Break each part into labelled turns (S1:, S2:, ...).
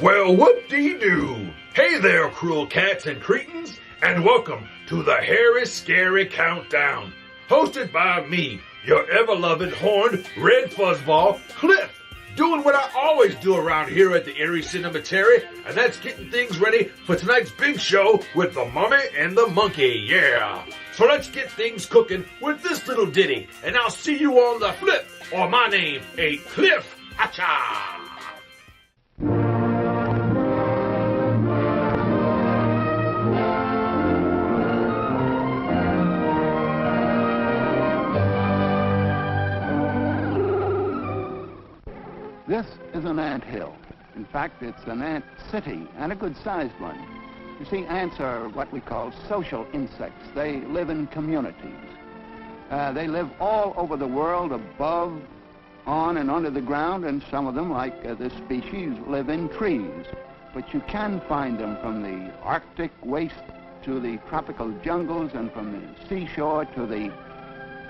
S1: Well, whoop-dee-doo! Hey there, cruel cats and cretins, and welcome to the Hairy Scary Countdown, hosted by me, your ever-loving horned red fuzzball, Cliff, doing what I always do around here at the Erie Cemetery, and that's getting things ready for tonight's big show with the Mummy and the Monkey, yeah! So let's get things cooking with this little ditty, and I'll see you on the flip, or my name ain't Cliff, hacha!
S2: This is an ant hill. In fact, it's an ant city, and a good-sized one. You see, ants are what we call social insects. They live in communities. They live all over the world, above, on, and under the ground, and some of them, like this species, live in trees. But you can find them from the Arctic waste to the tropical jungles, and from the seashore to the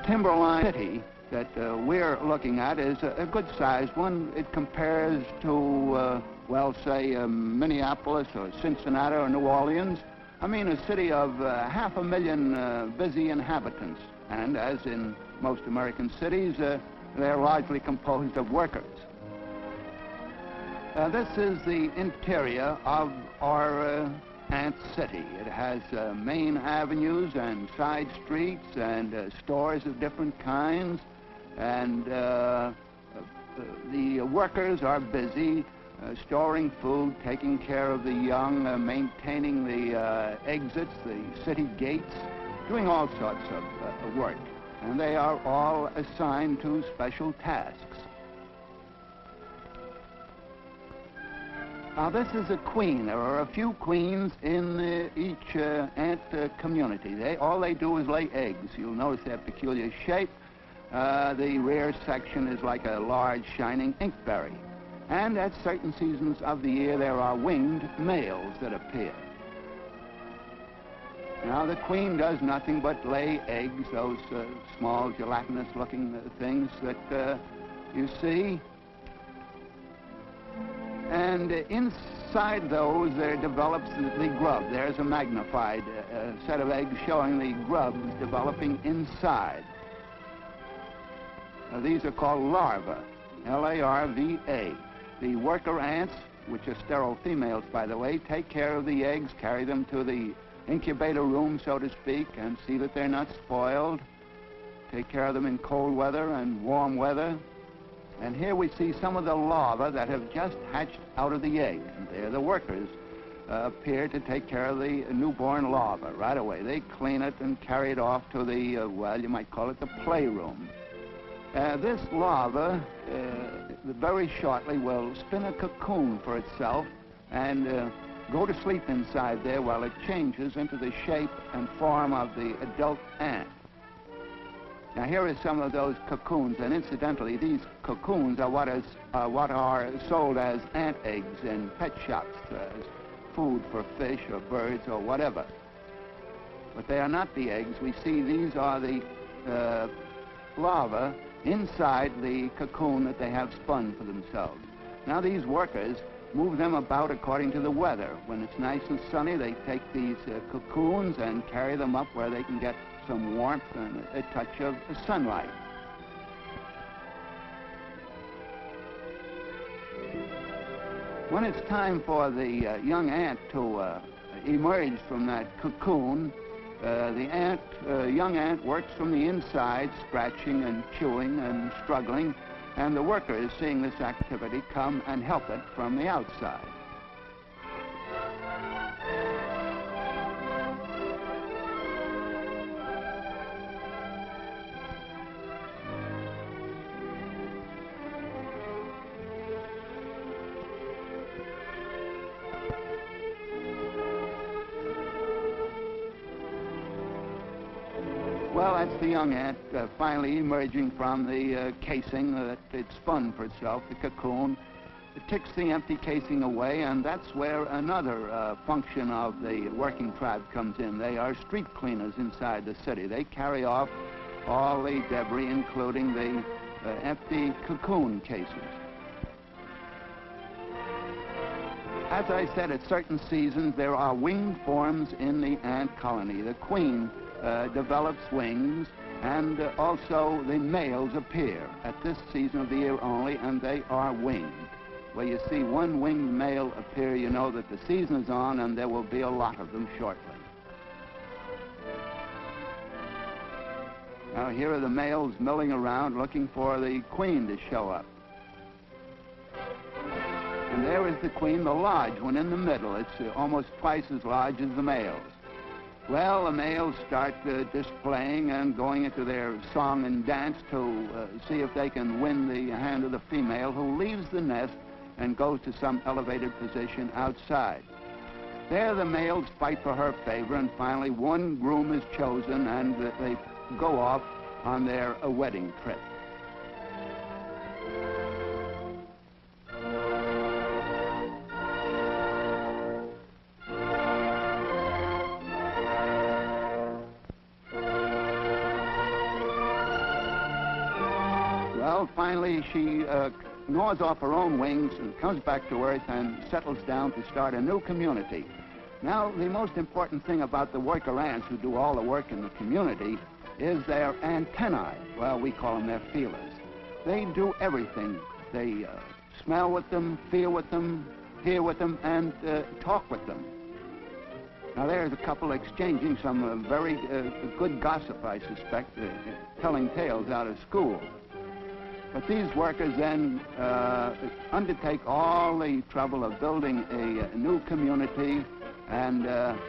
S2: timberline city that we're looking at is a good-sized one. It compares to, well, say, Minneapolis or Cincinnati or New Orleans. I mean, a city of 500,000 busy inhabitants. And as in most American cities, they're largely composed of workers. This is the interior of our ant city. It has main avenues and side streets and stores of different kinds. And the workers are busy storing food, taking care of the young, maintaining the exits, the city gates, doing all sorts of work. And they are all assigned to special tasks. Now, this is a queen. There are a few queens in each ant community. All they do is lay eggs. You'll notice their peculiar shape. The rear section is like a large shining inkberry. And at certain seasons of the year, there are winged males that appear. Now, the queen does nothing but lay eggs, those small gelatinous-looking things that you see. And inside those, there develops the grub. There's a magnified set of eggs showing the grubs developing inside. These are called larvae, L-A-R-V-A. The worker ants, which are sterile females, by the way, take care of the eggs, carry them to the incubator room, so to speak, and see that they're not spoiled. Take care of them in cold weather and warm weather. And here we see some of the larvae that have just hatched out of the egg. And there the workers appear to take care of the newborn larva right away. They clean it and carry it off to the, well, you might call it the playroom. This larva, very shortly, will spin a cocoon for itself and go to sleep inside there while it changes into the shape and form of the adult ant. Now, here are some of those cocoons, and incidentally, these cocoons are what are sold as ant eggs in pet shops, as food for fish or birds or whatever. But they are not the eggs. We see these are the larvae inside the cocoon that they have spun for themselves. Now, these workers move them about according to the weather. When it's nice and sunny, they take these cocoons and carry them up where they can get some warmth and a touch of sunlight. When it's time for the young ant to emerge from that cocoon, the young ant works from the inside, scratching and chewing and struggling, and the workers, seeing this activity, come and help it from the outside. Well, that's the young ant finally emerging from the casing that it spun for itself, the cocoon. It takes the empty casing away, and that's where another function of the working tribe comes in. They are street cleaners inside the city. They carry off all the debris, including the empty cocoon cases. As I said, at certain seasons, there are winged forms in the ant colony. The queen develops wings, and also the males appear at this season of the year only, and they are winged. Where you see one winged male appear, you know that the season is on, and there will be a lot of them shortly. Now, here are the males milling around looking for the queen to show up. And there is the queen, the large one in the middle. It's almost twice as large as the males. Well, the males start displaying and going into their song and dance to see if they can win the hand of the female, who leaves the nest and goes to some elevated position outside. There the males fight for her favor, and finally one groom is chosen, and they go off on their wedding trip. Well, finally she gnaws off her own wings and comes back to Earth and settles down to start a new community. Now, the most important thing about the worker ants who do all the work in the community is their antennae. Well, we call them their feelers. They do everything. They smell with them, feel with them, hear with them, and talk with them. Now, there's a couple exchanging some very good gossip, I suspect, telling tales out of school. But these workers then undertake all the trouble of building a new community, and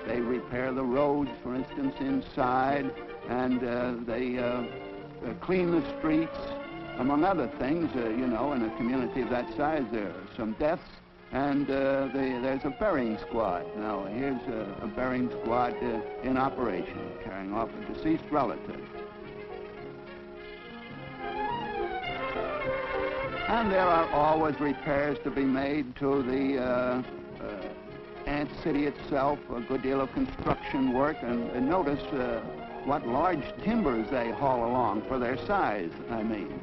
S2: they repair the roads, for instance, inside, and they clean the streets, among other things. You know, in a community of that size, there are some deaths, and there's a burying squad. Now, here's a burying squad in operation, carrying off a deceased relative. And there are always repairs to be made to the ant city itself, a good deal of construction work, and notice what large timbers they haul along for their size, I mean.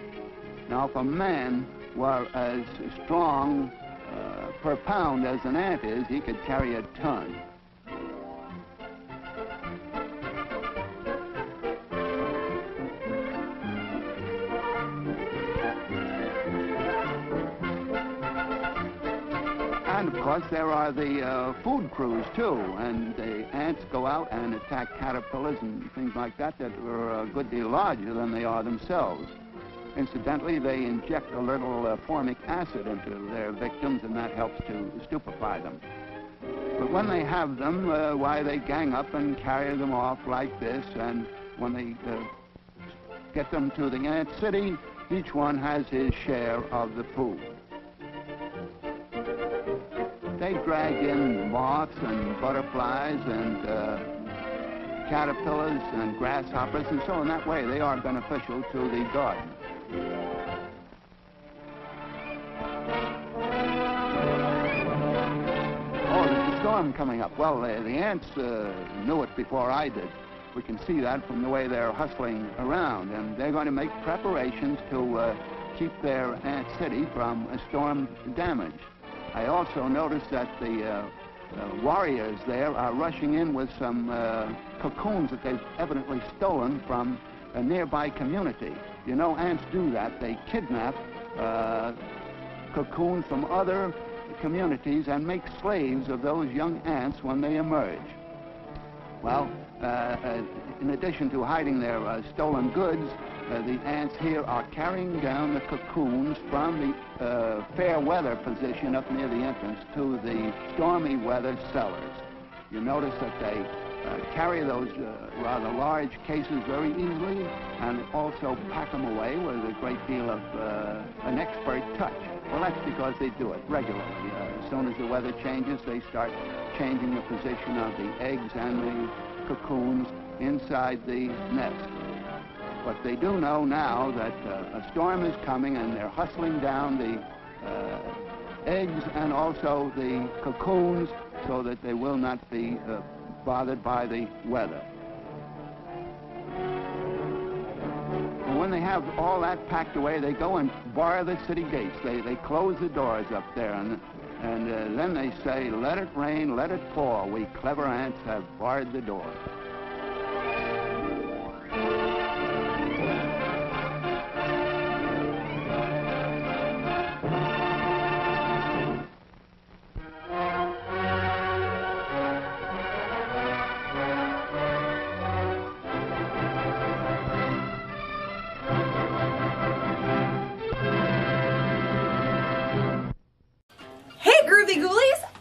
S2: Now, if a man were as strong per pound as an ant is, he could carry a ton. And, of course, there are the food crews, too, and the ants go out and attack caterpillars and things like that that are a good deal larger than they are themselves. Incidentally, they inject a little formic acid into their victims, and that helps to stupefy them. But when they have them, why, they gang up and carry them off like this, and when they get them to the ant city, each one has his share of the food. They drag in moths and butterflies and caterpillars and grasshoppers, and so in that way they are beneficial to the garden. Oh, there's a storm coming up. Well, the ants knew it before I did. We can see that from the way they're hustling around, and they're going to make preparations to keep their ant city from storm damage. I also noticed that the warriors there are rushing in with some cocoons that they've evidently stolen from a nearby community. You know, ants do that. They kidnap cocoons from other communities and make slaves of those young ants when they emerge. Well, in addition to hiding their stolen goods, the ants here are carrying down the cocoons from the fair weather position up near the entrance to the stormy weather cellars. You notice that they carry those rather large cases very easily and also pack them away with a great deal of an expert touch. Well, that's because they do it regularly. As soon as the weather changes, they start changing the position of the eggs and the cocoons inside the nest. But they do know now that a storm is coming, and they're hustling down the eggs and also the cocoons so that they will not be bothered by the weather. And when they have all that packed away, they go and bar the city gates. They close the doors up there, and And then they say, let it rain, let it pour. We clever ants have barred the door.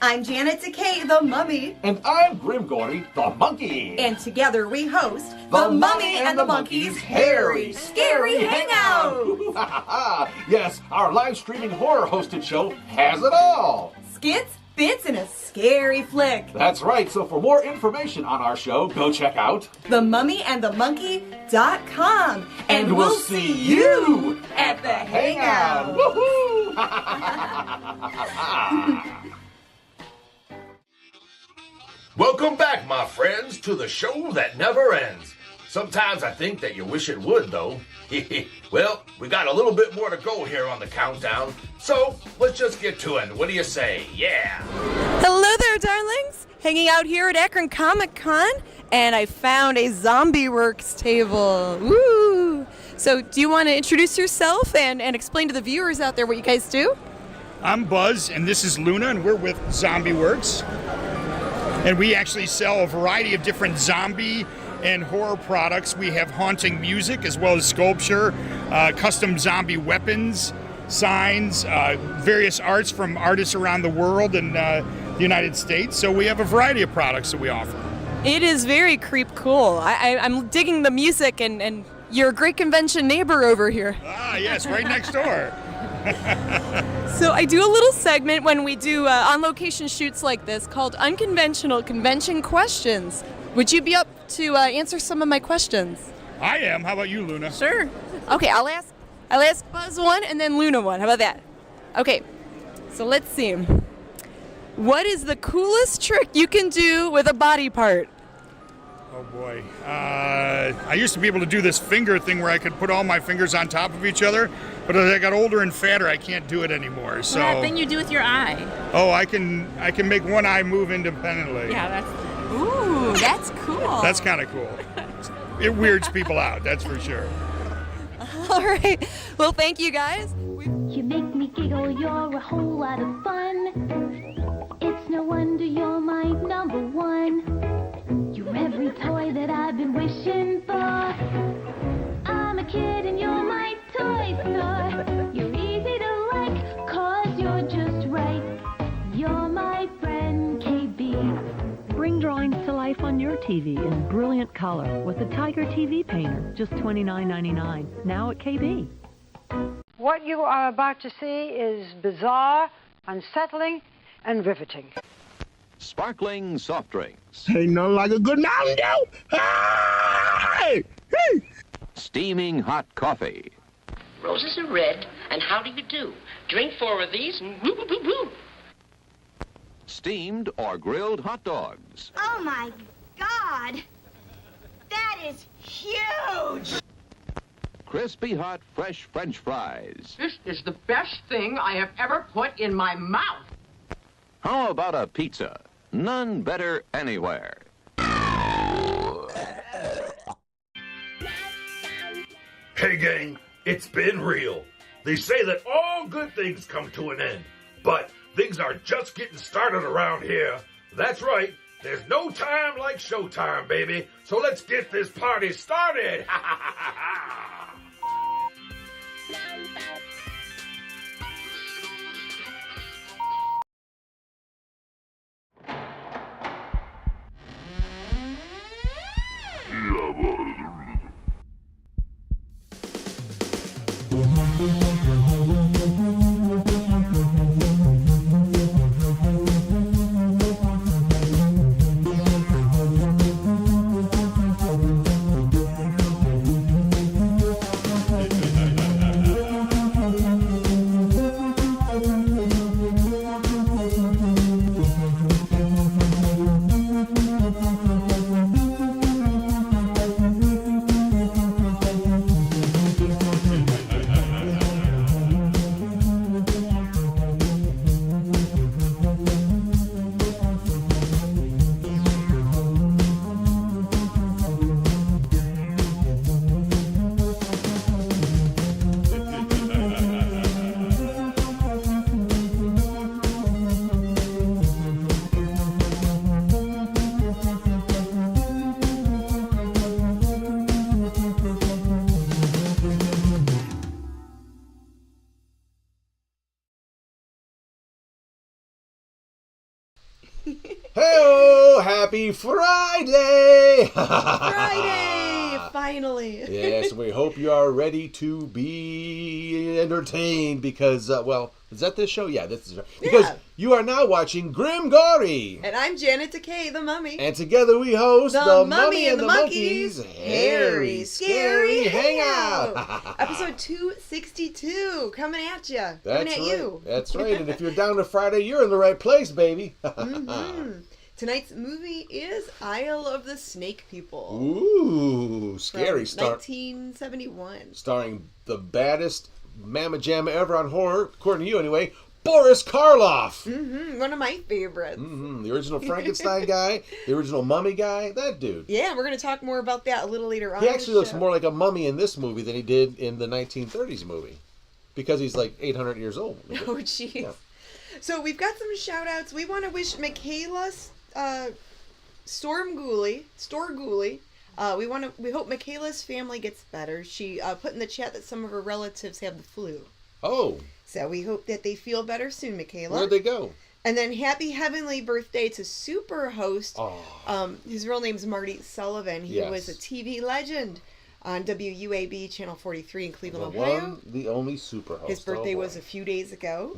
S3: I'm Janet Decay, the Mummy.
S4: And I'm Grimgory, the Monkey.
S3: And together we host the Mummy and the Monkey's Hairy Scary Hangout.
S4: Yes, our live streaming horror hosted show has it all.
S3: Skits, bits, and a scary flick.
S4: That's right, so for more information on our show, go check out
S3: themummyandthemonkey.com.
S4: And we'll see you
S3: at the Hangout.
S4: Woohoo!
S1: Welcome back, my friends, to the show that never ends. Sometimes I think that you wish it would, though. Well, we got a little bit more to go here on the countdown, so let's just get to it. What do you say? Yeah!
S3: Hello there, darlings. Hanging out here at Akron Comic Con, and I found a Zombie Works table. Woo! So, do you want to introduce yourself and explain to the viewers out there what you guys do?
S5: I'm Buzz, and this is Luna, and we're with Zombie Works. And we actually sell a variety of different zombie and horror products. We have haunting music as well as sculpture, custom zombie weapons, signs, various arts from artists around the world and the United States. So we have a variety of products that we offer.
S3: It is very creep cool. I'm digging the music, and you're a great convention neighbor over here.
S5: Ah, yes, right next door.
S3: So I do a little segment when we do on-location shoots like this called Unconventional Convention Questions. Would you be up to answer some of my questions?
S5: I am. How about you, Luna?
S3: Sure. Okay, I'll ask Buzz one and then Luna one. How about that? Okay, so let's see. What is the coolest trick you can do with a body part?
S5: Oh boy. I used to be able to do this finger thing where I could put all my fingers on top of each other, but as I got older and fatter, I can't do it anymore. So
S6: that thing you do with your eye.
S5: Oh, I can make one eye move independently.
S6: Yeah, that's cool.
S5: That's kind of cool. It weirds people out, that's for sure.
S3: All right. Well, thank you guys.
S7: You make me giggle, you're a whole lot of fun. It's no wonder you're my number one. You're every toy that I've been wishing for. I'm a kid and you're my toy store. You're easy to like, 'cause you're just right. You're my friend, KB.
S8: Bring drawings to life on your TV in brilliant color with the Tiger TV Painter, just $29.99, now at KB.
S9: What you are about to see is bizarre, unsettling, and riveting.
S10: Sparkling soft drinks.
S11: Ain't nothing like a good Mountain Dew. Hey! Hey!
S10: Steaming hot coffee.
S12: Roses are red, and how do you do? Drink 4 of these, and woo woo woo woo.
S10: Steamed or grilled hot dogs.
S13: Oh my God! That is huge!
S10: Crispy hot fresh French fries.
S12: This is the best thing I have ever put in my mouth.
S10: How about a pizza? None better anywhere.
S1: Hey gang, it's been real. They say that all good things come to an end, but things are just getting started around here. That's right, there's no time like showtime, baby, so let's get this party started.
S14: Hey-oh, happy Friday!
S3: Friday, finally.
S14: Yes, we hope you are ready to be entertained because, well, is that this show? Yeah, this is because you are now watching Grim Gory.
S3: And I'm Janet Takei, the Mummy.
S14: And together we host
S3: the Mummy and the Monkeys Hairy Scary Hangout. Episode 262, coming at you. Coming at you.
S14: That's right. And if you're down to Friday, you're in the right place, baby.
S3: Tonight's movie is Isle of the Snake People.
S14: Ooh, scary
S3: stuff. 1971.
S14: Starring the baddest mamma jamma ever on horror, according to you anyway, Boris Karloff.
S3: One of my favorites.
S14: The original Frankenstein guy, the original mummy guy, that dude.
S3: Yeah, we're going to talk more about that a little later on.
S14: He actually looks more like a mummy in this movie than he did in the 1930s movie. Because he's like 800 years old.
S3: Oh, jeez. Yeah. So we've got some shout outs. We want to wish Michaela Storgooley. We hope Michaela's family gets better. She put in the chat that some of her relatives have the flu.
S14: Oh.
S3: So we hope that they feel better soon, Michaela.
S14: Where'd they go?
S3: And then happy heavenly birthday to super host.
S14: Oh.
S3: His real name's Marty Sullivan. He was a TV legend on WUAB Channel 43 in Cleveland, Ohio.
S14: The only super host.
S3: His birthday was a few days ago.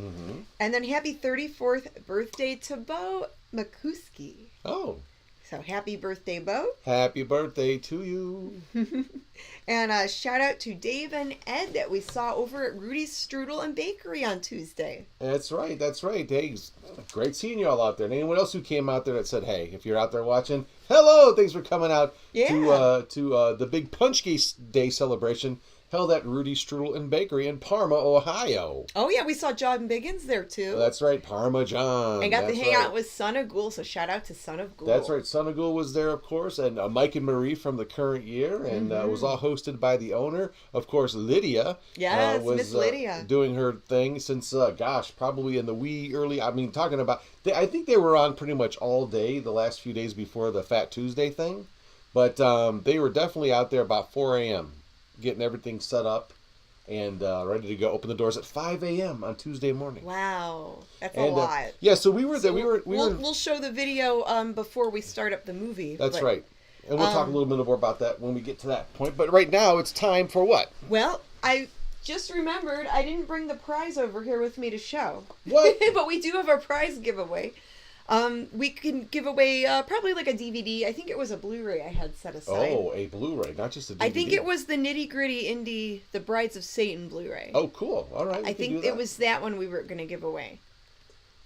S3: And then happy 34th birthday to Bo McCuskey.
S14: Oh.
S3: So happy birthday, Bo.
S14: Happy birthday to you.
S3: And shout out to Dave and Ed that we saw over at Rudy's Strudel and Bakery on Tuesday.
S14: That's right. Hey, great seeing you all out there. And anyone else who came out there that said, hey, if you're out there watching, hello, thanks for coming out to the big Paczki Day celebration held at Rudy's Strudel and Bakery in Parma, Ohio.
S3: Oh, yeah, we saw John Biggins there, too.
S14: That's right, Parma John.
S3: And got to hang out with Son of Ghoul, so shout out to Son of Ghoul.
S14: That's right, Son of Ghoul was there, of course, and Mike and Marie from the current year, and it was all hosted by the owner. Of course, Lydia.
S3: Yes,
S14: was,
S3: Miss Lydia.
S14: Doing her thing since, probably in the I think they were on pretty much all day the last few days before the Fat Tuesday thing, but they were definitely out there about 4 a.m., getting everything set up and ready to go. Open the doors at 5 a.m. on Tuesday morning.
S3: Wow, that's a lot.
S14: Yeah, so we were there.
S3: We'll show the video before we start up the movie.
S14: That's right, and we'll talk a little bit more about that when we get to that point. But right now, it's time for what?
S3: Well, I just remembered I didn't bring the prize over here with me to show.
S14: What?
S3: But we do have our prize giveaway. We can give away probably like a DVD. I think it was a Blu-ray I had set aside.
S14: Oh, a Blu-ray, not just a DVD.
S3: I think it was the Nitty Gritty Indie, The Brides of Satan Blu-ray.
S14: Oh, cool. All right.
S3: I think it was that one we were going to give away.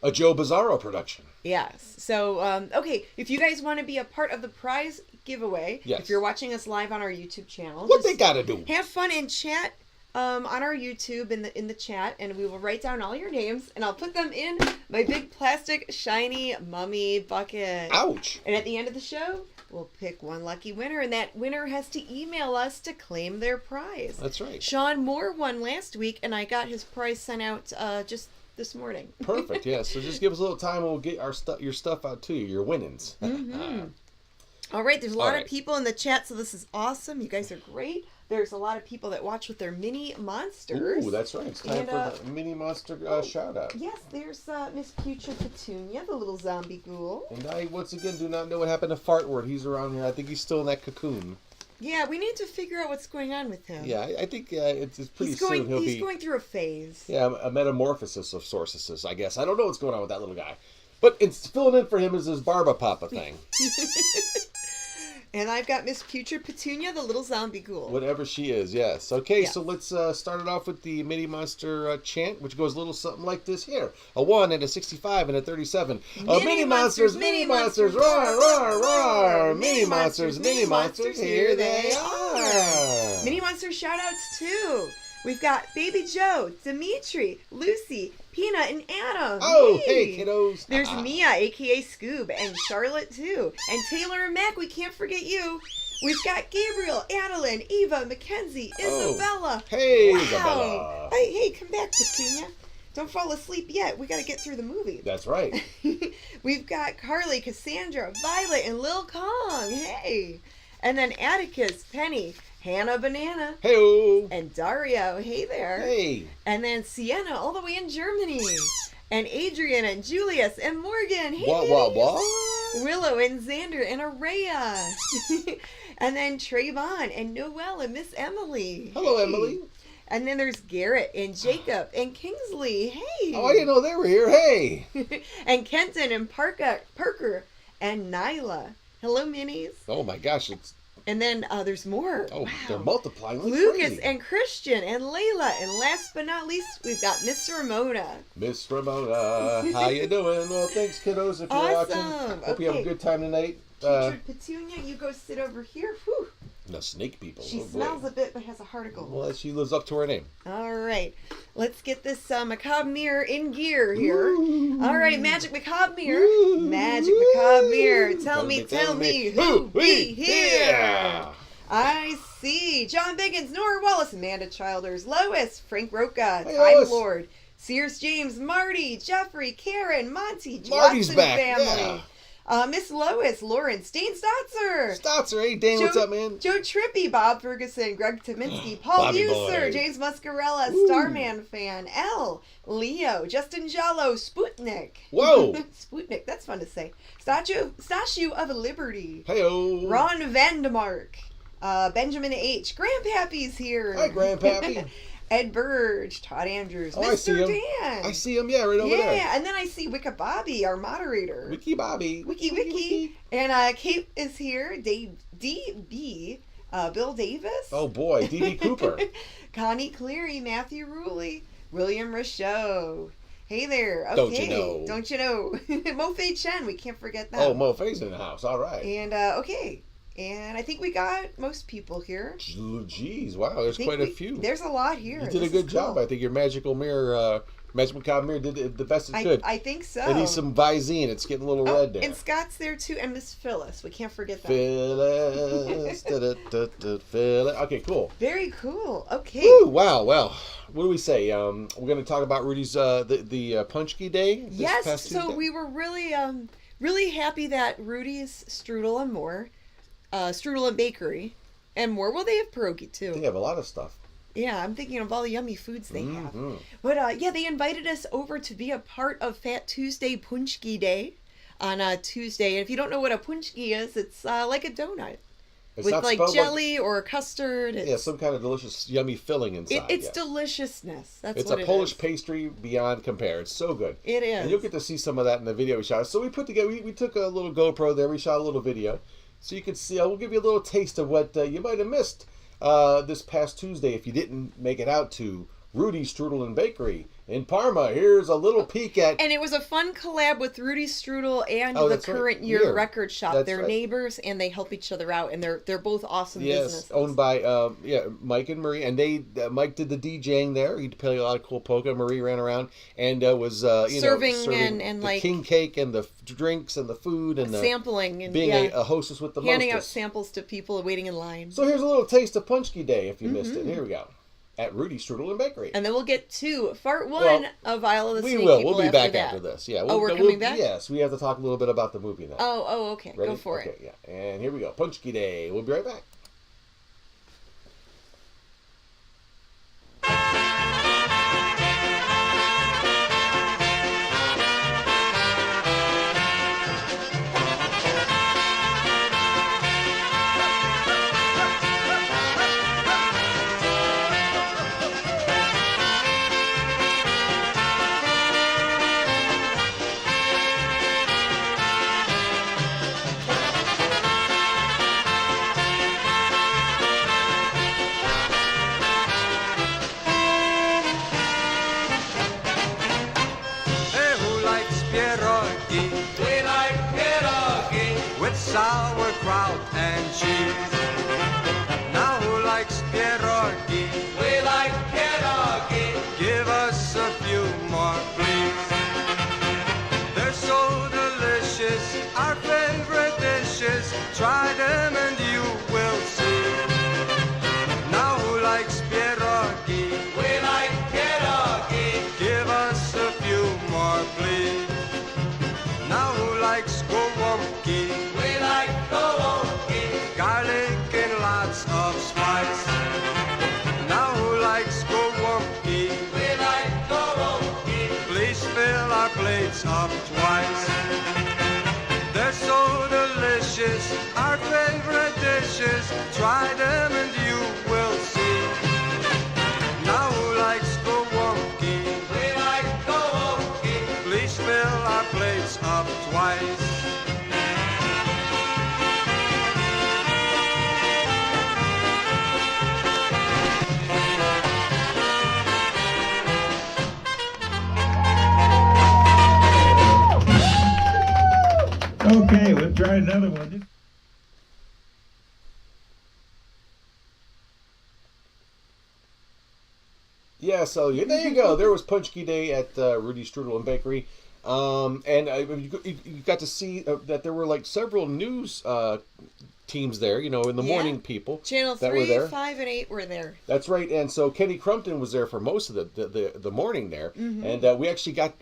S14: A Joe Bizarro production.
S3: Yes. So, okay, if you guys want to be a part of the prize giveaway, if you're watching us live on our YouTube channel,
S14: what they got to do?
S3: Have fun and chat on our YouTube in the chat, and we will write down all your names, and I'll put them in my big plastic shiny mummy bucket.
S14: Ouch!
S3: And at the end of the show, we'll pick one lucky winner, and that winner has to email us to claim their prize.
S14: That's right.
S3: Sean Moore won last week, and I got his prize sent out just this morning.
S14: Perfect. Yeah. So just give us a little time, and we'll get your stuff out to you, your winnings.
S3: All right. There's a lot of people in the chat, so this is awesome. You guys are great. There's a lot of people that watch with their mini monsters.
S14: Ooh, that's right. It's time for the mini monster shout out.
S3: Yes, there's Miss Future Petunia, the little zombie ghoul.
S14: And I, once again, do not know what happened to Fartward. He's around here. I think he's still in that cocoon.
S3: Yeah, we need to figure out what's going on with him.
S14: Yeah, I think it's pretty soon
S3: he's going through a phase.
S14: Yeah, a metamorphosis of sorceresses, I guess. I don't know what's going on with that little guy. But it's filling in for him as his Barba Papa thing.
S3: And I've got Miss Future Petunia, the little zombie ghoul.
S14: Whatever she is, yes. Okay, so let's start it off with the Mini Monster chant, which goes a little something like this here. A 1 and a 65 and a 37. Mini Monsters, Mini Monsters, roar, roar, roar. Mini Monsters, here they are.
S3: Mini Monster shout-outs, too. We've got Baby Joe, Dimitri, Lucy, Peanut, and Adam.
S14: Oh, hey kiddos.
S3: There's Mia, a.k.a. Scoob, and Charlotte, too. And Taylor and Mac, we can't forget you. We've got Gabriel, Adeline, Eva, Mackenzie, Isabella.
S14: Hey,
S3: wow.
S14: Isabella.
S3: Hey, come back, Petunia. Don't fall asleep yet. We got to get through the movie.
S14: That's right.
S3: We've got Carly, Cassandra, Violet, and Lil Kong. Hey. And then Atticus, Penny, Hannah Banana.
S14: Hey-o.
S3: And Dario. Hey there.
S14: Hey.
S3: And then Sienna all the way in Germany. and Adrian and Julius and Morgan. Hey,
S14: What?
S3: Willow and Xander and Araya. And then Trayvon and Noelle and Miss Emily.
S14: Hello, Emily.
S3: And then there's Garrett and Jacob and Kingsley. Hey.
S14: Oh, I didn't know they were here. Hey.
S3: And Kenton and Parker and Nyla. Hello, minis.
S14: Oh my gosh, it's.
S3: And then there's more.
S14: Oh,
S3: wow.
S14: They're multiplying like
S3: Lucas
S14: crazy.
S3: and Christian and Layla. And last but not least, we've got Miss Ramona.
S14: Miss Ramona, how you doing? Well, thanks, kiddos, if you're watching. Hope you have a good time tonight.
S3: Teacher Petunia, you go sit over here. Whew.
S14: The snake people.
S3: She smells a bit, but has a heart of gold.
S14: Well, she lives up to her name.
S3: All right. Let's get this macabre mirror in gear here. Ooh. All right, Magic Macabre Mirror. Ooh. Magic Macabre Mirror. Tell me who we here. I see John Biggins, Nora Wallace, Amanda Childers, Lois, Frank Roca, Time Lord, Sears James, Marty, Jeffrey, Karen, Monty,
S14: Marty's
S3: Watson
S14: back.
S3: family.
S14: Yeah.
S3: Miss Lois, Lauren, Steen Stotzer.
S14: Stotzer, hey Dan, what's up, man?
S3: Joe Trippy, Bob Ferguson, Greg Tominski, Paul Buser, James Muscarella, Starman fan, L, Leo, Justin Jallo, Sputnik.
S14: Whoa!
S3: Sputnik, that's fun to say. Statue of Liberty.
S14: Hey-o.
S3: Ron Vandemark, Benjamin H. Grandpappy's here.
S14: Hi, Grandpappy.
S3: Ed Burge, Todd Andrews,
S14: oh,
S3: Mr.
S14: Dan. I see him, right over there.
S3: Yeah, and then I see Wicca Bobby, our moderator.
S14: Wiki Bobby.
S3: Wiki. And Kate is here, DB, Bill Davis.
S14: Oh boy, DB Cooper.
S3: Connie Cleary, Matthew Ruley, William Richaud. Hey there. Okay.
S14: Don't you know?
S3: Mo Fei Chen, we can't forget that.
S14: Oh, Mo Fei's in the house. All right.
S3: And okay. And I think we got most people here.
S14: Jeez, wow, there's quite a few.
S3: There's a lot here.
S14: You did a good job. I think your Magical Mirror, Magic Macabre Mirror did the best it could.
S3: I think so.
S14: It needs some Visine. It's getting a little red there.
S3: And Scott's there too, and Miss Phyllis. We can't forget that.
S14: Phyllis. Phyllis. Okay, cool.
S3: Very cool. Okay.
S14: Woo, wow, well, what do we say? We're going to talk about Rudy's, the Paczki Day?
S3: Yes,
S14: past
S3: so
S14: Tuesday?
S3: we were really happy that Rudy's Strudel and More, Strudel and Bakery, and more. Well, they have pierogi too.
S14: They have a lot of stuff.
S3: Yeah, I'm thinking of all the yummy foods they have. But yeah, they invited us over to be a part of Fat Tuesday Paczki Day on Tuesday. And if you don't know what a Paczki is, it's like a donut.
S14: It's
S3: with like jelly or custard.
S14: Yeah, some kind of delicious, yummy filling inside.
S3: It's deliciousness. That's
S14: it's
S3: what
S14: a
S3: it
S14: Polish
S3: is.
S14: pastry beyond compare. It's so good.
S3: It is.
S14: And you'll get to see some of that in the video we shot. So we put together, we took a little GoPro there. We shot a little video. So you can see, we'll give you a little taste of what you might have missed this past Tuesday if you didn't make it out to Rudy's Strudel and Bakery in Parma. Here's a little peek at...
S3: And it was a fun collab with Rudy Strudel and the Current Year Record Shop. They're neighbors, and they help each other out, and they're both awesome businesses.
S14: Yes, owned by Mike and Marie, and they Mike did the DJing there. He played a lot of cool polka. Marie ran around and was
S3: serving
S14: the
S3: like
S14: king cake and the drinks and the food and
S3: sampling and
S14: being a hostess with the
S3: handing
S14: mostest.
S3: out samples to people waiting in line.
S14: So here's a little taste of Paczki Day if you missed it. Here we go. At Rudy's Strudel and Bakery.
S3: And then we'll get to part one of Isle of the Snake
S14: We will.
S3: People
S14: We'll be back
S3: that.
S14: after this. Yeah.
S3: We're coming back?
S14: Yes. We have to talk a little bit about the movie now.
S3: Oh, okay.
S14: Ready?
S3: Go for it.
S14: Yeah. And here we go. Paczki Day. We'll be right back.
S15: Sauerkraut and cheese. Now who likes pierogi? We like pierogi. Give us a few more, please. They're so delicious, our favorite dishes. Try them and you will see. Now who likes pierogi? We like pierogi. Give us a few more, please. Now who likes gołąbki? Garlic and lots of spice. Now who likes gołąbki? We like gołąbki. Please fill our toys, try them and you will see. Now who likes go wonky? We like go wonky. Please fill our plates up twice.
S1: Okay, we'll try another one.
S14: Yeah, so there you go. There was Paczki Day at Rudy Strudel and Bakery. And you got to see that there were like several news teams there, in the morning people.
S3: Channel
S14: that
S3: 3,
S14: were there.
S3: 5, and 8 were there.
S14: That's right. And so Kenny Crumpton was there for most of the morning there.
S3: Mhm.
S14: And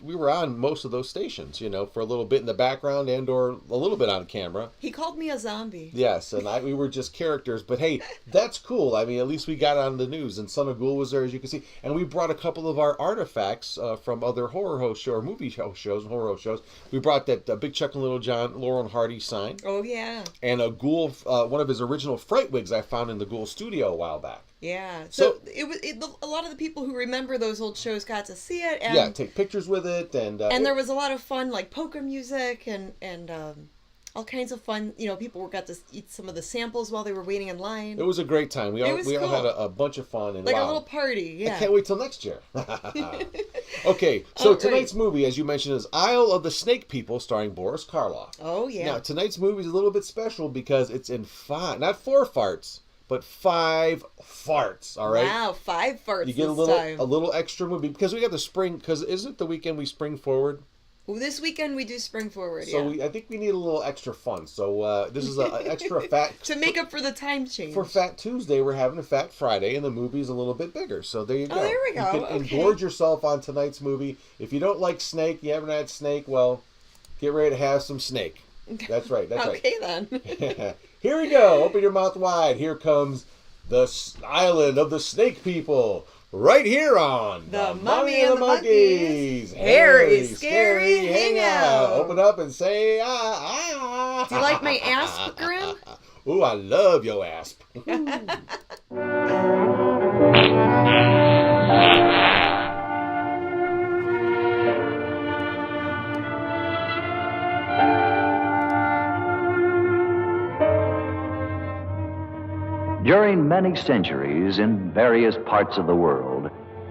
S14: we were on most of those stations, for a little bit in the background and or a little bit on camera.
S3: He called me a zombie.
S14: Yes, and we were just characters. But hey, that's cool. I mean, at least we got on the news. And Son of Ghoul was there, as you can see. And we brought a couple of our artifacts from other horror host show or movie shows, horror host shows. We brought that Big Chuck and Little John Laurel and Hardy sign.
S3: Oh, yeah.
S14: And a Ghoul, one of his original fright wigs I found in the Ghoul studio a while back.
S3: Yeah. So a lot of the people who remember those old shows got to see it. And,
S14: yeah, take pictures with it. And
S3: there was a lot of fun, like polka music and all kinds of fun. People got to eat some of the samples while they were waiting in line.
S14: It was a great time. We all had a bunch of fun. And
S3: like a little party, yeah.
S14: I can't wait till next year. Okay, so tonight's movie, as you mentioned, is Isle of the Snake People, starring Boris Karloff.
S3: Oh, yeah.
S14: Now, tonight's movie is a little bit special because it's in not 4 farts, but 5 farts, all right?
S3: Wow, 5 farts
S14: You get
S3: this
S14: a little extra movie, because we got the spring, because isn't the weekend we spring forward?
S3: Well, this weekend we do spring forward,
S14: So I think we need a little extra fun. So this is an extra fat...
S3: to make up for the time change.
S14: For Fat Tuesday, we're having a Fat Friday, and the movie's a little bit bigger. So there you go.
S3: Oh, there we go.
S14: You can engorge yourself on tonight's movie. If you don't like snake, you haven't had snake, well, get ready to have some snake. That's right. That's
S3: okay,
S14: right.
S3: then.
S14: Here we go. Open your mouth wide. Here comes the island of the snake people. Right here on
S3: The Mummy and the Monkeys. Hairy, scary hangout.
S14: Open up and say, ah.
S3: Do you like my asp, Grim?
S14: Ooh, I love your asp.
S16: During many centuries in various parts of the world,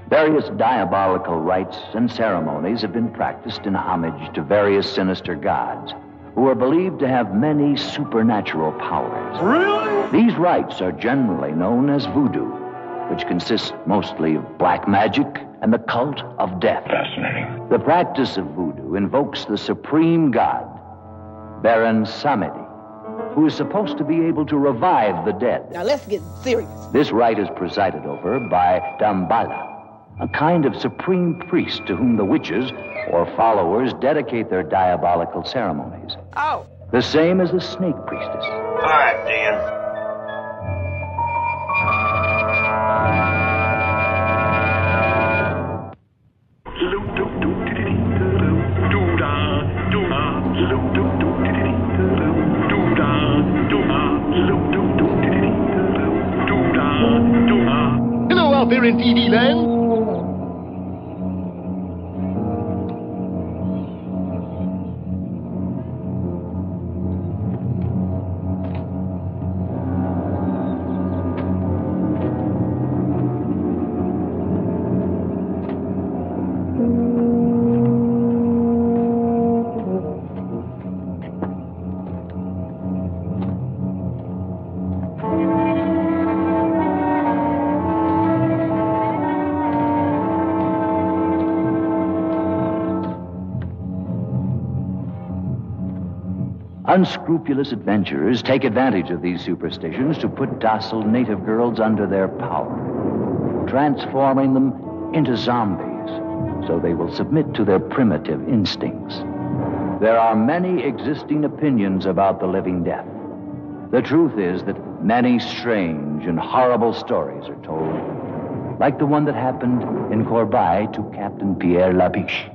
S16: various diabolical rites and ceremonies have been practiced in homage to various sinister gods who are believed to have many supernatural powers.
S11: Really?
S16: These rites are generally known as voodoo, which consists mostly of black magic and the cult of death.
S11: Fascinating.
S16: The practice of voodoo invokes the supreme god, Baron Samedi, who is supposed to be able to revive the dead.
S11: Now let's get serious.
S16: This rite is presided over by Damballa, a kind of supreme priest to whom the witches or followers dedicate their diabolical ceremonies.
S11: Oh.
S16: The same as the snake priestess.
S11: All right, Dan.
S17: Hello out there in TV land.
S16: Unscrupulous adventurers take advantage of these superstitions to put docile native girls under their power, transforming them into zombies so they will submit to their primitive instincts. There are many existing opinions about the living death. The truth is that many strange and horrible stories are told, like the one that happened in Corbeil to Captain Pierre Labiche.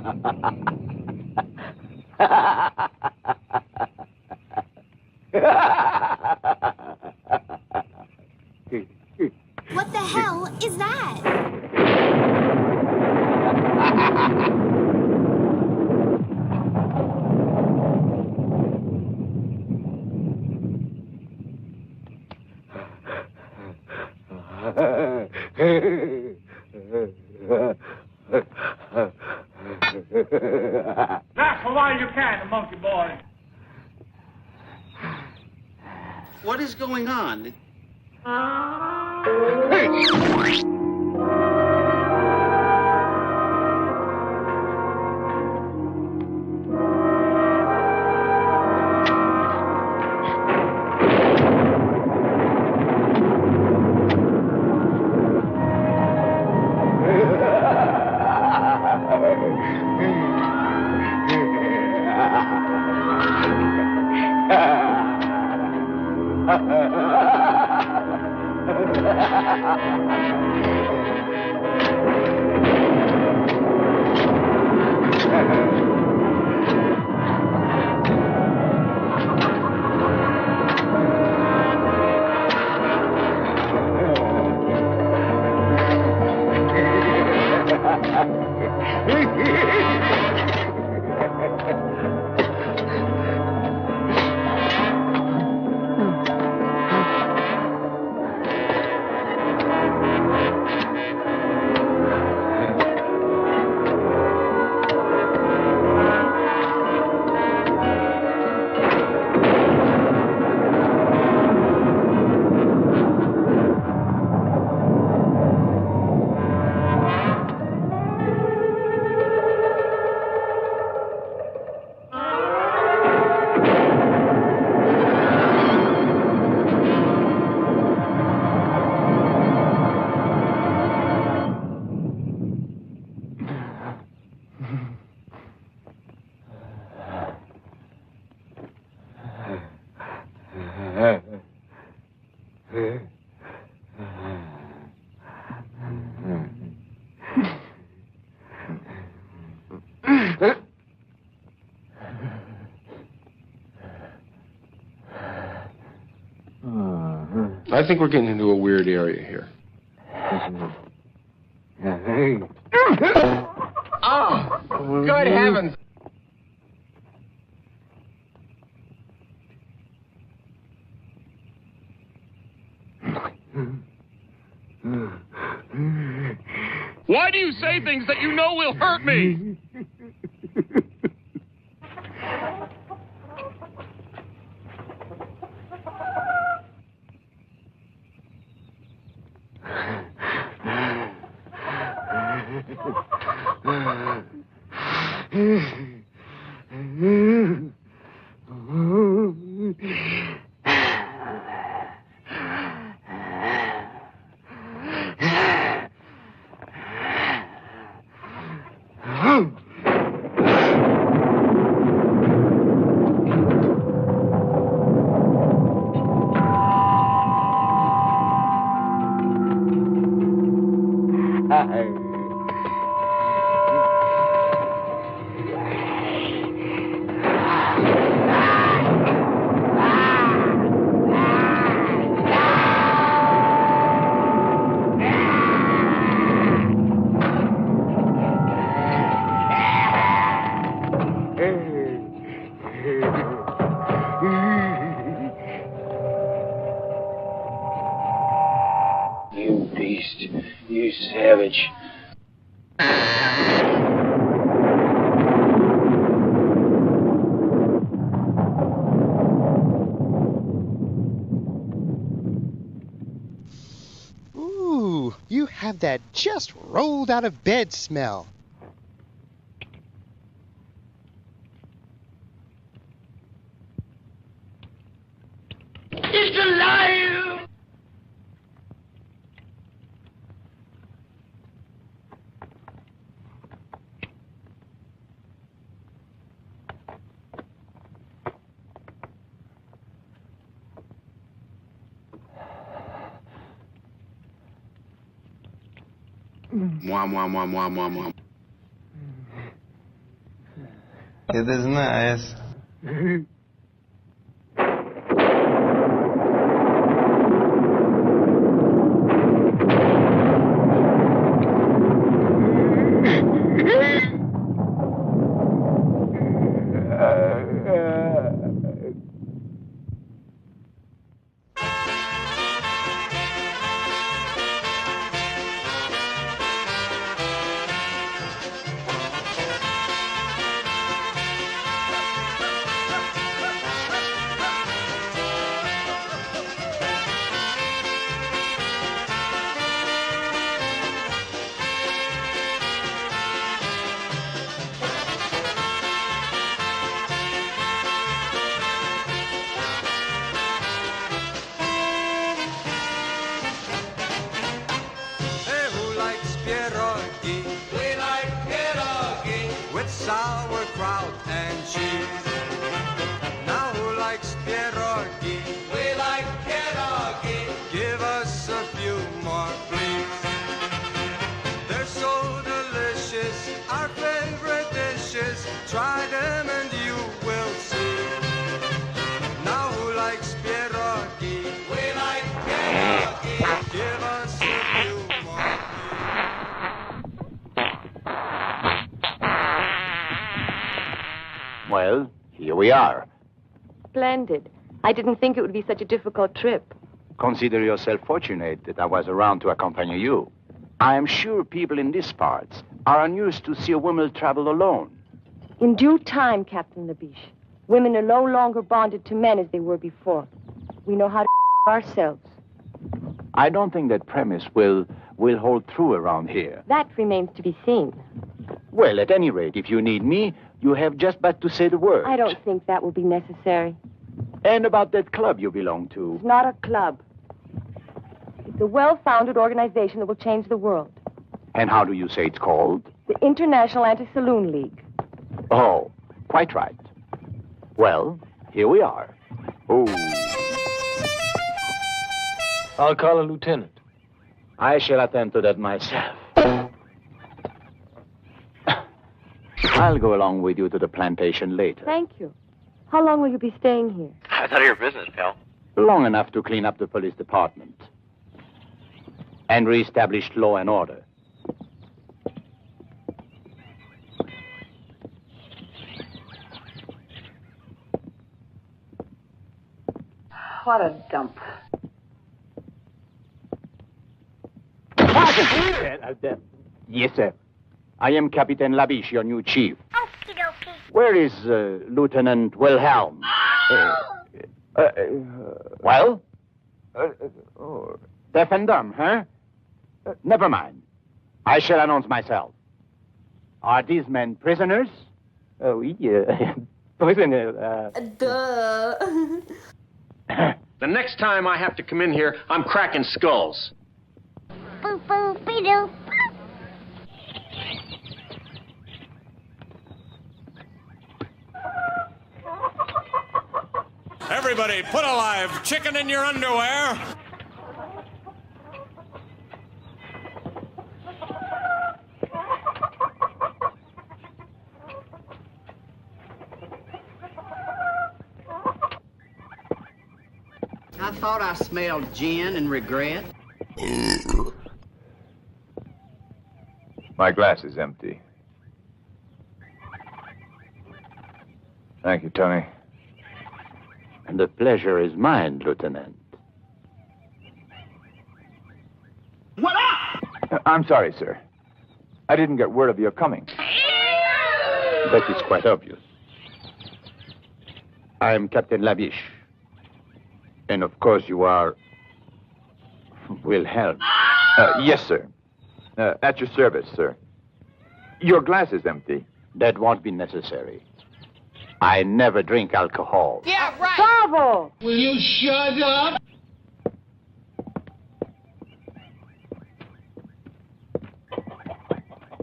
S13: What the hell is that?
S18: That's why you can't, monkey boy.
S19: What is going on?
S20: I think we're getting into a weird area here.
S18: Oh, good heavens.
S21: Why do you say things that you know will hurt me?
S11: You beast. You savage.
S22: Ooh, you have that just rolled out of bed smell.
S11: It's alive!
S20: Mwah, mwah, mwah, mwah, mwah, mwah.
S2: It is nice.
S15: Hey, who likes pierogi? We like pierogi with sauerkraut and cheese. Now who likes pierogi? We like pierogi. Give us a few more, please. They're so delicious, our favorite dishes. Try them and you will see. Now who likes pierogi? We like pierogi. Give us a few more.
S16: Well, here we are.
S4: Splendid. I didn't think it would be such a difficult trip.
S16: Consider yourself fortunate that I was around to accompany you. I am sure people in these parts are unused to see a woman travel alone.
S4: In due time, Captain Labiche, women are no longer bonded to men as they were before. We know how to ourselves.
S16: I don't think that premise will hold true around here.
S4: That remains to be seen.
S16: Well, at any rate, if you need me, you have just but to say the word.
S4: I don't think that will be necessary.
S16: And about that club you belong to.
S4: It's not a club. It's a well-founded organization that will change the world.
S16: And how do you say it's called?
S4: The International Anti-Saloon League.
S16: Oh, quite right. Well, here we are. Oh.
S23: I'll call a lieutenant.
S16: I shall attend to that myself. I'll go along with you to the plantation later.
S4: Thank you. How long will you be staying here?
S23: It's none of your business, pal.
S16: Long enough to clean up the police department and reestablish law and order.
S9: What a dump.
S16: Yes, sir. I am Captain Labiche, your new chief. Where is Lieutenant Wilhelm? Well? Deaf and dumb, huh? Never mind. I shall announce myself. Are these men prisoners?
S23: Oh, yeah. Prisoner,
S4: Duh.
S21: The next time I have to come in here, I'm cracking skulls.
S13: Boo boo be doo.
S24: Everybody, put a live chicken in your underwear.
S19: I thought I smelled gin and regret.
S25: My glass is empty. Thank you, Tony.
S16: And the pleasure is mine, Lieutenant.
S25: What up? I'm sorry, sir. I didn't get word of your coming.
S16: That is quite obvious. I am Captain Labiche. And of course you are Wilhelm.
S25: Yes, sir. At your service, sir. Your glass is empty.
S16: That won't be necessary. I never drink alcohol.
S4: Yeah, right. Bravo!
S18: Will you shut up?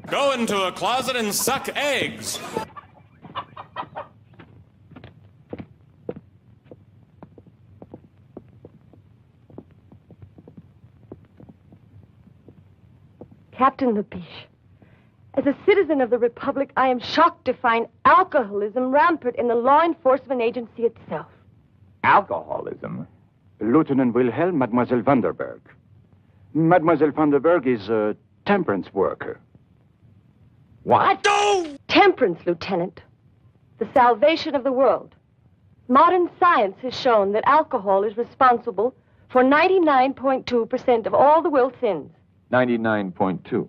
S24: Go into a closet and suck eggs.
S4: Captain Labiche, As a citizen of the Republic, I am shocked to find alcoholism rampant in the law enforcement agency itself.
S25: Alcoholism? Lieutenant Wilhelm, Mademoiselle Vanderberg. Mademoiselle Vanderberg is a temperance worker. What?
S4: No! Temperance, Lieutenant. The salvation of the world. Modern science has shown that alcohol is responsible for 99.2% of all the world's sins.
S25: 99.2.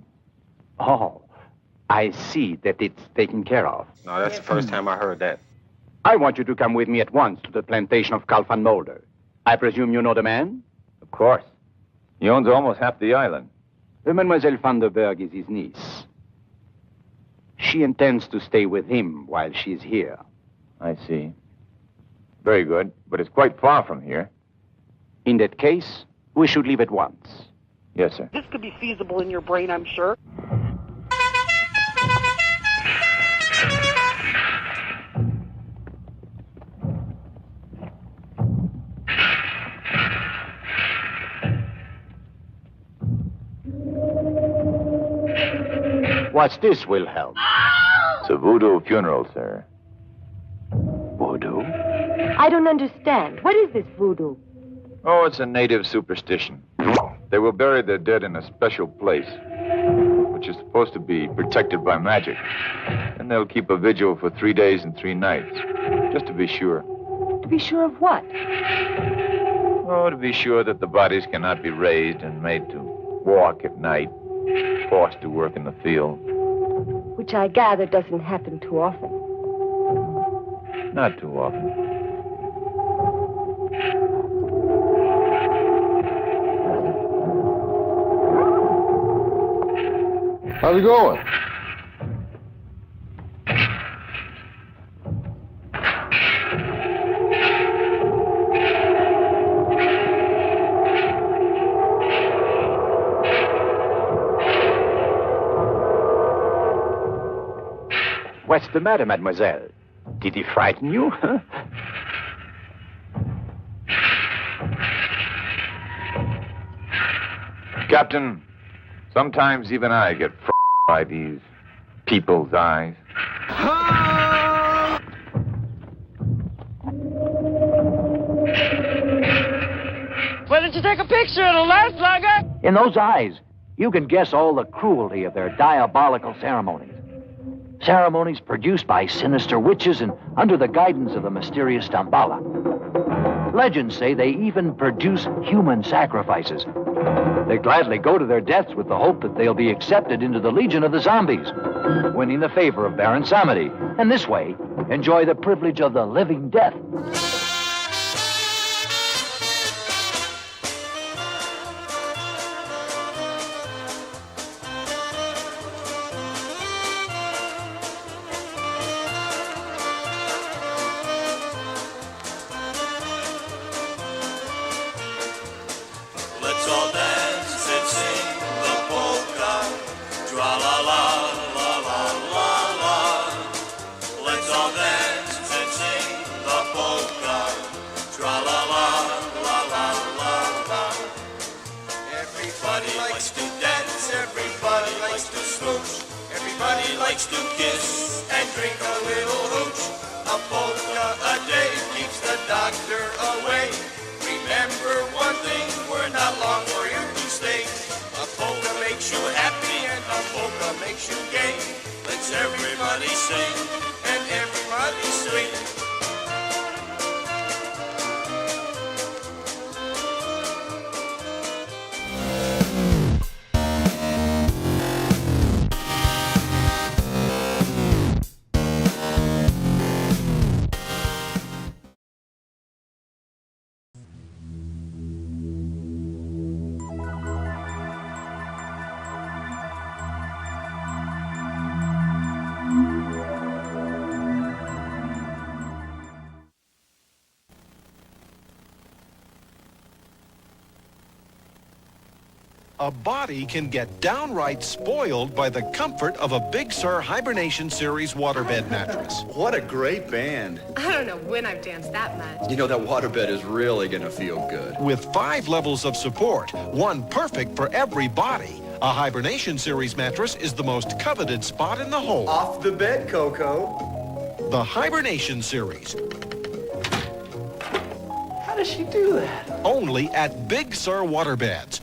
S25: Oh, I see that it's taken care of.
S21: No, that's the first time I heard that.
S25: I want you to come with me at once to the plantation of Carl van Mulder. I presume you know the man? Of course. He owns almost half the island. Mademoiselle Vanderberg is his niece. She intends to stay with him while she's here. I see. Very good, but it's quite far from here. In that case, we should leave at once. Yes, sir.
S2: This could be feasible in your brain, I'm sure.
S25: What's this, Wilhelm? It's a voodoo funeral, sir. Voodoo?
S4: I don't understand. What is this voodoo?
S25: Oh, it's a native superstition. They will bury their dead in a special place, which is supposed to be protected by magic. And they'll keep a vigil for 3 days and 3 nights, just to be sure.
S4: To be sure of what?
S25: Oh, to be sure that the bodies cannot be raised and made to walk at night, forced to work in the field.
S4: Which I gather doesn't happen too often.
S25: Not too often.
S14: How's it going?
S25: What's the matter, mademoiselle? Did he frighten you? Huh? Captain, sometimes even I get by these people's eyes.
S2: Why didn't you take a picture? It'll last longer.
S16: In those eyes, you can guess all the cruelty of their diabolical ceremonies. Ceremonies produced by sinister witches and under the guidance of the mysterious Damballa. Legends say they even produce human sacrifices. They gladly go to their deaths with the hope that they'll be accepted into the legion of the zombies, winning the favor of Baron Samedi, and this way enjoy the privilege of the living death.
S5: Let's all dance and sing the polka. Tra-la-la-la-la-la-la. Let's all dance and sing the polka. Tra-la-la-la-la-la-la. Everybody likes to dance, everybody likes to smooch. Everybody likes to kiss and drink a little hooch. A polka a day keeps the doctor away. Remember one thing, we're not long for you to stay. A polka makes you happy and a polka makes you gay. Let's everybody sing and everybody swing.
S6: A body can get downright spoiled by the comfort of a Big Sur Hibernation Series waterbed mattress.
S7: What a great band.
S8: I don't know when I've danced that much.
S7: You know, that waterbed is really gonna feel good.
S6: With 5 levels of support, one perfect for every body, A Hibernation Series mattress is the most coveted spot in the home.
S7: Off the bed, Coco.
S6: The Hibernation Series.
S7: How does she do that?
S6: Only at Big Sur Waterbeds.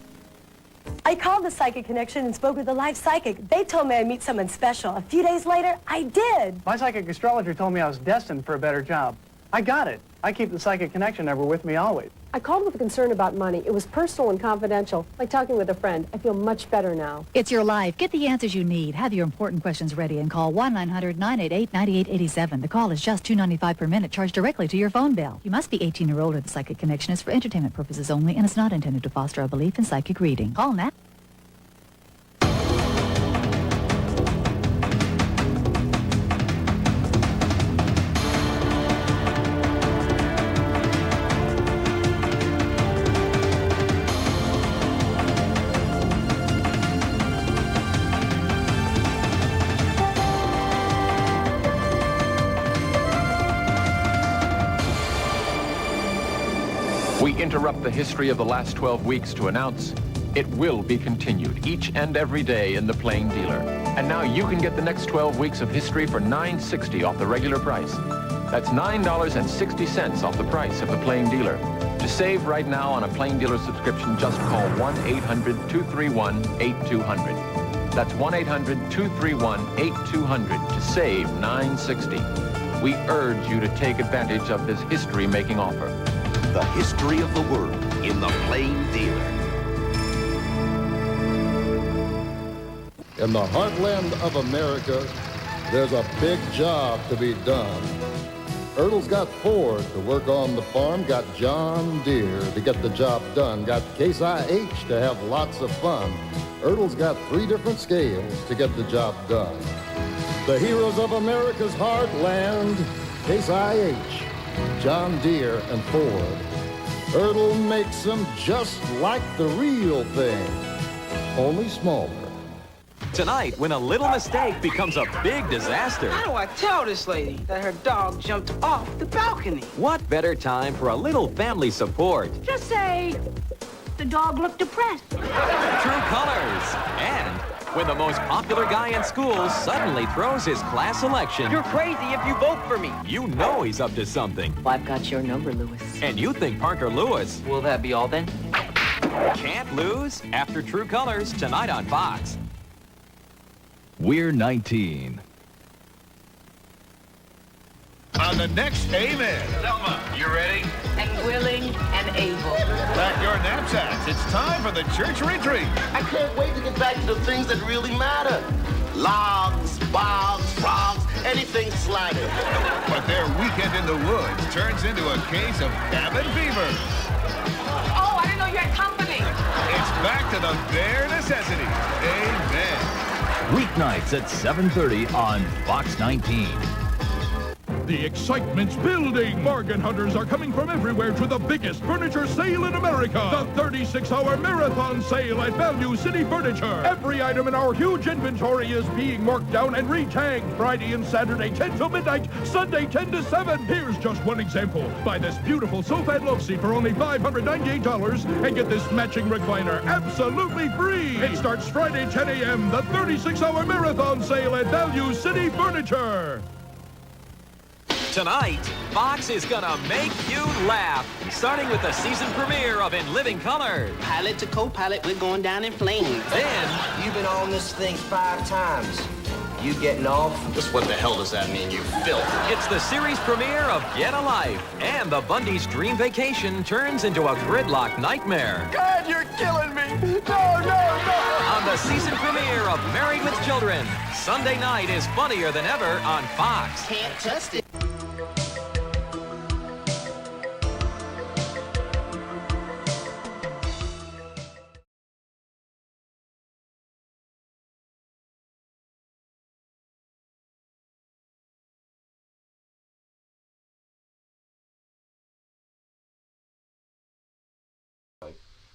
S4: I called the Psychic Connection and spoke with the live psychic. They told me I'd meet someone special. A few days later, I did.
S1: My psychic astrologer told me I was destined for a better job. I got it. I keep the Psychic Connection number with me always.
S3: I called with a concern about money. It was personal and confidential, like talking with a friend. I feel much better now.
S10: It's your life. Get the answers you need. Have your important questions ready and call 1-900-988-9887. The call is just $2.95 per minute, charged directly to your phone bill. You must be 18 or older. The Psychic Connection is for entertainment purposes only and is not intended to foster a belief in psychic reading. Call now.
S12: We interrupt the history of the last 12 weeks to announce it will be continued each and every day in the Plain Dealer. And now you can get the next 12 weeks of history for $9.60 off the regular price. That's $9.60 off the price of the Plain Dealer. To save right now on a Plain Dealer subscription, just call 1-800-231-8200. That's 1-800-231-8200 to save $9.60. We urge you to take advantage of this history-making offer.
S17: The history of the world in the Plain Dealer.
S26: In the heartland of America, there's a big job to be done. Ertle's got Ford to work on the farm, got John Deere to get the job done, got Case IH to have lots of fun. Ertle's got 3 different scales to get the job done. The heroes of America's heartland, Case IH, John Deere, and Ford. Ertle makes them just like the real thing, only smaller.
S27: Tonight, when a little mistake becomes a big disaster.
S19: How do I tell this lady that her dog jumped off the balcony?
S27: What better time for a little family support?
S13: Just say, the dog looked depressed.
S27: True Colors. And when the most popular guy in school suddenly throws his class election.
S19: You're crazy if you vote for me.
S27: You know he's up to something.
S28: Well, I've got your number, Lewis.
S27: And you think Parker Lewis.
S28: Will that be all then?
S27: Can't lose after True Colors tonight on Fox.
S29: We're 19.
S30: On the next Amen. Selma, you ready?
S8: And willing and able.
S30: Pack your knapsacks. It's time for the church retreat.
S11: I can't wait to get back to the things that really matter. Logs, bogs, frogs, anything sliding.
S30: But their weekend in the woods turns into a case of cabin fever.
S8: Oh, I didn't know you had company.
S30: It's back to the bare necessities. Amen.
S29: Weeknights at 7:30 on Fox 19.
S31: The excitement's building. Bargain hunters are coming from everywhere to the biggest furniture sale in America. The 36-hour marathon sale at Value City Furniture. Every item in our huge inventory is being marked down and re-tagged. Friday and Saturday 10 till midnight, Sunday 10 to 7. Here's just one example. Buy this beautiful sofa and love seat for only $598 and get this matching recliner absolutely free. It starts Friday 10 a.m. The 36-hour marathon sale at Value City Furniture.
S27: Tonight, Fox is gonna make you laugh, starting with the season premiere of In Living Color.
S19: Pilot to co-pilot, we're going down in flames.
S27: Then,
S11: You've been on this thing 5 times. You getting off?
S21: Just what the hell does that mean, you filth?
S27: it's the series premiere of Get a Life, and the Bundy's dream vacation turns into a gridlock nightmare.
S11: God, you're killing me. No.
S27: On the season premiere of Married with Children, Sunday night is funnier than ever on Fox.
S19: Can't trust it.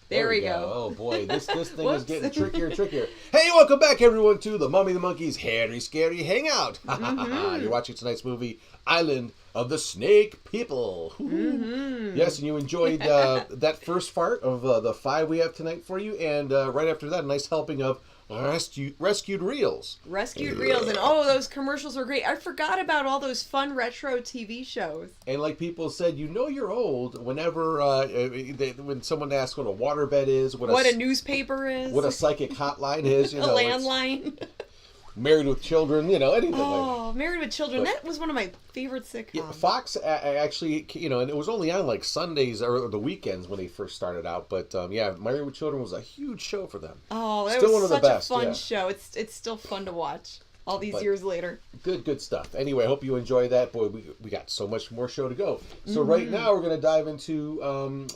S32: There we go.
S14: Oh boy, this thing is getting trickier and trickier. Hey, welcome back everyone to the Mummy and the Monkey's Hairy Scary Hangout. You're watching tonight's movie, Island of the Snake People. Yes, and you enjoyed that first part of the 5 we have tonight for you, and right after that, a nice helping of rescued reels.
S2: Rescued reels, and those commercials were great. I forgot about all those fun retro TV shows.
S14: And like people said, you're old whenever when someone asks what a waterbed is,
S2: what a newspaper is,
S14: what a psychic hotline is,
S2: a landline.
S14: Married with Children, anything like that.
S2: Oh, Married with Children. That was one of my favorite sitcoms.
S14: Yeah, Fox actually, and it was only on like Sundays or the weekends when they first started out. But Married with Children was a huge show for them.
S2: Oh, that was such a fun show. It's still fun to watch all these years later.
S14: Good stuff. Anyway, I hope you enjoy that. Boy, we got so much more show to go. So right now we're going to dive into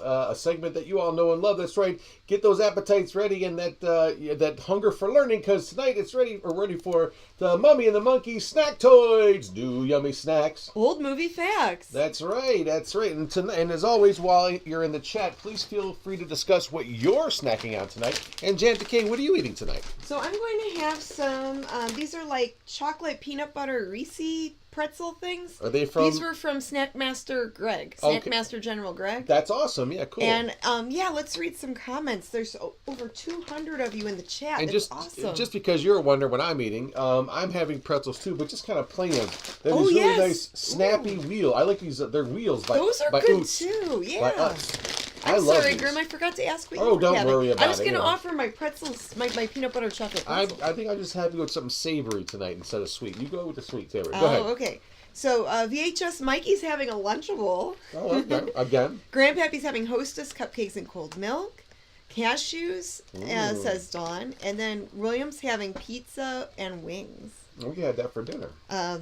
S14: a segment that you all know and love. That's right. Get those appetites ready and that hunger for learning, because tonight we're ready for the Mummy and the Monkey Snack-toids. New yummy snacks.
S2: Old movie facts.
S14: That's right. And as always, while you're in the chat, please feel free to discuss what you're snacking on tonight. And Jan Kay, what are you eating tonight?
S2: So I'm going to have some, these are like chocolate peanut butter Reese pretzel things.
S14: Are they from?
S2: These were from Snackmaster Greg. Snackmaster General Greg.
S14: That's awesome. Yeah, cool.
S2: And let's read some comments. There's over 200 of you in the chat.
S14: And
S2: That's awesome.
S14: Just because you're wondering what I'm eating, I'm having pretzels too, but just kind of plain. They're these really nice, snappy wheel. I like these. They're wheels by
S2: Those are
S14: by
S2: good
S14: Oots,
S2: too. Yeah.
S14: By Utz.
S2: I'm sorry, Grim. I forgot to ask what you were
S14: don't
S2: having.
S14: worry about it.
S2: I'm just going to offer my pretzels, my peanut butter chocolate pretzels.
S14: I think I'm just happy with something savory tonight instead of sweet. You go with the sweet savory. Go ahead.
S2: Okay. So VHS Mikey's having a Lunchable.
S14: Oh, okay. Again.
S2: Grandpappy's having Hostess cupcakes and cold milk. Cashews, says Dawn. And then William's having pizza and wings.
S14: We had that for dinner.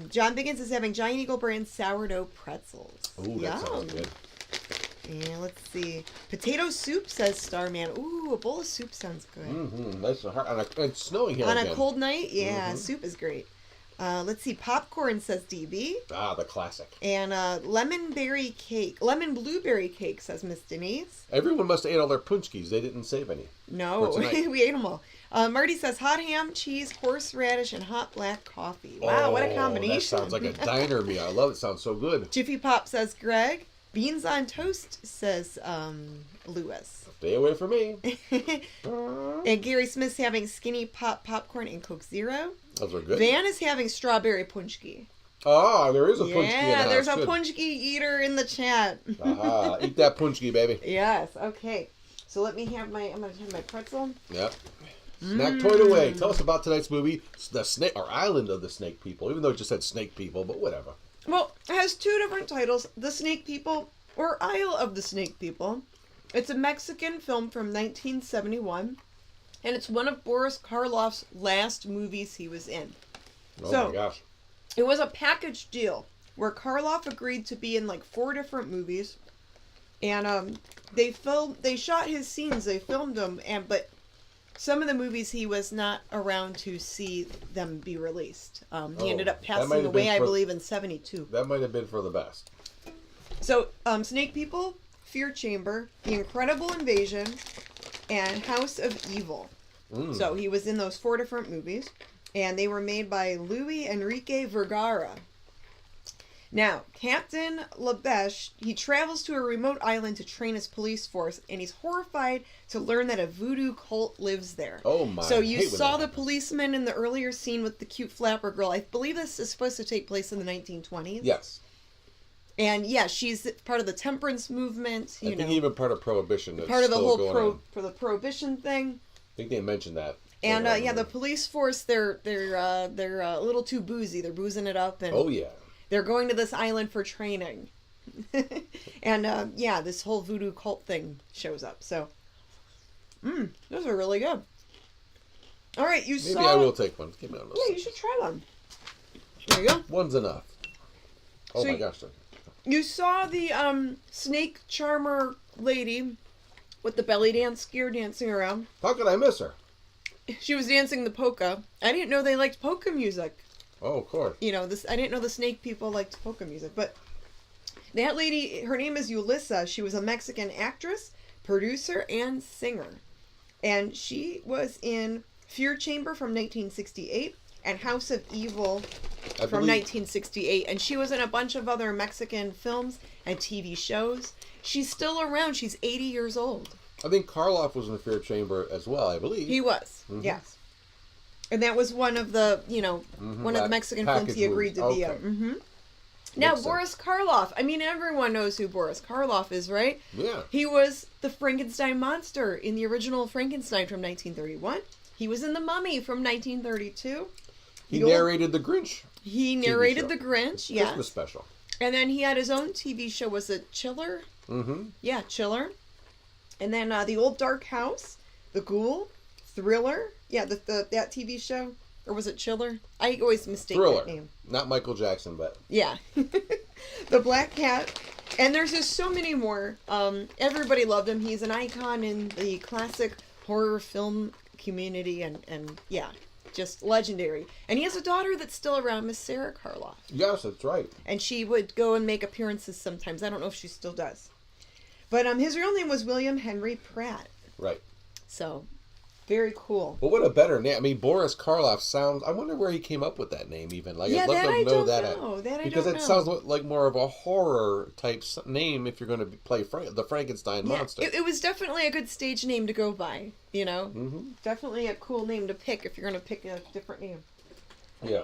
S2: John Biggins is having Giant Eagle brand sourdough pretzels.
S14: Ooh, that sounds good.
S2: And let's see. Potato soup, says Starman. Ooh, a bowl of soup sounds good.
S14: Mm-hmm. That's it's snowing here
S2: on
S14: again.
S2: A cold night? Yeah, soup is great. Let's see. Popcorn, says DB.
S14: Ah, the classic.
S2: And lemon blueberry cake, says Miss Denise.
S14: Everyone must have ate all their punchkis. They didn't save any.
S2: No, we ate them all. Marty says hot ham, cheese, horseradish, and hot black coffee. Wow, what a combination.
S14: That sounds like a diner meal. I love it. Sounds so good.
S2: Jiffy Pop, says Greg. Beans on toast, says Lewis.
S14: Stay away from me.
S2: And Gary Smith's having Skinny Pop popcorn and Coke Zero.
S14: Those are good.
S2: Van is having strawberry punchki.
S14: Ah, there is a punchki in the house.
S2: Yeah, there's a punchki eater in the chat.
S14: Aha, eat that punchki, baby.
S2: Yes, okay. So I'm going to have my pretzel.
S14: Yep. Snack-toid away. Tell us about tonight's movie, The Snake, or Island of the Snake People, even though it just said Snake People, but whatever.
S2: Well, it has two different titles, The Snake People or Isle of the Snake People. It's a Mexican film from 1971, and it's one of Boris Karloff's last movies he was in.
S14: Oh my gosh.
S2: It was a package deal where Karloff agreed to be in like 4 different movies, and they shot his scenes, they filmed them, but some of the movies he was not around to see them be released. He ended up passing away, I believe, in 1972.
S14: That might have been for the best.
S2: So, Snake People, Fear Chamber, The Incredible Invasion, and House of Evil. So he was in those 4 different movies, and they were made by Luis Enrique Vergara. Now, Captain Labesh, he travels to a remote island to train his police force, and he's horrified to learn that a voodoo cult lives there.
S14: Oh my!
S2: So you saw the policeman in the earlier scene with the cute flapper girl. I believe this is supposed to take place in the 1920s.
S14: Yes.
S2: And yeah, she's part of the temperance movement.
S14: I think even part of Prohibition.
S2: Part of the whole for the Prohibition thing.
S14: I think they mentioned that.
S2: And the police force, they're a little too boozy. They're boozing it up, and
S14: oh yeah.
S2: They're going to this island for training. And, this whole voodoo cult thing shows up. So, those are really good. All right,
S14: Maybe I will take one. Give me one.
S2: Yeah, you should try one. There you go.
S14: One's enough. Oh, my gosh.
S2: You saw the snake charmer lady with the belly dance gear dancing around.
S14: How could I miss her?
S2: She was dancing the polka. I didn't know they liked polka music.
S14: Oh, of course.
S2: I didn't know the snake people liked polka music, but that lady, her name is Yulissa. She was a Mexican actress, producer, and singer. And she was in Fear Chamber from 1968 and House of Evil from 1968. And she was in a bunch of other Mexican films and TV shows. She's still around. She's 80 years old.
S14: I think Karloff was in the Fear Chamber as well, I believe.
S2: He was, yes. And that was one of the, one of the Mexican films he agreed to be on. Now, Boris Karloff. I mean, everyone knows who Boris Karloff is, right?
S14: Yeah.
S2: He was the Frankenstein monster in the original Frankenstein from 1931. He was in The Mummy from 1932.
S14: He narrated The Grinch.
S2: He narrated The Grinch, yes.
S14: Christmas special.
S2: And then he had his own TV show. Was it Chiller?
S14: Mm-hmm.
S2: Yeah, Chiller. And then The Old Dark House, The Ghoul, Thriller. Yeah, that TV show. Or was it Chiller? I always mistake
S14: Thriller.
S2: that name.
S14: Not Michael Jackson, but...
S2: Yeah. The Black Cat. And there's just so many more. Everybody loved him. He's an icon in the classic horror film community. And yeah, just legendary. And he has a daughter that's still around, Miss Sarah Karloff.
S14: Yes, that's right.
S2: And she would go and make appearances sometimes. I don't know if she still does. But his real name was William Henry Pratt.
S14: Right.
S2: So... very cool.
S14: But what a better name. I mean, Boris Karloff sounds... I wonder where he came up with that name, even. Like,
S2: yeah,
S14: I'd love to know that.
S2: That I don't know.
S14: Because it sounds like more of a horror-type name if you're going to play the Frankenstein monster.
S2: It was definitely a good stage name to go by, Mm-hmm. Definitely a cool name to pick if you're going to pick a different name.
S14: Yeah.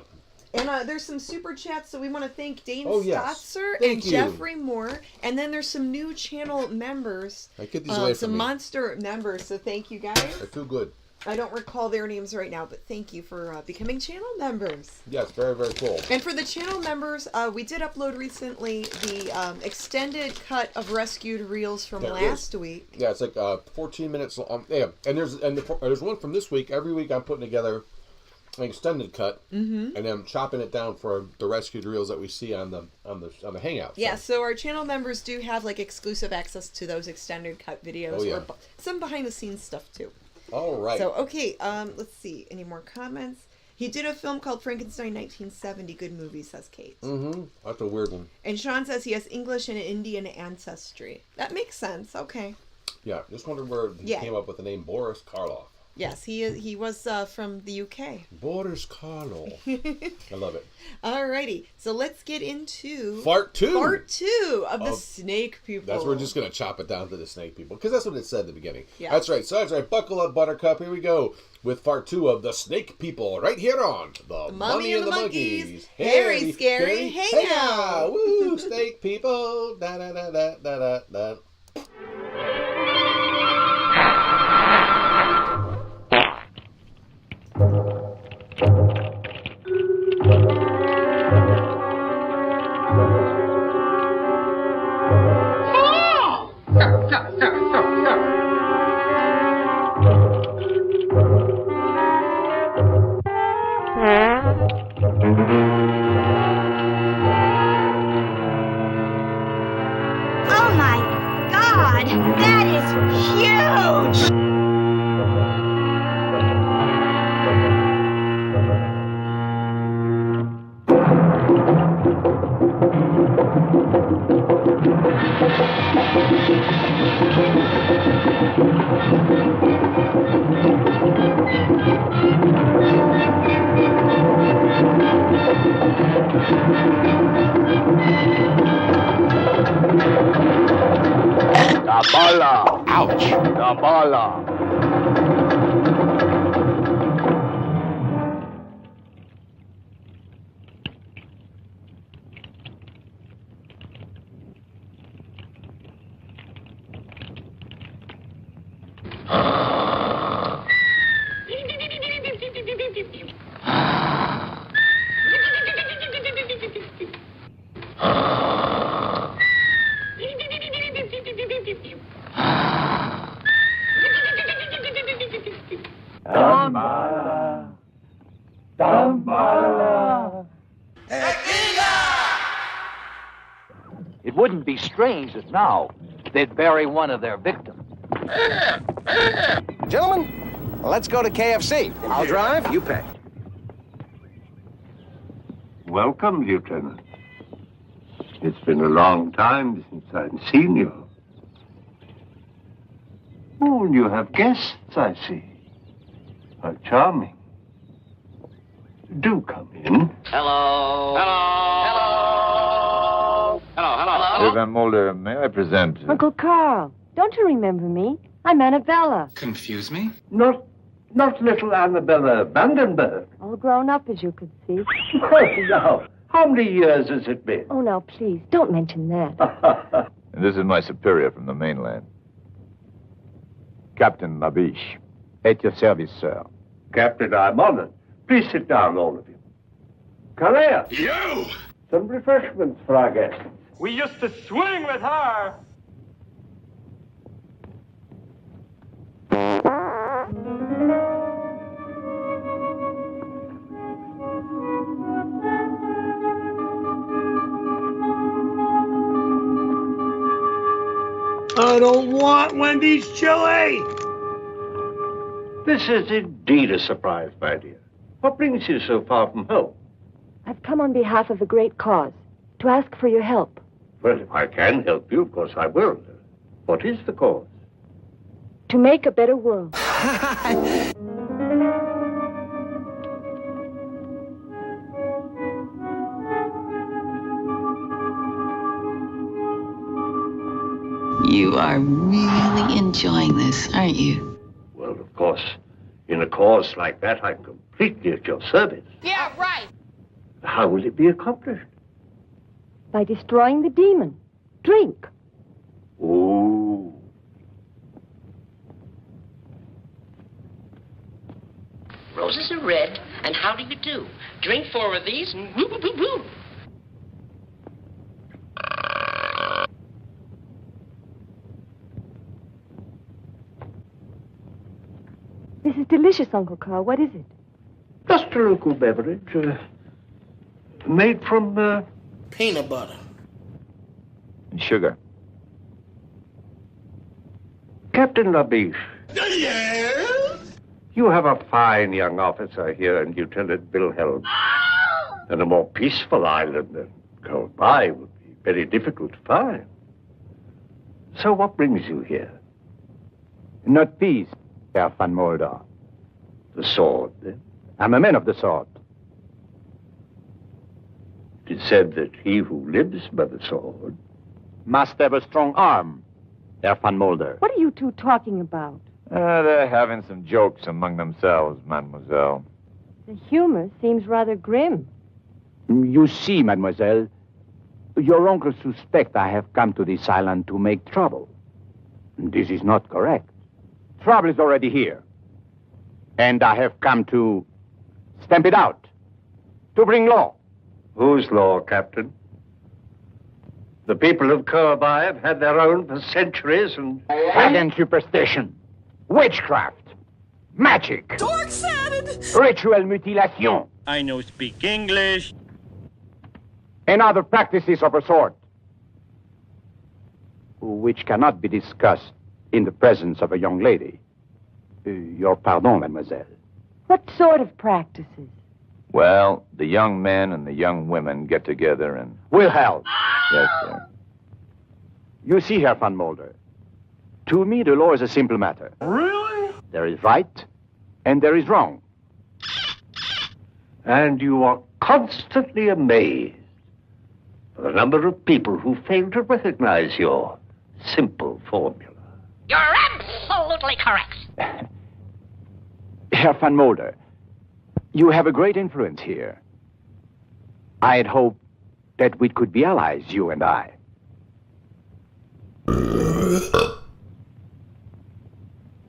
S2: And there's some super chats, so we want to thank Dane Stotzer
S14: Thank
S2: and
S14: you.
S2: Jeffrey Moore. And then there's some new channel members.
S14: Get these away from
S2: some
S14: me.
S2: Monster members, so thank you guys.
S14: They're too good.
S2: I don't recall their names right now, but thank you for becoming channel members.
S14: Yes, very, very cool.
S2: And for the channel members, we did upload recently the extended cut of Rescued Reels from last week.
S14: Yeah, it's like 14 minutes long. Yeah, and there's one from this week. Every week I'm putting together an extended cut, and then chopping it down for the Rescued Reels that we see on the Hangout.
S2: Yeah, so our channel members do have like exclusive access to those extended cut videos, or some behind the scenes stuff too.
S14: All right.
S2: So okay, let's see. Any more comments? He did a film called Frankenstein 1970. Good movie, says Kate.
S14: Mm-hmm. That's a weird one.
S2: And Sean says he has English and Indian ancestry. That makes sense. Okay.
S14: Yeah, just wondered where he came up with the name Boris Karloff.
S2: Yes, he was from the UK.
S14: Boris Karloff. I love it.
S2: Alrighty, so let's get into
S14: Part 2.
S2: Part 2 of the Snake People.
S14: We're just going to chop it down to the Snake People, because that's what it said at the beginning.
S2: Yeah.
S14: That's right. So that's right. Buckle up, Buttercup. Here we go with Part 2 of the Snake People, right here on The Mummy and the Monkeys.
S2: Hairy, scary, hangout.
S14: Woo, Snake People. Da da da da da da.
S13: Oh my God, that is huge!
S29: The bala. Ouch. The bala. It wouldn't be strange if now they'd bury one of their victims.
S5: Gentlemen, let's go to KFC. I'll drive, you pay.
S6: Welcome, Lieutenant. It's been a long time since I've seen you. Oh, you have guests, I see. How charming. Do come in.
S27: Hello. Hello. Hello. Hello. Hello.
S29: Van Mulder, may I present?
S4: Uncle Carl, don't you remember me? I'm Annabella.
S7: Confuse me?
S6: Not Not little Annabella Vandenberg.
S4: All grown up, as you could see.
S6: Oh, now, how many years has it been?
S4: Oh, now, please, don't mention that.
S1: And this is my superior from the mainland. Captain Labiche. At your service, sir.
S6: Captain, I'm honored. Please sit down, all of you. Kalea.
S30: You!
S6: Some refreshments for our guests.
S21: We used to swing with her.
S30: I don't want Wendy's chili!
S6: This is indeed a surprise, my dear. What brings you so far from home?
S4: I've come on behalf of a great cause, to ask for your help.
S6: Well, if I can help you, of course I will. What is the cause?
S4: To make a better world.
S3: You are really enjoying this, aren't you?
S6: Well, of course, in a cause like that, I'm completely at your service.
S8: Yeah, right.
S6: How will it be accomplished?
S4: By destroying the demon. Drink.
S6: Ooh.
S7: Roses are red, and how do you do? Drink 4 of these and woo woo woo woo.
S4: This is delicious, Uncle Carl. What is it?
S6: Just a local beverage, made from,
S30: Peanut butter.
S1: And sugar.
S6: Captain Labiche.
S30: Yes?
S6: You have a fine young officer here in Lieutenant Wilhelm. And a more peaceful island than Cold-by would be very difficult to find. So what brings you here?
S1: Not peace, Herr van Mulder.
S6: The sword, then?
S1: I'm a man of the sword.
S6: It is said that he who lives by the sword
S1: Must have a strong arm, Herr van Mulder.
S4: What are you two talking about?
S1: They're having some jokes among themselves, mademoiselle.
S4: The humor seems rather grim.
S1: You see, mademoiselle, your uncle suspects I have come to this island to make trouble. This is not correct. Trouble is already here. And I have come to stamp it out. To bring law.
S6: Whose law, Captain? The people of Cold-by have had their own for centuries and...
S1: Pagan superstition. Witchcraft. Magic.
S8: Dork-sadded.
S1: Ritual mutilation.
S30: I know speak English.
S1: And other practices of a sort. Which cannot be discussed in the presence of a young lady. Your pardon, mademoiselle.
S4: What sort of practices?
S1: Well, the young men and the young women get together and... Wilhelm! Yes, sir. You see, Herr van Mulder, to me the law is a simple matter.
S30: Really?
S1: There is right and there is wrong.
S6: And you are constantly amazed by the number of people who fail to recognize your simple formula.
S7: You're absolutely correct.
S1: Herr van Mulder, you have a great influence here. I had hoped that we could be allies, you and I.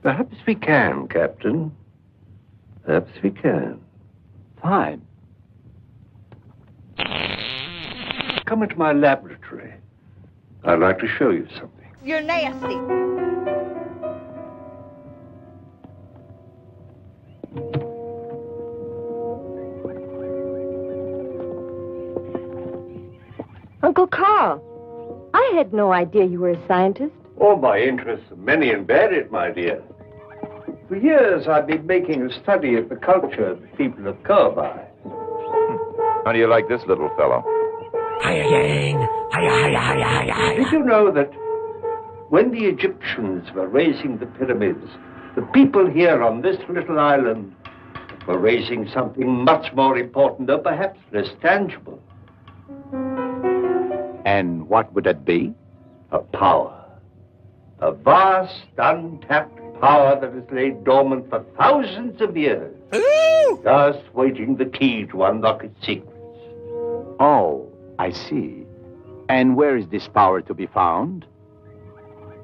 S6: Perhaps we can, Captain. Perhaps we can.
S1: Fine.
S6: Come into my laboratory. I'd like to show you something.
S13: You're nasty.
S4: Uncle Carl, I had no idea you were a scientist.
S6: Oh, my interests are many and varied, my dear. For years, I've been making a study of the culture of the people of Cold-by.
S1: How do you like this little fellow?
S6: Did you know that when the Egyptians were raising the pyramids, the people here on this little island were raising something much more important, though perhaps less tangible?
S1: And what would that be?
S6: A power. A vast, untapped power that has laid dormant for thousands of years. Just waiting the key to unlock its secrets.
S1: Oh, I see. And where is this power to be found?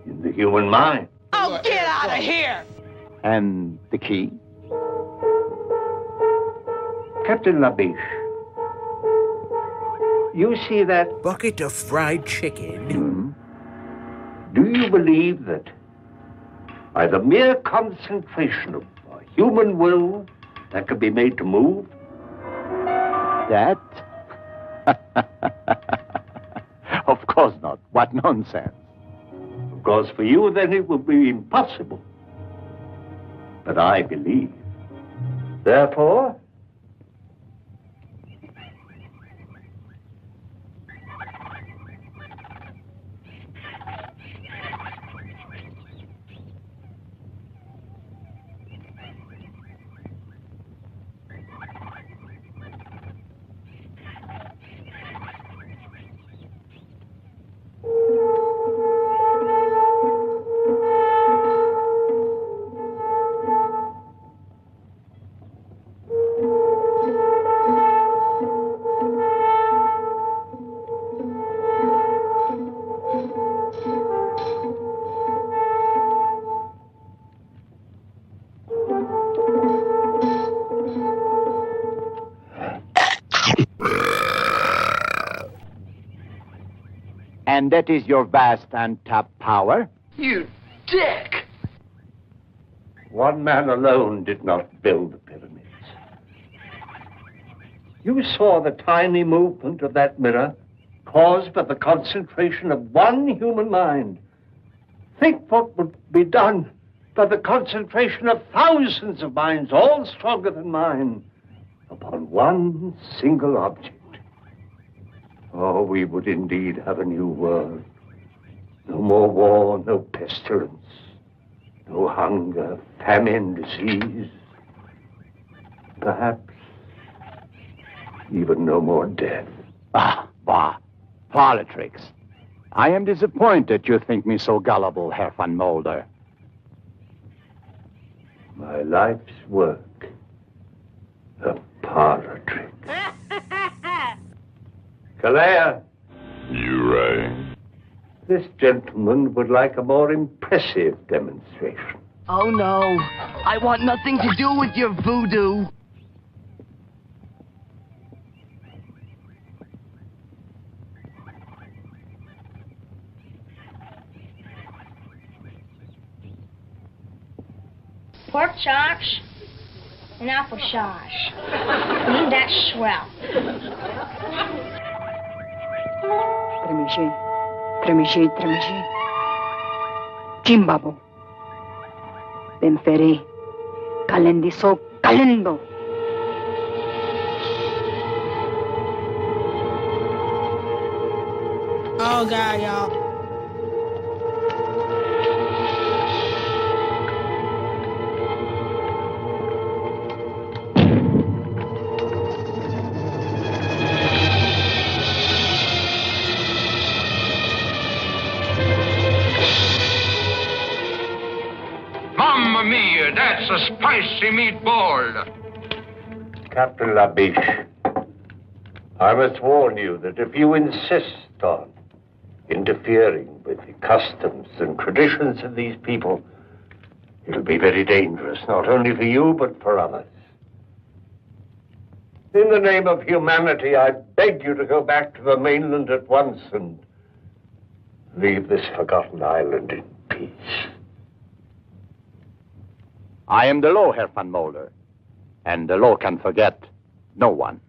S6: In the human mind.
S8: Oh, get out of here!
S1: And the key?
S6: Captain Labiche, you see that
S9: bucket of fried chicken?
S6: Do you believe that by the mere concentration of a human will that can be made to move?
S1: That? Of course not. What nonsense.
S6: Of course, for you, then it would be impossible. But I believe. Therefore,
S1: And that is your vast untapped power?
S6: you dick! One man alone did not build the pyramids. You saw the tiny movement of that mirror caused by the concentration of one human mind. Think what would be done by the concentration of thousands of minds, all stronger than mine, upon one single object. Oh, we would indeed have a new world. No more war, no pestilence, no hunger, famine, disease. Perhaps even no more death.
S1: Ah, bah. Politics. I am disappointed you think me so gullible, Herr van Mulder.
S6: My life's work, a parlor trick. Kalea.
S10: You right.
S6: This gentleman would like a more impressive demonstration.
S12: Oh, no. I want nothing to do with your voodoo.
S13: Pork chops and applesauce. That's swell.
S12: Tremishi. Jimbabo. Benferi. Kalendiso kalendo.
S8: Oh, God, y'all.
S15: Mamma mia, that's a spicy meatball.
S6: Captain Labiche, I must warn you that if you insist on interfering with the customs and traditions of these people, it'll be very dangerous, not only for you, but for others. In the name of humanity, I beg you to go back to the mainland at once and leave this forgotten island in peace.
S1: I am the law, Herr van Mulder. And the law can forget no one.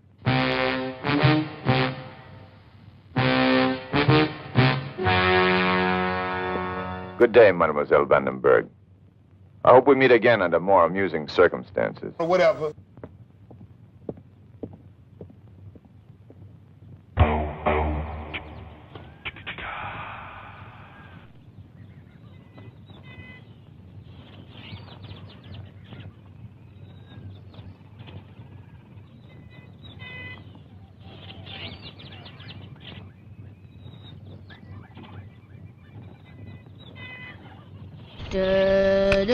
S10: Good day, Mademoiselle Vandenberg. I hope we meet again under more amusing circumstances.
S9: Whatever.
S13: Da
S11: But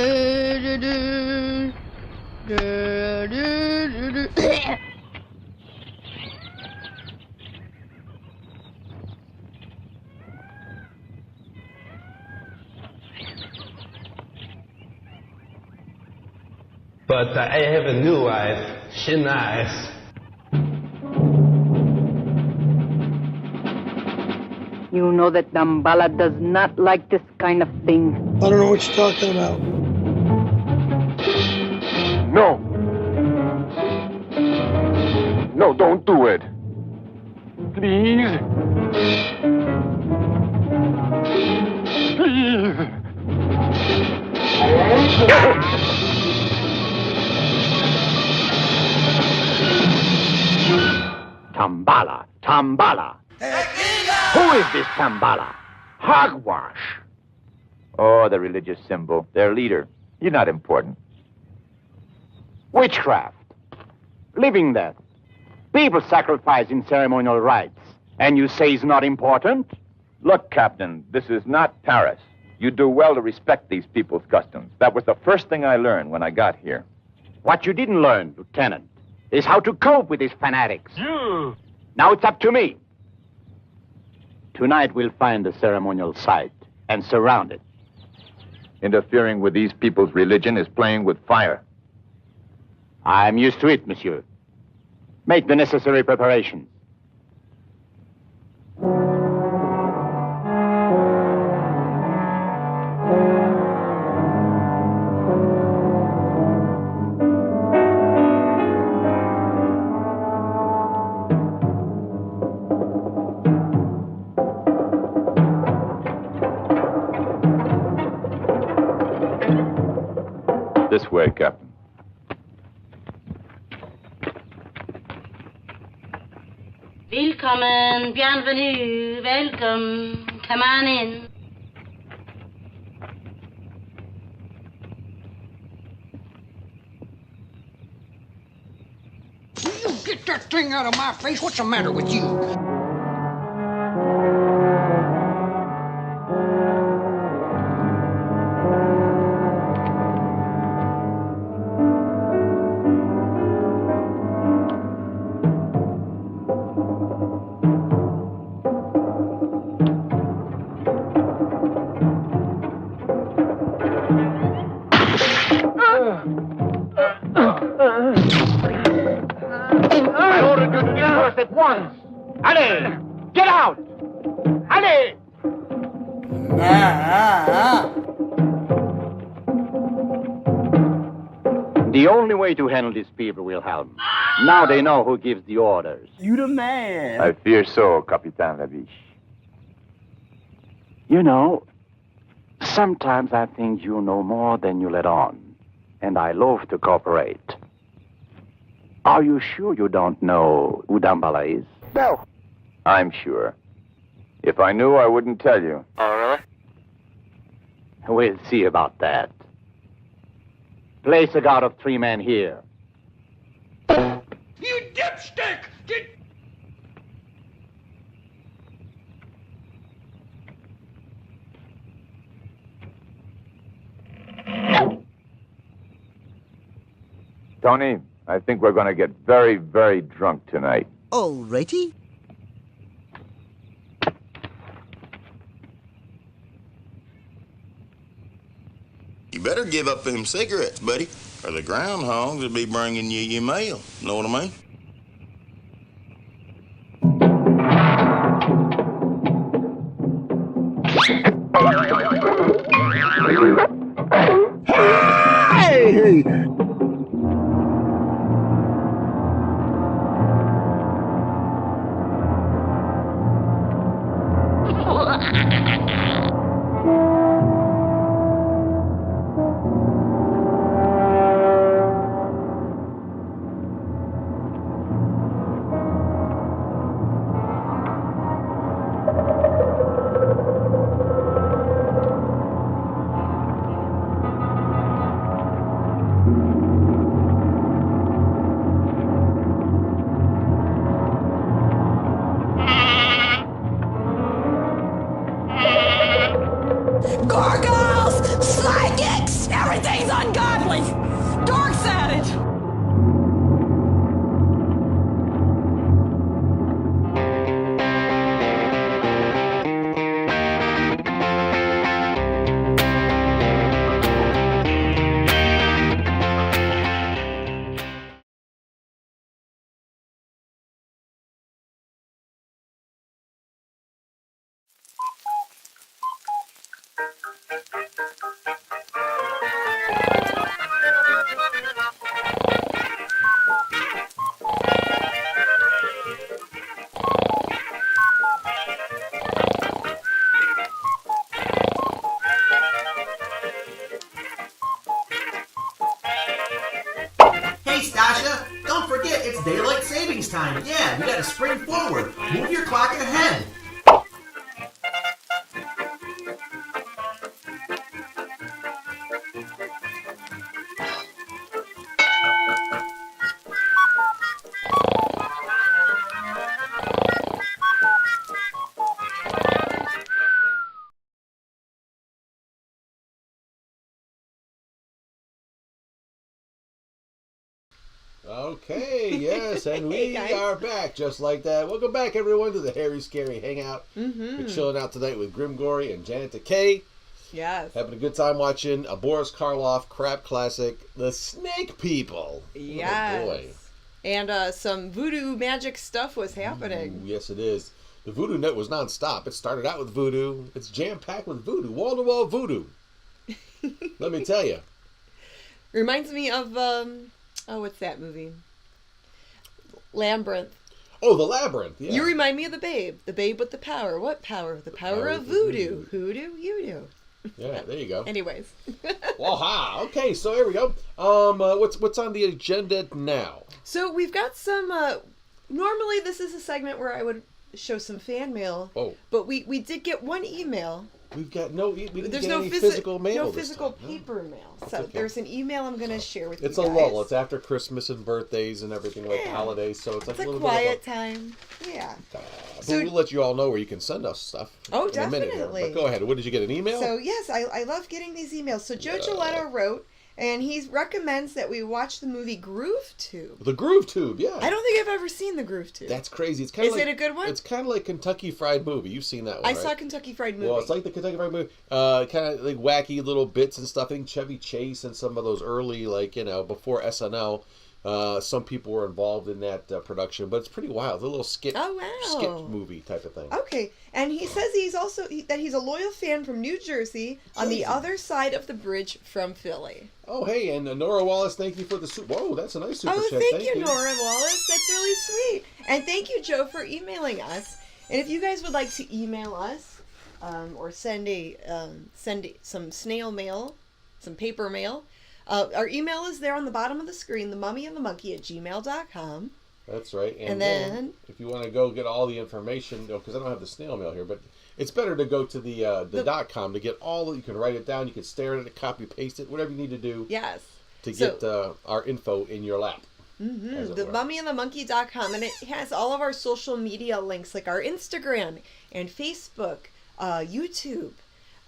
S11: I have a new wife. She's nice.
S16: You know that Dambala does not like this kind of thing.
S17: I don't know what you're talking about.
S10: No. No, don't do it. Please. Please.
S1: Tambala, Tambala. Who is this Tambala? Hogwash.
S10: Oh, the religious symbol. Their leader. You're not important.
S1: Witchcraft. Living death. People sacrifice in ceremonial rites. And you say it's not important?
S10: Look, Captain, this is not Paris. You do well to respect these people's customs. That was the first thing I learned when I got here.
S1: What you didn't learn, Lieutenant, is how to cope with these fanatics. Now it's up to me. Tonight we'll find the ceremonial site and surround it.
S10: Interfering with these people's religion is playing with fire.
S1: I'm used to it, monsieur. Make the necessary preparations.
S10: This way, Captain.
S18: Willkommen, bienvenue, welcome. Come on in.
S20: You get that thing out of my face. What's the matter with you?
S1: I ordered you to disperse at once. Allez, get out. Allez. The only way to handle these people, Wilhelm. Now they know who gives the orders.
S9: You the man.
S10: I fear so, Capitan Laviche.
S1: You know, sometimes I think you know more than you let on. And I love to cooperate. Are you sure you don't know who Dambala is?
S10: No. I'm sure. If I knew, I wouldn't tell you.
S1: Oh, really? We'll see about that. Place a guard of 3 men here.
S20: You dipstick! Get...
S10: Tony, I think we're going to get very, very drunk tonight.
S9: Alrighty.
S22: You better give up them cigarettes, buddy, or the groundhogs will be bringing you your mail. Know what I mean?
S9: Hey!
S23: Gargoyles! Psychics!
S8: Everything's ungodly. Dork's at it.
S2: Hey, Stasha, don't forget it's daylight savings time. Yeah, you gotta spring forward. Move your clock ahead.
S5: Okay, yes, and we are back just like that. Welcome back, everyone, to the Harry Scary Hangout. We're chilling out tonight with Grim Gory and Janet Decay.
S14: Yes.
S5: Having a good time watching a Boris Karloff crap classic, The Snake People.
S14: Yes.
S5: Oh, boy.
S14: And some voodoo magic stuff was happening.
S5: Ooh, yes, it is. The voodoo net was nonstop. It started out with voodoo. It's jam-packed with voodoo. Wall-to-wall voodoo. Let me tell you.
S14: Reminds me of... oh, what's that movie? Labyrinth.
S5: Oh, The Labyrinth, yeah.
S14: You remind me of the babe with the power. What power? The power of voodoo. Hoodoo, you do.
S5: Yeah, there you go.
S14: Anyways.
S5: Waha! Okay, so here we go. What's on the agenda now?
S14: So we've got some, normally this is a segment where I would show some fan mail.
S5: Oh.
S14: But we did get one email.
S5: We've got
S14: There's no
S5: physical mail.
S14: No physical paper mail. So okay. There's an email I'm going to share with you guys.
S5: It's a lull. It's after Christmas and birthdays and everything like the holidays, so it's like a little
S14: quiet
S5: bit of
S14: time. Yeah.
S5: But we'll let you all know where you can send us stuff.
S14: Oh,
S5: in a minute here.
S14: definitely.
S5: But go ahead. What did you get? An email?
S14: So yes, I love getting these emails. So Joe Gilletto wrote, and he recommends that we watch the movie Groove Tube.
S5: The Groove Tube, yeah.
S14: I don't think I've ever seen the Groove Tube.
S5: That's crazy. It's kind of
S14: Is it a good one?
S5: It's kind of like Kentucky Fried Movie. You've seen that one,
S14: I
S5: right?
S14: saw Kentucky Fried Movie.
S5: Well, it's like the Kentucky Fried Movie. Kind of like wacky little bits and stuff. I think Chevy Chase and some of those early, before SNL, some people were involved in that production. But it's pretty wild. A little skit movie type of thing.
S14: Okay. And he says he's a loyal fan from New Jersey on the other side of the bridge from Philly.
S5: Oh, hey, and Nora Wallace, thank you for the super. Whoa, that's a nice super chat.
S14: Oh, thank you, Nora Wallace. That's really sweet. And thank you, Joe, for emailing us. And if you guys would like to email us or send some snail mail, some paper mail, our email is there on the bottom of the screen, themummyandthemonkey@gmail.com.
S5: That's right. And then if you want to go get all the information, because I don't have the snail mail here, but it's better to go to the .com to get all. You can write it down. You can stare at it, copy, paste it, whatever you need to do.
S14: Yes.
S5: To get our info in your lap.
S14: Mm-hmm. Themummyandthemonkey.com, and it has all of our social media links, like our Instagram and Facebook, YouTube,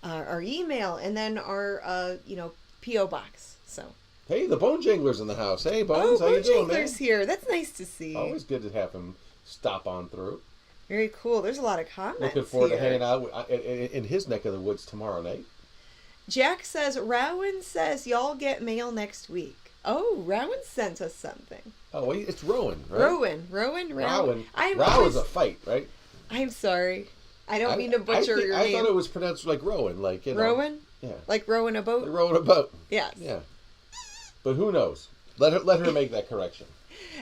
S14: our email, and then our P.O. box. So.
S5: Hey, the Bone Jangler's in the house. Hey, Bones, how you doing, man?
S14: Bone Jangler's here. That's nice to see.
S5: Always good to have him stop on through.
S14: Very cool. There's a lot of comments.
S5: Looking forward to hanging out in his neck of the woods tomorrow night.
S14: Jack says, Rowan says y'all get mail next week. Oh, Rowan sent us something.
S5: Oh, wait, it's Rowan, right?
S14: Rowan.
S5: Row is a fight, right?
S14: I'm sorry. I don't mean to butcher your name.
S5: I thought it was pronounced like Rowan, like,
S14: Rowan?
S5: Yeah.
S14: Like rowing a boat?
S5: Like rowing a boat.
S14: Yes.
S5: Yeah. But who knows? Let her make that correction.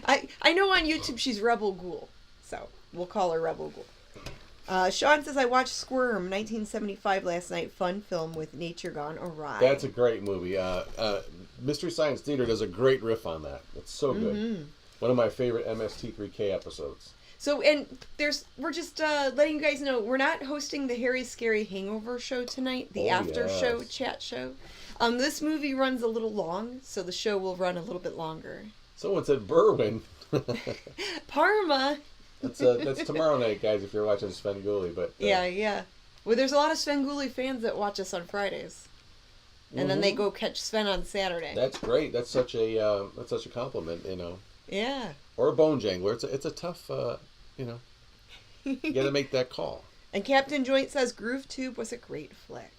S14: I know on YouTube she's Rebel Ghoul, so we'll call her Rebel Ghoul. Sean says, I watched Squirm, 1975 last night. Fun film with nature gone awry.
S5: That's a great movie. Mystery Science Theater does a great riff on that. It's so good. Mm-hmm. One of my favorite MST3K episodes.
S14: So, and we're just letting you guys know, we're not hosting the Harry Scary Hangover show tonight, the after show chat show. This movie runs a little long, so the show will run a little bit longer.
S5: Someone said Berwyn.
S14: Parma.
S5: That's tomorrow night, guys, if you're watching Svengoolie. But
S14: yeah. Well, there's a lot of Svengoolie fans that watch us on Fridays. and then they go catch Sven on Saturday.
S5: That's great. That's such a compliment, you know.
S14: Yeah.
S5: Or a bone jangler. It's a tough, you know. You got to make that call.
S14: And Captain Joint says Groove Tube was a great flick.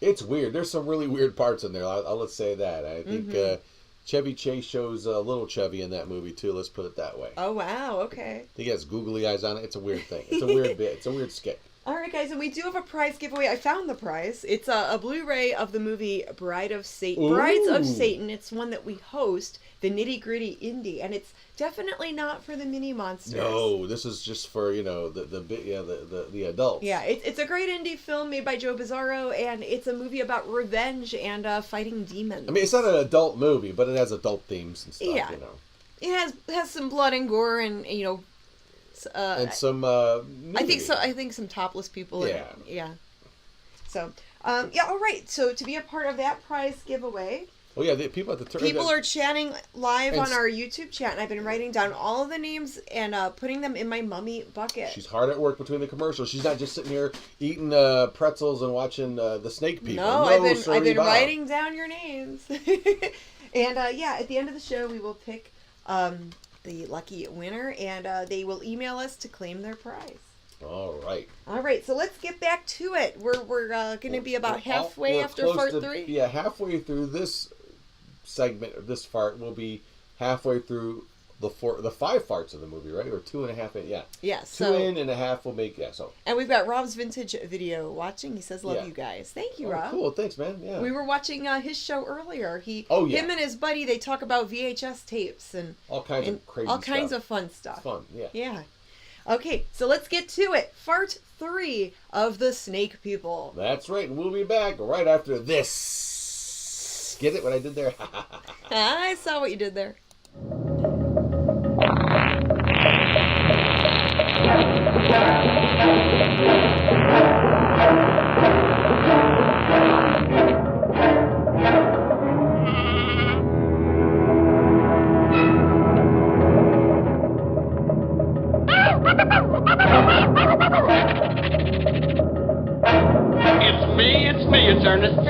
S5: It's weird. There's some really weird parts in there. I'll say that. I think Chevy Chase shows a little Chevy in that movie too. Let's put it that way.
S14: Oh wow. Okay.
S5: I think he has googly eyes on it. It's a weird thing. It's a weird bit. It's a weird skit.
S14: All right, guys, and we do have a prize giveaway. I found the prize. It's a Blu-ray of the movie Bride of Satan.
S5: Ooh.
S14: Brides of Satan. It's one that we host, the Nitty Gritty Indie, and it's definitely not for the mini monsters.
S5: No, this is just for the adults.
S14: Yeah, it's a great indie film made by Joe Bizarro, and it's a movie about revenge and fighting demons.
S5: I mean, it's not an adult movie, but it has adult themes and stuff.
S14: Yeah.
S5: You know.
S14: It has some blood and gore, and
S5: and some.
S14: I think some topless people.
S5: Yeah.
S14: Yeah. So, yeah. All right. So to be a part of that prize giveaway.
S5: Oh yeah, the people at the
S14: people are chatting live on our YouTube chat, and I've been writing down all of the names and putting them in my mummy bucket.
S5: She's hard at work between the commercials. She's not just sitting here eating pretzels and watching the snake people.
S14: No, I've been writing down your names. And yeah, at the end of the show, we will pick the lucky winner, and they will email us to claim their prize.
S5: All right.
S14: All right, so let's get back to it. We're going to be about halfway after part 3.
S5: Yeah, halfway through this segment, or this fart, will be halfway through the 5 farts of the movie, right? Or 2.5 in, yeah.
S14: Yeah,
S5: 2 in and a half will make, yeah, so.
S14: And we've got Rob's vintage video watching. He says, love you guys. Thank you, Rob.
S5: Cool, thanks, man, yeah.
S14: We were watching his show earlier. Him and his buddy, they talk about VHS tapes and
S5: all kinds of crazy stuff.
S14: All kinds of fun stuff.
S5: It's fun, yeah.
S14: Yeah. Okay, so let's get to it. Fart 3 of the Snake People.
S5: That's right, and we'll be back right after this. Get it, what I did there?
S14: I saw what you did there.
S15: It's me, it's Ernest.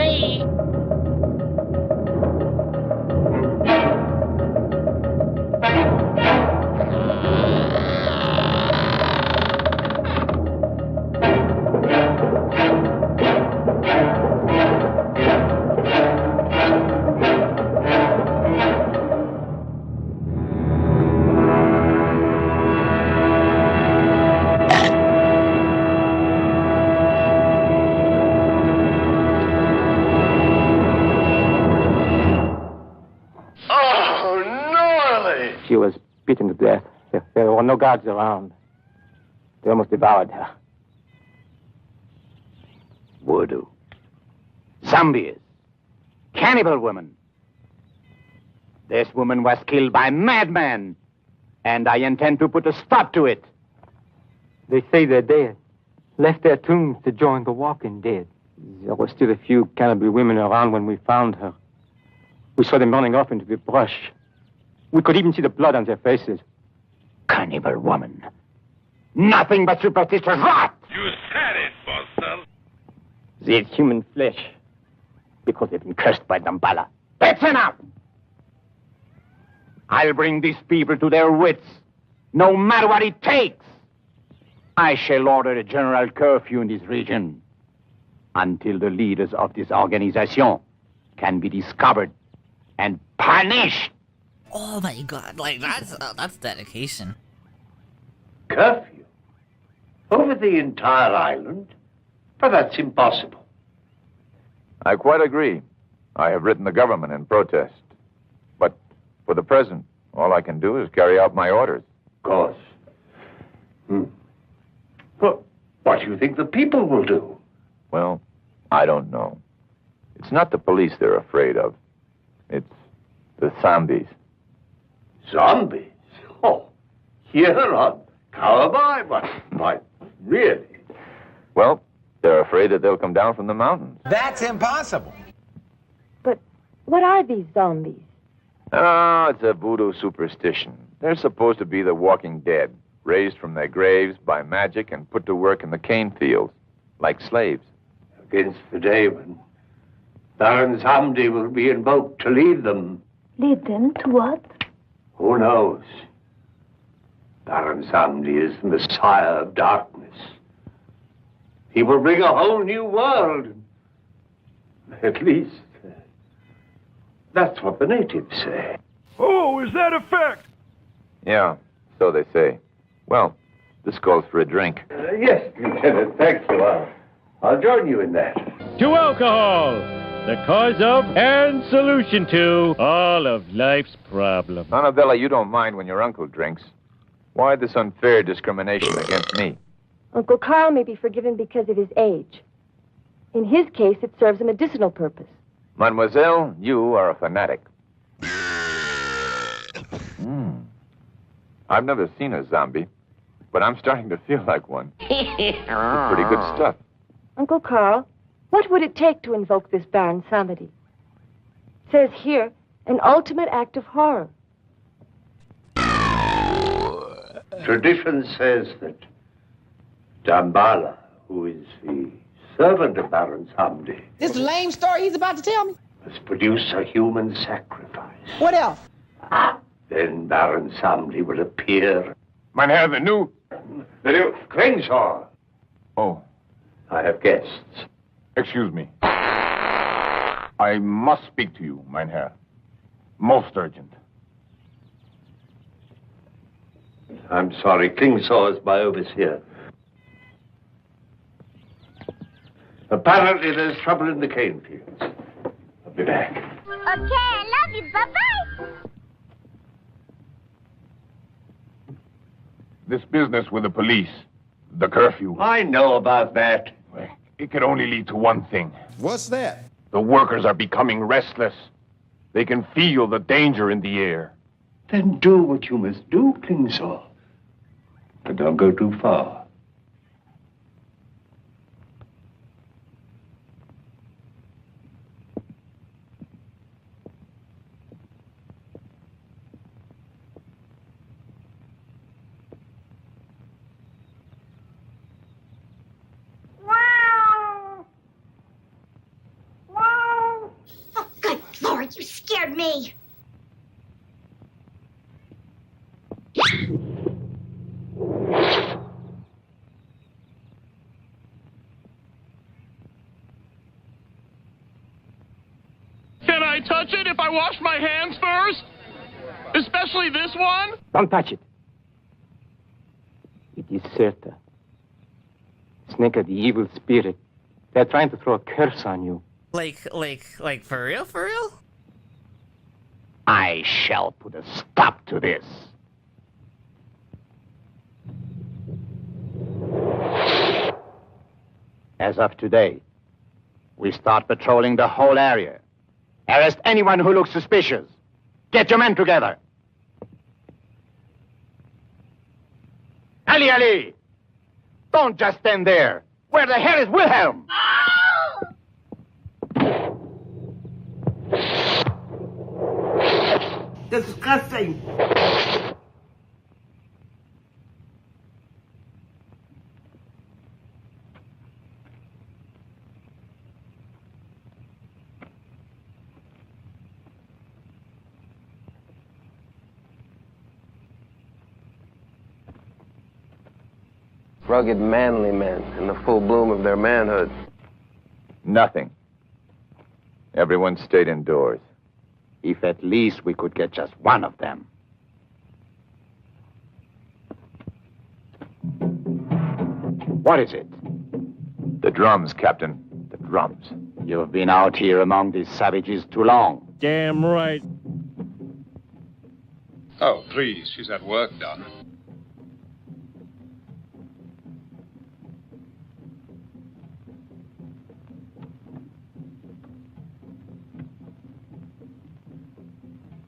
S1: She was beaten to death. There were no guards around. They almost devoured her. Voodoo. Zombies. Cannibal women. This woman was killed by madmen, and I intend to put a stop to it.
S3: They say they're dead. Left their tombs to join the walking dead. There were still a few cannibal women around when we found her. We saw them running off into the brush. We could even see the blood on their faces.
S1: Cannibal woman. Nothing but superstitious rot!
S15: You said it, Buster.
S1: They eat human flesh because they've been cursed by Damballa. That's enough! I'll bring these people to their wits, no matter what it takes. I shall order a general curfew in this region until the leaders of this organization can be discovered and punished.
S19: Oh my God! Like that's dedication.
S6: Curfew? Over the entire island? But that's impossible.
S10: I quite agree. I have written the government in protest. But for the present, all I can do is carry out my orders.
S6: Of course. Well, what do you think the people will do?
S10: Well, I don't know. It's not the police they're afraid of. It's the zombies.
S6: Zombies? Oh, here on Cowboy? Why, really?
S10: Well, they're afraid that they'll come down from the mountains.
S12: That's impossible.
S4: But what are these zombies?
S10: Oh, it's a voodoo superstition. They're supposed to be the walking dead, raised from their graves by magic and put to work in the cane fields, like slaves.
S6: Against the day when Baron Samdi will be invoked to lead them.
S4: Lead them to what?
S6: Who knows? Baron Samdi is the Messiah of darkness. He will bring a whole new world. At least, that's what the natives say.
S10: Oh, is that a fact? Yeah, so they say. Well, this calls for a drink.
S6: Yes, Lieutenant, thank you. I'll join you in that.
S7: To alcohol, the cause of and solution to all of life's problems.
S10: Annabella, you don't mind when your uncle drinks. Why this unfair discrimination against me?
S4: Uncle Carl may be forgiven because of his age. In his case, it serves a medicinal purpose.
S10: Mademoiselle, you are a fanatic. I've never seen a zombie, but I'm starting to feel like one. Pretty good stuff.
S4: Uncle Carl, what would it take to invoke this Baron Samedi? It says here, an ultimate act of horror.
S6: Tradition says that Dambala, who is the servant of Baron Samdi,
S8: This lame story he's about to tell me?
S6: must produce a human sacrifice.
S8: What else?
S6: Then Baron Samdi will appear.
S10: Mein Herr, the new
S6: Crenshaw.
S10: Oh.
S6: I have guests.
S10: Excuse me. I must speak to you, mein Herr. Most urgent.
S6: I'm sorry, Klingshaw is my overseer. Apparently there's trouble in the cane fields. I'll be back.
S13: Okay, I love you. Bye-bye.
S10: This business with the police, the curfew.
S6: I know about that.
S10: It could only lead to one thing.
S21: What's that?
S10: The workers are becoming restless. They can feel the danger in the air.
S6: Then do what you must do, Klingshaw. But don't go too far.
S13: Oh, good Lord, you scared me.
S15: Can I touch it if I wash my hands first? Especially this one?
S3: Don't touch it. It is Serta. Sneaker, the evil spirit. They're trying to throw a curse on you.
S19: Like, for real, for real?
S1: I shall put a stop to this. As of today, we start patrolling the whole area. Arrest anyone who looks suspicious. Get your men together. Ali! Don't just stand there. Where the hell is Wilhelm?
S9: Disgusting.
S11: Rugged, manly men in the full bloom of their manhood.
S10: Nothing. Everyone stayed indoors.
S1: If at least we could get just one of them. What is it?
S10: The drums, Captain. The drums.
S1: You've been out here among these savages too long.
S7: Damn right.
S23: Oh, please, she's at work, Donna.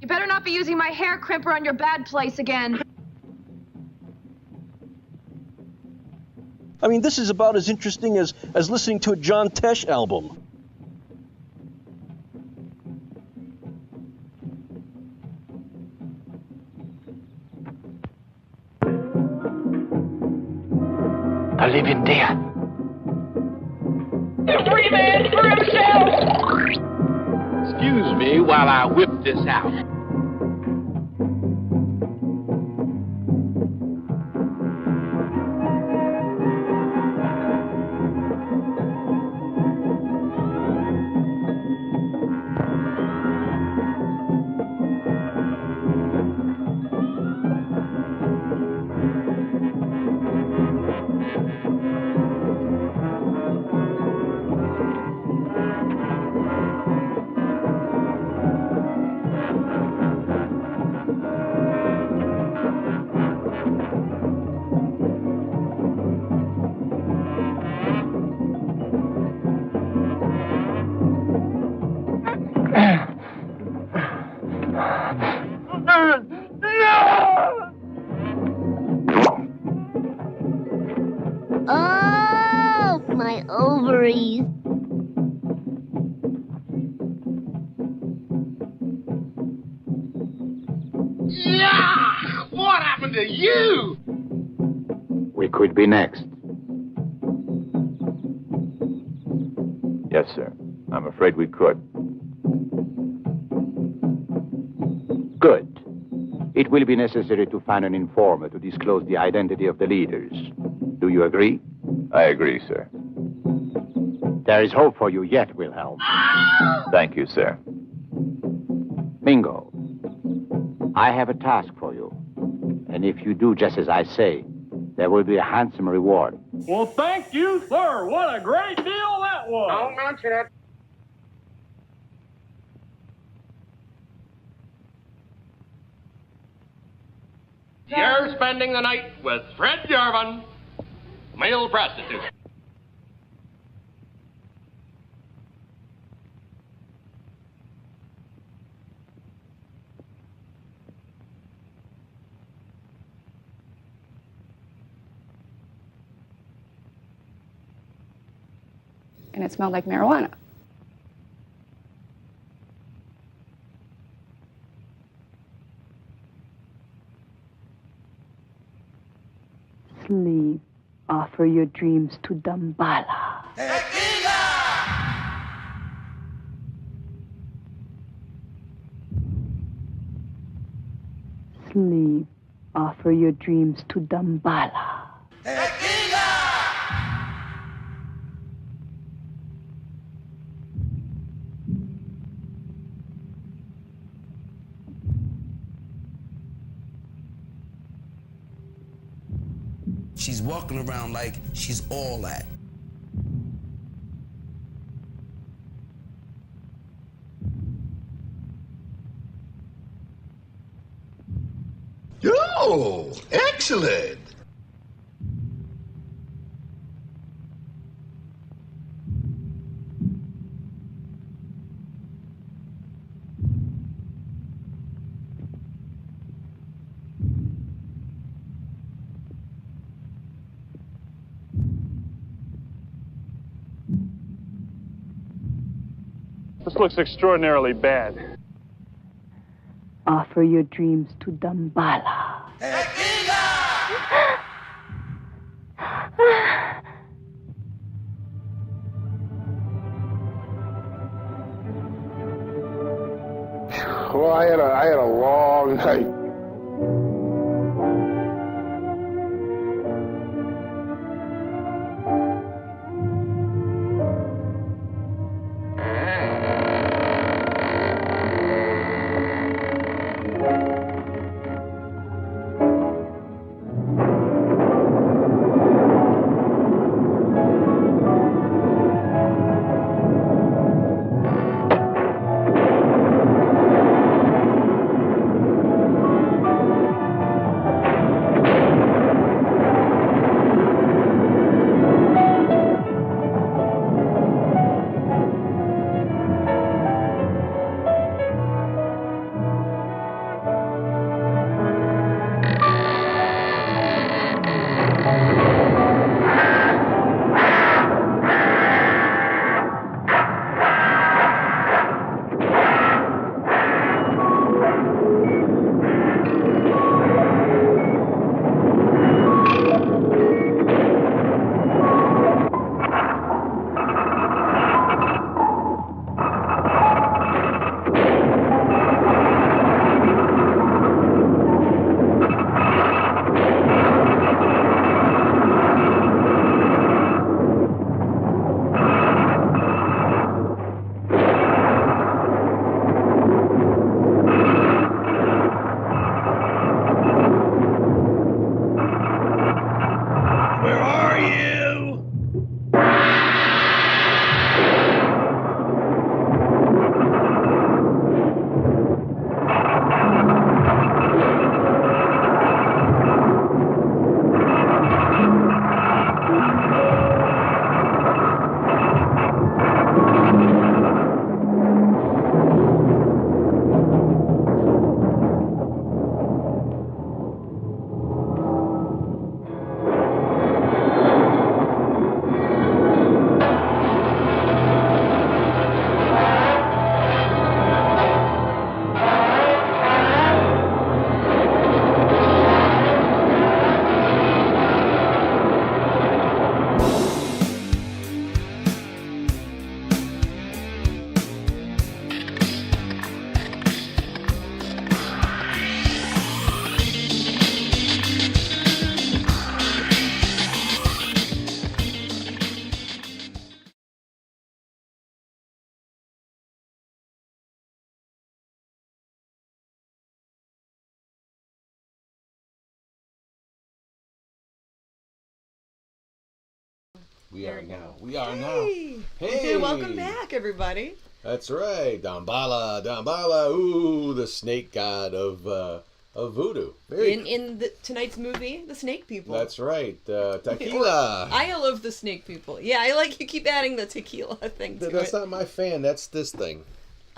S24: You better not be using my hair crimper on your bad place again.
S25: I mean, this is about as interesting as listening to a John Tesh album.
S1: The living dead.
S15: Every man for himself!
S16: excuse me while I whip this out.
S13: Oh, my ovaries.
S16: Yeah! What happened to you?
S1: We could be next.
S10: Yes, sir. I'm afraid we could.
S1: Good. It will be necessary to find an informer to disclose the identity of the leaders. Do you agree?
S10: I agree, sir.
S1: There is hope for you yet, Wilhelm.
S10: Thank you, sir.
S1: Mingo, I have a task for you. And if you do just as I say, there will be a handsome reward.
S17: Well, thank you, sir. What a great deal that was.
S16: Don't mention it. You're spending the night with Fred Jarvan, male prostitute.
S18: And it smelled like marijuana.
S20: Sleep. Offer your dreams to Dambala. Sleep. Offer your dreams to Dambala.
S21: She's walking around like she's all that.
S22: Oh, excellent.
S17: This looks extraordinarily bad.
S20: Offer your dreams to Dambala.
S26: Well, I had a long night.
S2: We
S4: There
S2: are
S4: we
S2: now.
S4: go.
S2: We are now.
S4: Hey, welcome back, everybody.
S2: That's right. Damballa. Ooh, the snake god of voodoo.
S4: In tonight's movie, the snake people.
S2: That's right. Tequila.
S4: I love the snake people. Yeah, I like you keep adding the tequila thing to
S2: That's
S4: it.
S2: not my fan. That's this thing.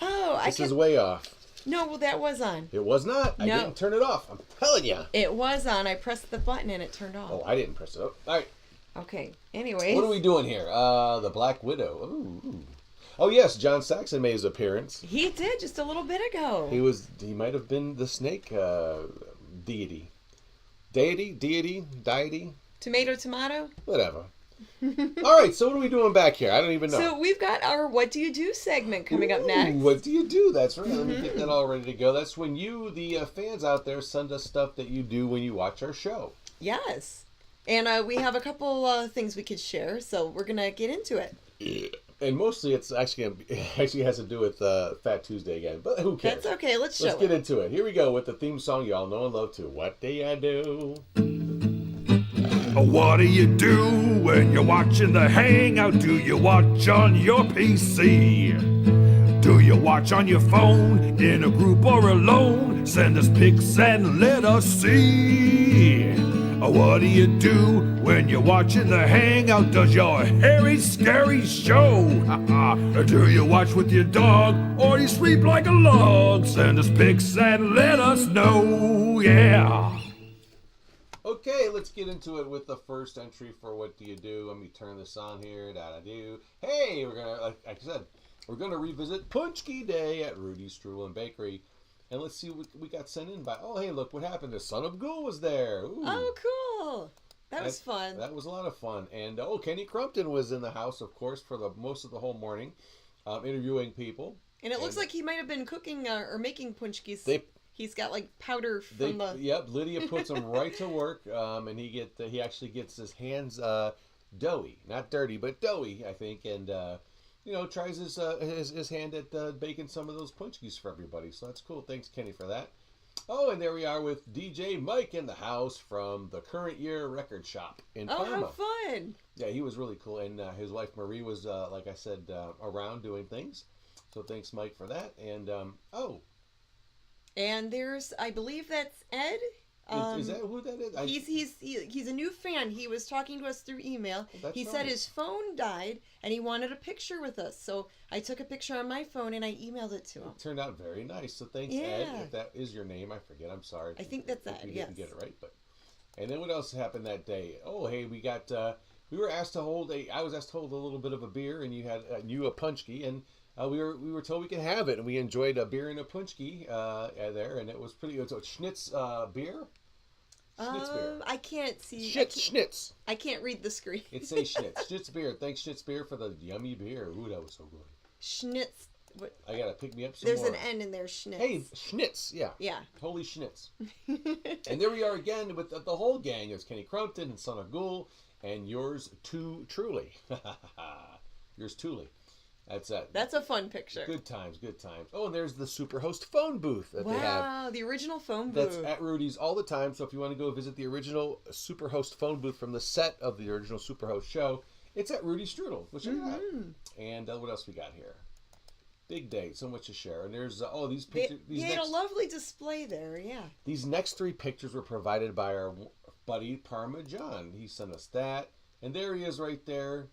S4: Oh,
S2: This is way off.
S4: No, well, that was on.
S2: It was not. I
S4: No.
S2: didn't turn it off. I'm telling you.
S4: It was on. I pressed the button and it turned off.
S2: Oh, I didn't press it up. All right.
S4: Okay. Anyways.
S2: What are we doing here? The Black Widow. Ooh. Oh yes, John Saxon made his appearance.
S4: He did just a little bit ago.
S2: He might have been the snake deity. Deity?
S4: Tomato?
S2: Whatever. All right, so what are we doing back here? I don't even know.
S4: So we've got our What Do You Do segment coming up next.
S2: What do you do? That's right. Let me get that all ready to go. That's when you, the fans out there, send us stuff that you do when you watch our show.
S4: Yes. And we have a couple things we could share, so we're going to get into it.
S2: And mostly it's actually has to do with Fat Tuesday again, but who cares?
S4: That's okay. Let's
S2: get into it. Here we go with the theme song you all know and love too. What do you do?
S5: What do you do when you're watching the Hangout? Do you watch on your PC? Do you watch on your phone, in a group or alone? Send us pics and let us see. What do you do when you're watching the Hangout? Does your hairy, scary show? Do you watch with your dog or you sleep like a log? Send us pics and let us know, yeah.
S2: Okay, let's get into it with the first entry for What Do You Do? Let me turn this on here. Da-da-do. Hey, we're gonna, like I said, we're gonna revisit Paczki Day at Rudy's Strudel and Bakery. And let's see what we got sent in by. Oh, hey, look what happened. The Son of Ghoul was there. Ooh.
S4: Oh, cool. That was fun.
S2: That was a lot of fun. And, Kenny Crumpton was in the house, of course, for most of the whole morning, interviewing people.
S4: And it looks like he might have been cooking or making punchkis. He's got, like, powder from the...
S2: Yep, Lydia puts him right to work, and he actually gets his hands doughy. Not dirty, but doughy, I think, and... tries his hand at baking some of those punchkis for everybody. So that's cool. Thanks, Kenny, for that. Oh, and there we are with DJ Mike in the house from the Current Year Record Shop in Parma.
S4: Oh, how fun.
S2: Yeah, he was really cool. And his wife Marie was, like I said, around doing things. So thanks, Mike, for that. And,
S4: And there's, I believe that's Ed.
S2: Is that who that is?
S4: He's a new fan. He was talking to us through email. He said his phone died and he wanted a picture with us. So I took a picture on my phone and I emailed it to him.
S2: It turned out very nice. So thanks, Ed. If that is your name, I forget. I'm sorry.
S4: I think that's Ed.
S2: Yes. Didn't get it right, but. And then what else happened that day? Oh, hey, we got. We were asked to hold I was asked to hold a little bit of a beer, and you had a punchki, and we were told we could have it, and we enjoyed a beer and a punchki there, and it was pretty. It was a Schnitz beer. Schnitz beer.
S4: I can't see.
S2: Schnitz.
S4: I can't read the screen.
S2: It says Schnitz. Schnitz beer. Thanks, Schnitz beer, for the yummy beer. Ooh, that was so good.
S4: Schnitz. What?
S2: I gotta pick me up some
S4: There's
S2: more.
S4: an N in there. Schnitz.
S2: Hey, Schnitz. Yeah.
S4: Yeah.
S2: Holy Schnitz. And there we are again with the whole gang. It's Kenny Crumpton and Son of Ghoul, and yours too truly. Yours truly. That's it.
S4: That's a fun picture.
S2: Good times, good times. Oh, and there's the Superhost phone booth that they have.
S4: Wow, the original phone booth.
S2: That's at Rudy's all the time. So if you want to go visit the original Superhost phone booth from the set of the original Superhost show, it's at Rudy's Strudel, which is that. And what else we got here? Big day, so much to share. And there's these pictures.
S4: He had a lovely display there. Yeah.
S2: These next three pictures were provided by our buddy Parma John. He sent us that, and there he is right there.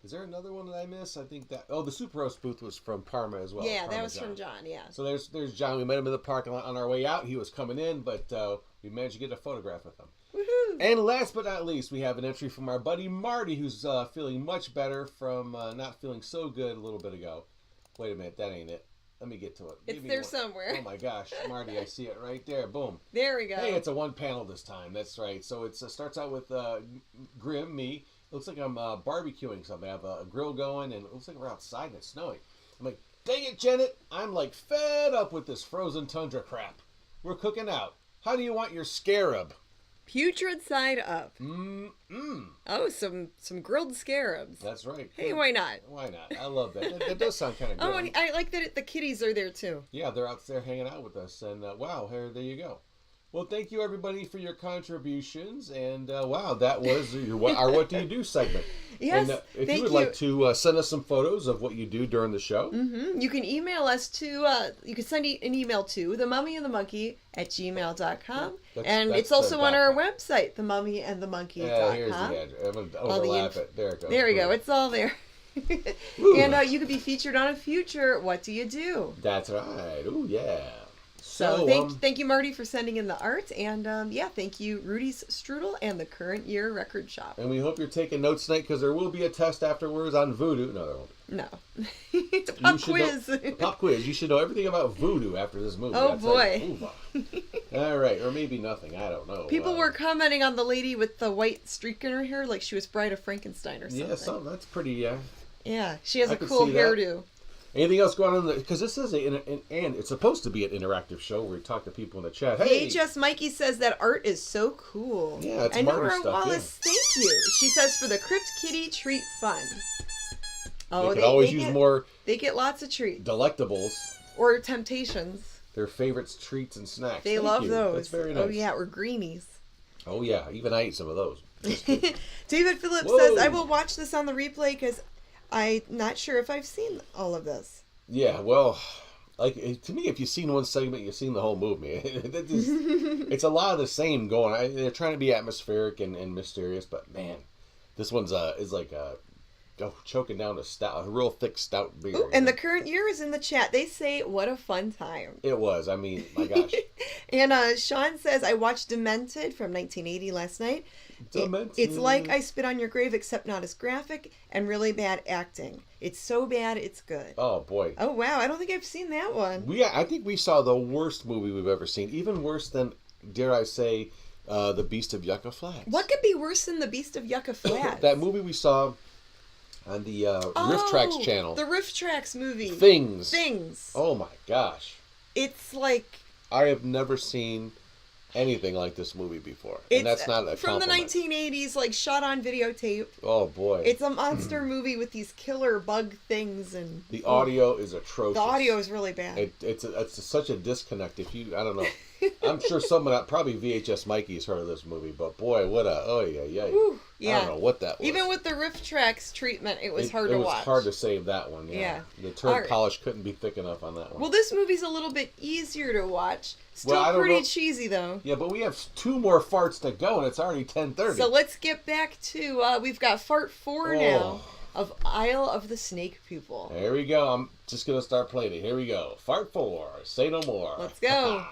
S2: Is there another one that I missed? I think that... Oh, the Superhost booth was from Parma as well.
S4: Yeah,
S2: Parma
S4: that was
S2: John.
S4: from John, yeah.
S2: So there's John. We met him in the parking lot on our way out. He was coming in, but we managed to get a photograph with him.
S4: Woohoo!
S2: And last but not least, we have an entry from our buddy Marty, who's feeling much better from not feeling so good a little bit ago. Wait a minute, that ain't it. Let me get to it.
S4: It's there somewhere.
S2: Oh my gosh, Marty, I see it right there. Boom.
S4: There we go.
S2: Hey, it's a one panel this time. That's right. So it starts out with Grim, me. It looks like I'm barbecuing something. I have a grill going, and it looks like we're outside and it's snowing. I'm like, dang it, Janet. I'm like fed up with this frozen tundra crap. We're cooking out. How do you want your scarab?
S4: Putrid side up. Oh, some grilled scarabs.
S2: That's right.
S4: Hey, why not?
S2: Why not? I love that. That does sound kind of good.
S4: Oh, and I like that the kitties are there too.
S2: Yeah, they're out there hanging out with us, and wow, there you go. Well, thank you everybody for your contributions, and wow, that was our What Do You Do segment.
S4: Yes,
S2: and if you would like to send us some photos of what you do during the show,
S4: you can email us to. You can send an email to themummyandthemonkey@gmail.com, and it's also on our website, themummyandthemonkey.com.
S2: Yeah, here's the address. I'm gonna overlap it. There it goes.
S4: There we go. It's all there. And you could be featured on a future What Do You Do?
S2: That's right. Ooh, yeah.
S4: So thank you, Marty, for sending in the art, and thank you, Rudy's Strudel and the Current Year Record Shop.
S2: And we hope you're taking notes tonight, because there will be a test afterwards on voodoo. No, there won't.
S4: No. It's a pop quiz.
S2: Pop quiz. You should know everything about voodoo after this movie.
S4: Oh, boy.
S2: All right, or maybe nothing. I don't know.
S4: People were commenting on the lady with the white streak in her hair, like she was Bride of Frankenstein or something.
S2: Yeah, that's pretty.
S4: Yeah, she has a cool hairdo.
S2: Anything else going on? Because this is and it's supposed to be an interactive show where we talk to people in the chat. Hey,
S4: VHS Mikey says that art is so cool.
S2: Yeah, it's
S4: and
S2: Marty
S4: Nora
S2: stuff.
S4: Wallace, thank you. She says for the Crypt Kitty treat fund.
S2: Oh, they could always use more.
S4: They get lots of treats.
S2: Delectables.
S4: Or temptations.
S2: Their favorites, treats, and snacks.
S4: They love those.
S2: That's very nice.
S4: Oh yeah, or greenies.
S2: Oh yeah, even I eat some of those.
S4: David Phillips says, I will watch this on the replay because I'm not sure if I've seen all of this.
S2: Yeah, well, like to me, if you've seen one segment, you've seen the whole movie. It's a lot of the same going on. They're trying to be atmospheric and mysterious, but man, this one's is like choking down a real thick stout beer.
S4: Ooh, and the Current Year is in the chat. They say, what a fun time.
S2: It was. I mean, my gosh.
S4: And Sean says, I watched Demented from 1980 last night. It's like I Spit on Your Grave, except not as graphic and really bad acting. It's so bad, it's good.
S2: Oh, boy.
S4: Oh, wow. I don't think I've seen that one.
S2: I think we saw the worst movie we've ever seen. Even worse than, dare I say, The Beast of Yucca Flats.
S4: What could be worse than The Beast of Yucca Flats?
S2: That movie we saw on the Riff Tracks channel.
S4: The Riff Tracks movie.
S2: Things. Oh, my gosh.
S4: It's like...
S2: I have never seen anything like this movie before. And that's not a
S4: from
S2: compliment.
S4: The 1980s, like shot on videotape.
S2: Oh boy.
S4: It's a monster movie with these killer bug things and
S2: the audio is atrocious.
S4: The audio is really bad.
S2: It's such a disconnect. I don't know. I'm sure someone, probably VHS Mikey's heard of this movie, but boy, what a yeah. I don't know what that was.
S4: Even with the Riff Tracks treatment, it was hard to watch.
S2: It was hard to save that one. Yeah. The turd polish couldn't be thick enough on that one.
S4: Well, this movie's a little bit easier to watch. Still pretty cheesy though.
S2: Yeah, but we have 2 more farts to go, and it's already 10:30.
S4: So let's get back to we've got Fart 4 now of Isle of the Snake People.
S2: There we go. I'm just gonna start playing it. Here we go. Fart 4. Say no more.
S4: Let's go.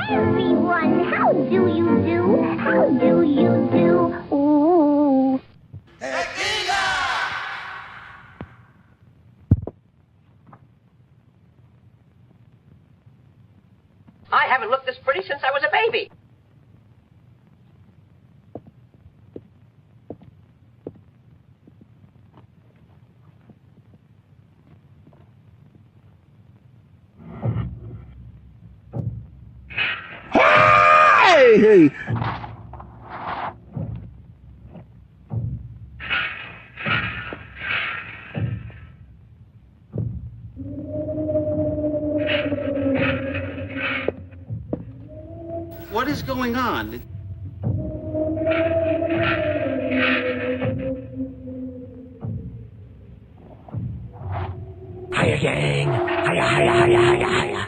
S13: Everyone, how do you do? How do you do? Ooh.
S3: I haven't looked this pretty since I was a baby.
S9: Hey!
S6: What is going on?
S9: Hiya, gang! Hiya, hiya, hiya, hiya, hiya!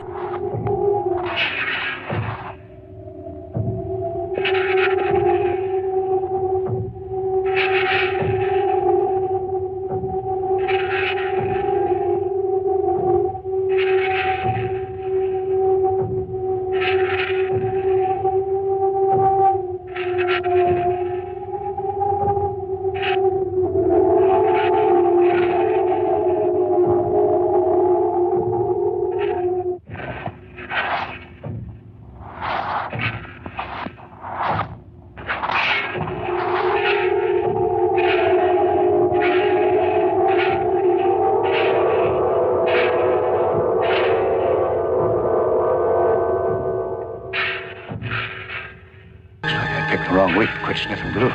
S1: picked the wrong week. Quit sniffing glue.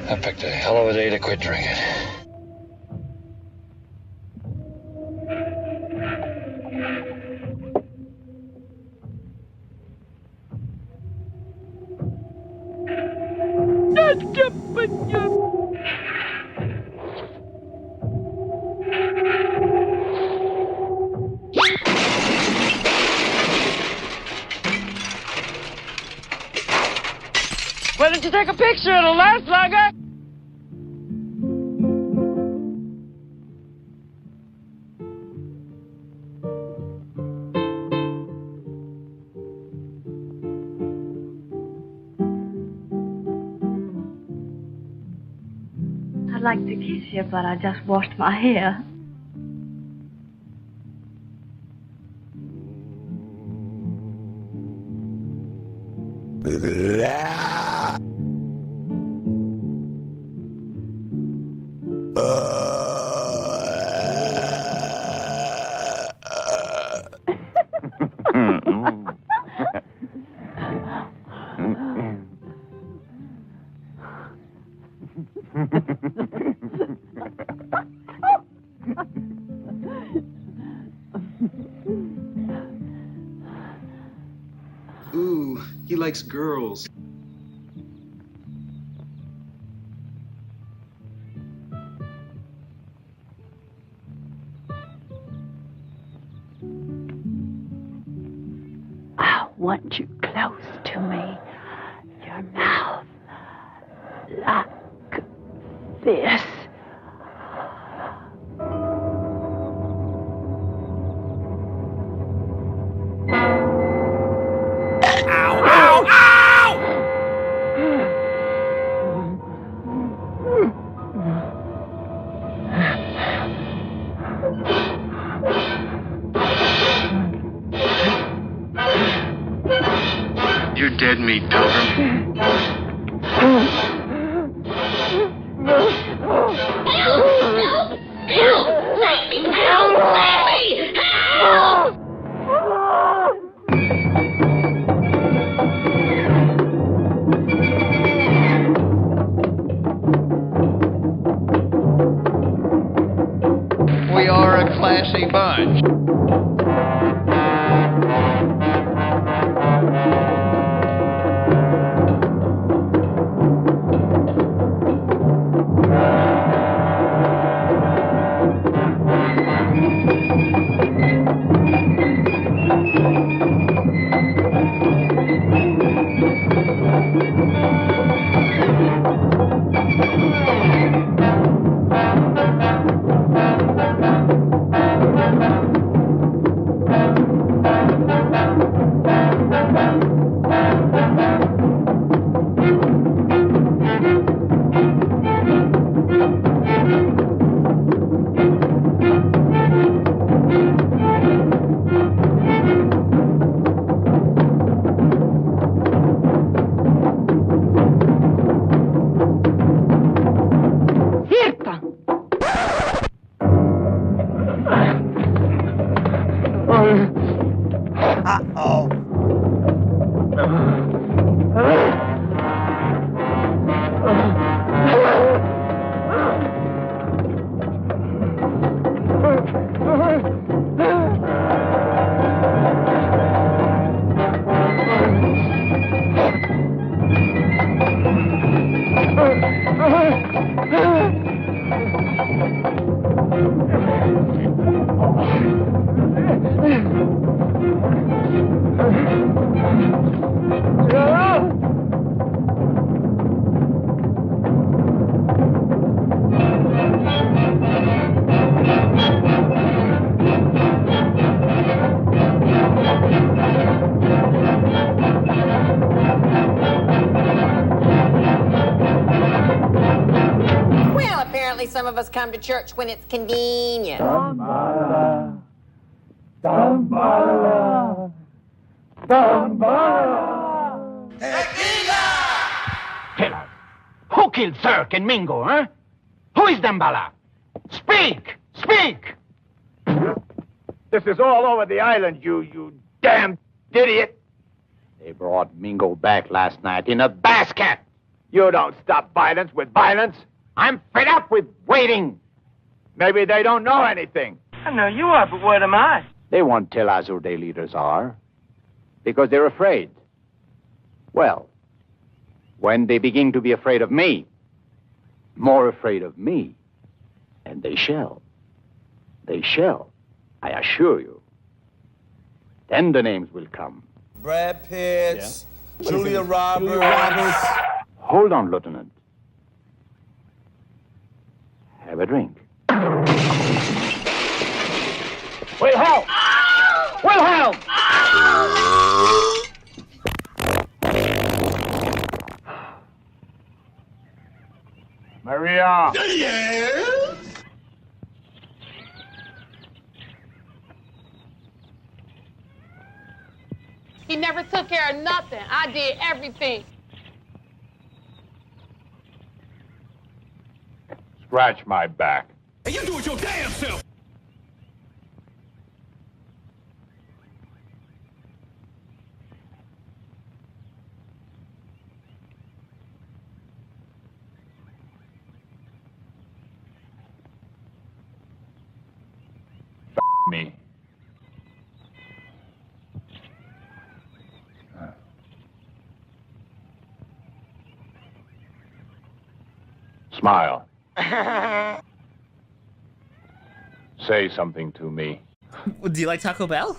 S6: I picked a hell of a day to quit drinking.
S15: Why don't you take a picture? It'll last longer.
S20: I'd like to kiss you, but I just washed my hair.
S8: Ooh, he likes girls.
S20: I want you close to me. Your mouth like this.
S16: You dead meat, Pilgrim.
S11: We are a classy bunch.
S12: Some of us come to church when it's convenient.
S15: Dambala, dambala, dambala.
S1: killed Cirque and Mingo, huh? Who is Damballa? Speak! Speak! This is all over the island, you damn idiot. They brought Mingo back last night in a basket. You don't stop violence with violence. I'm fed up with waiting. Maybe they don't know anything.
S7: I know you are, but what am I?
S1: They won't tell us who their leaders are because they're afraid. Well, when they begin to be afraid of me, more afraid of me, and they shall, I assure you, then the names will come.
S21: Brad Pitt, Julia Roberts.
S1: Hold on, Lieutenant. Have a drink. Wilhelm! Wilhelm! Maria!
S22: Yes?
S14: He never took care of nothing. I did everything.
S1: Scratch my back.
S5: Hey, you do it your damn self!
S10: Me. Smile. Say something to me.
S19: Do you like Taco Bell?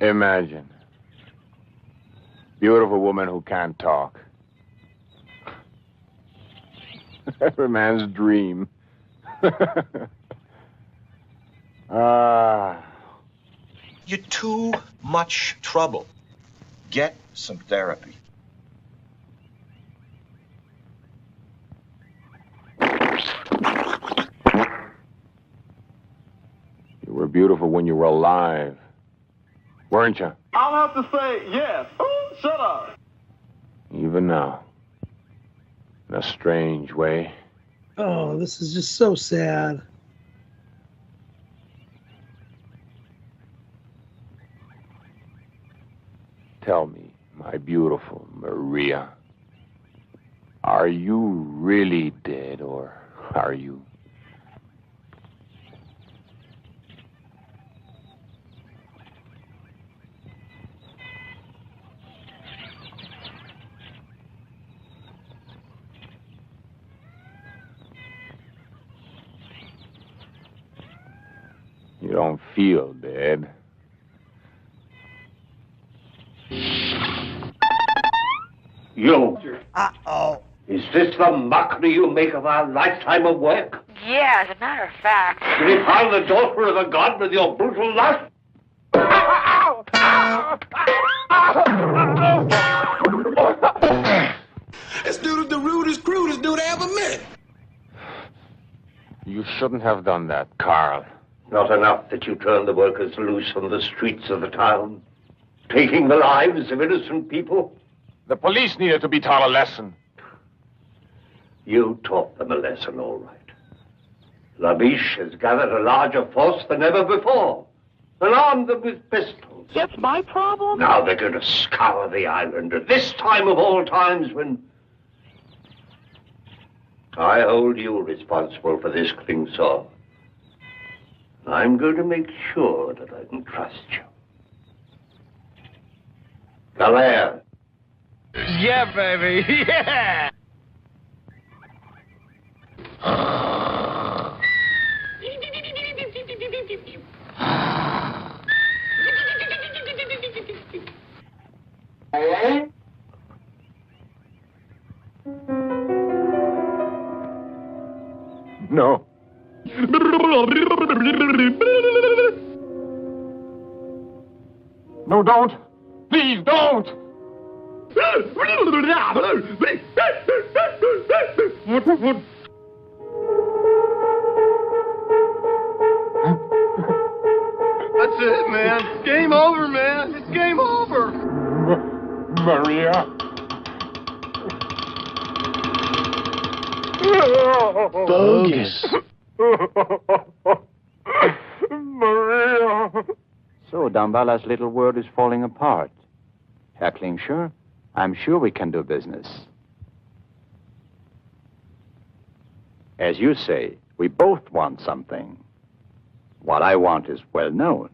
S10: Imagine. Beautiful woman who can't talk. Every man's dream.
S23: You're too much trouble. Get some therapy.
S10: You were beautiful when you were alive. Weren't you?
S17: I'll have to say yes. Oh, shut up.
S10: Even now. In a strange way.
S24: Oh, this is just so sad.
S10: Tell me, my beautiful Maria, are you really dead, or are you? You don't feel dead.
S25: You.
S27: Uh-oh.
S25: Is this the mockery you make of our lifetime of work?
S27: Yeah, as a matter of fact.
S25: You defile the daughter of a god with your brutal lust?
S22: This dude is the rudest, crudest dude I ever met.
S10: You shouldn't have done that, Carl.
S25: Not enough that you turn the workers loose on the streets of the town, taking the lives of innocent people?
S10: The police needed to be taught a lesson.
S25: You taught them a lesson, all right. Labiche has gathered a larger force than ever before and armed them with pistols.
S27: That's my problem?
S25: Now they're going to scour the island at this time of all times when I hold you responsible for this thing, sir. I'm going to make sure that I can trust you. Galère.
S17: Yeah, baby. Yeah.
S10: No. No, don't. Please, don't.
S17: That's it, man. Game over, man. It's game over.
S25: Maria.
S2: Bogus.
S25: Maria.
S1: So Dambala's little world is falling apart. Herr Klingscher, I'm sure we can do business. As you say, we both want something. What I want is well known.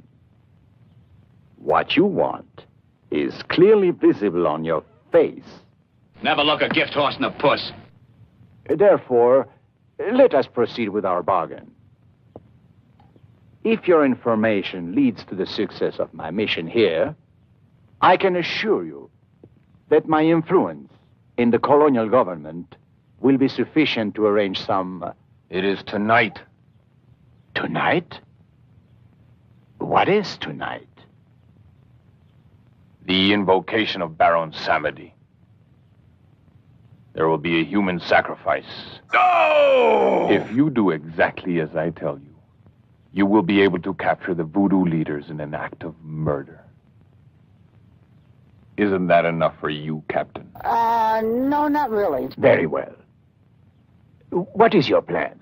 S1: What you want is clearly visible on your face.
S2: Never look a gift horse in the puss.
S1: Therefore, let us proceed with our bargain. If your information leads to the success of my mission here, I can assure you that my influence in the colonial government will be sufficient to arrange some...
S10: It is tonight.
S1: Tonight? What is tonight?
S10: The invocation of Baron Samedi. There will be a human sacrifice.
S25: No!
S10: If you do exactly as I tell you, you will be able to capture the voodoo leaders in an act of murder. Isn't that enough for you, Captain?
S27: No, not really.
S1: Very well. What is your plan?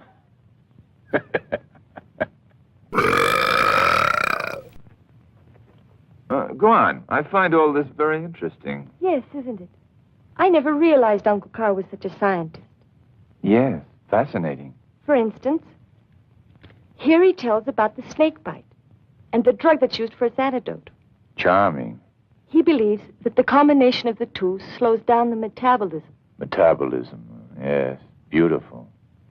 S10: Go on. I find all this very interesting.
S3: Yes, isn't it? I never realized Uncle Carl was such a scientist.
S10: Yes, fascinating.
S3: For instance, here he tells about the snake bite and the drug that's used for its antidote.
S10: Charming.
S3: He believes that the combination of the two slows down the metabolism.
S10: Metabolism. Yes, beautiful.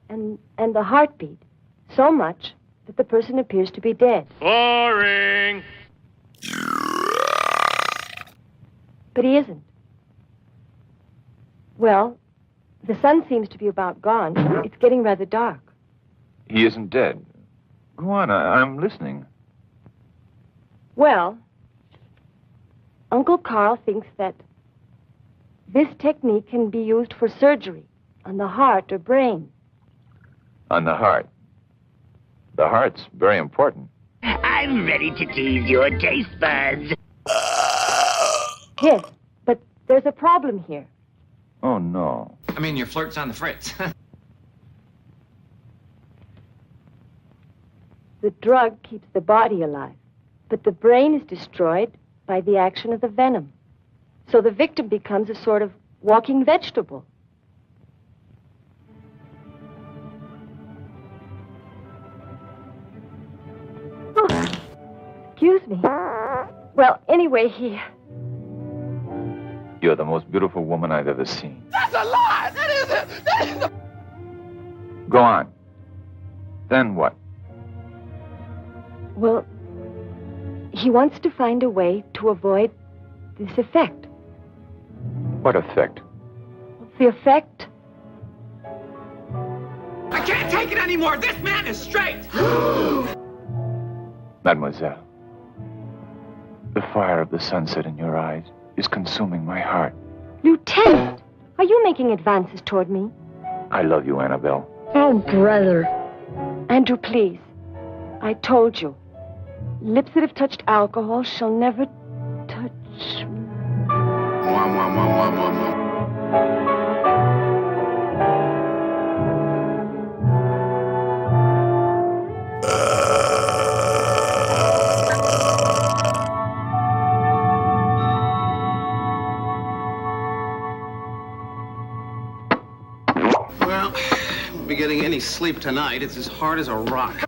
S3: And the heartbeat so much that the person appears to be dead.
S15: Boring.
S3: But he isn't. Well, the sun seems to be about gone. It's getting rather dark.
S10: He isn't dead. Go on, I'm listening.
S3: Well, Uncle Carl thinks that this technique can be used for surgery on the heart or brain.
S10: On the heart. The heart's very important.
S27: I'm ready to tease your taste buds.
S3: Yes, but there's a problem here.
S10: Oh, no.
S4: I mean, your flirt's on the fritz.
S3: The drug keeps the body alive, but the brain is destroyed by the action of the venom. So the victim becomes a sort of walking vegetable. Oh, excuse me. Well, anyway,
S10: You're the most beautiful woman I've ever seen.
S27: That's a lie! That is a...
S10: Go on. Then what?
S3: Well, he wants to find a way to avoid this effect.
S10: What effect?
S3: The effect?
S4: I can't take it anymore. This man is straight.
S10: Mademoiselle, the fire of the sunset in your eyes is consuming my heart.
S3: Lieutenant, are you making advances toward me?
S10: I love you, Annabelle.
S3: Oh, brother. Andrew, please. I told you. Lips that have touched alcohol shall never touch...
S8: Well, won't be getting any sleep tonight. It's as hard as a rock.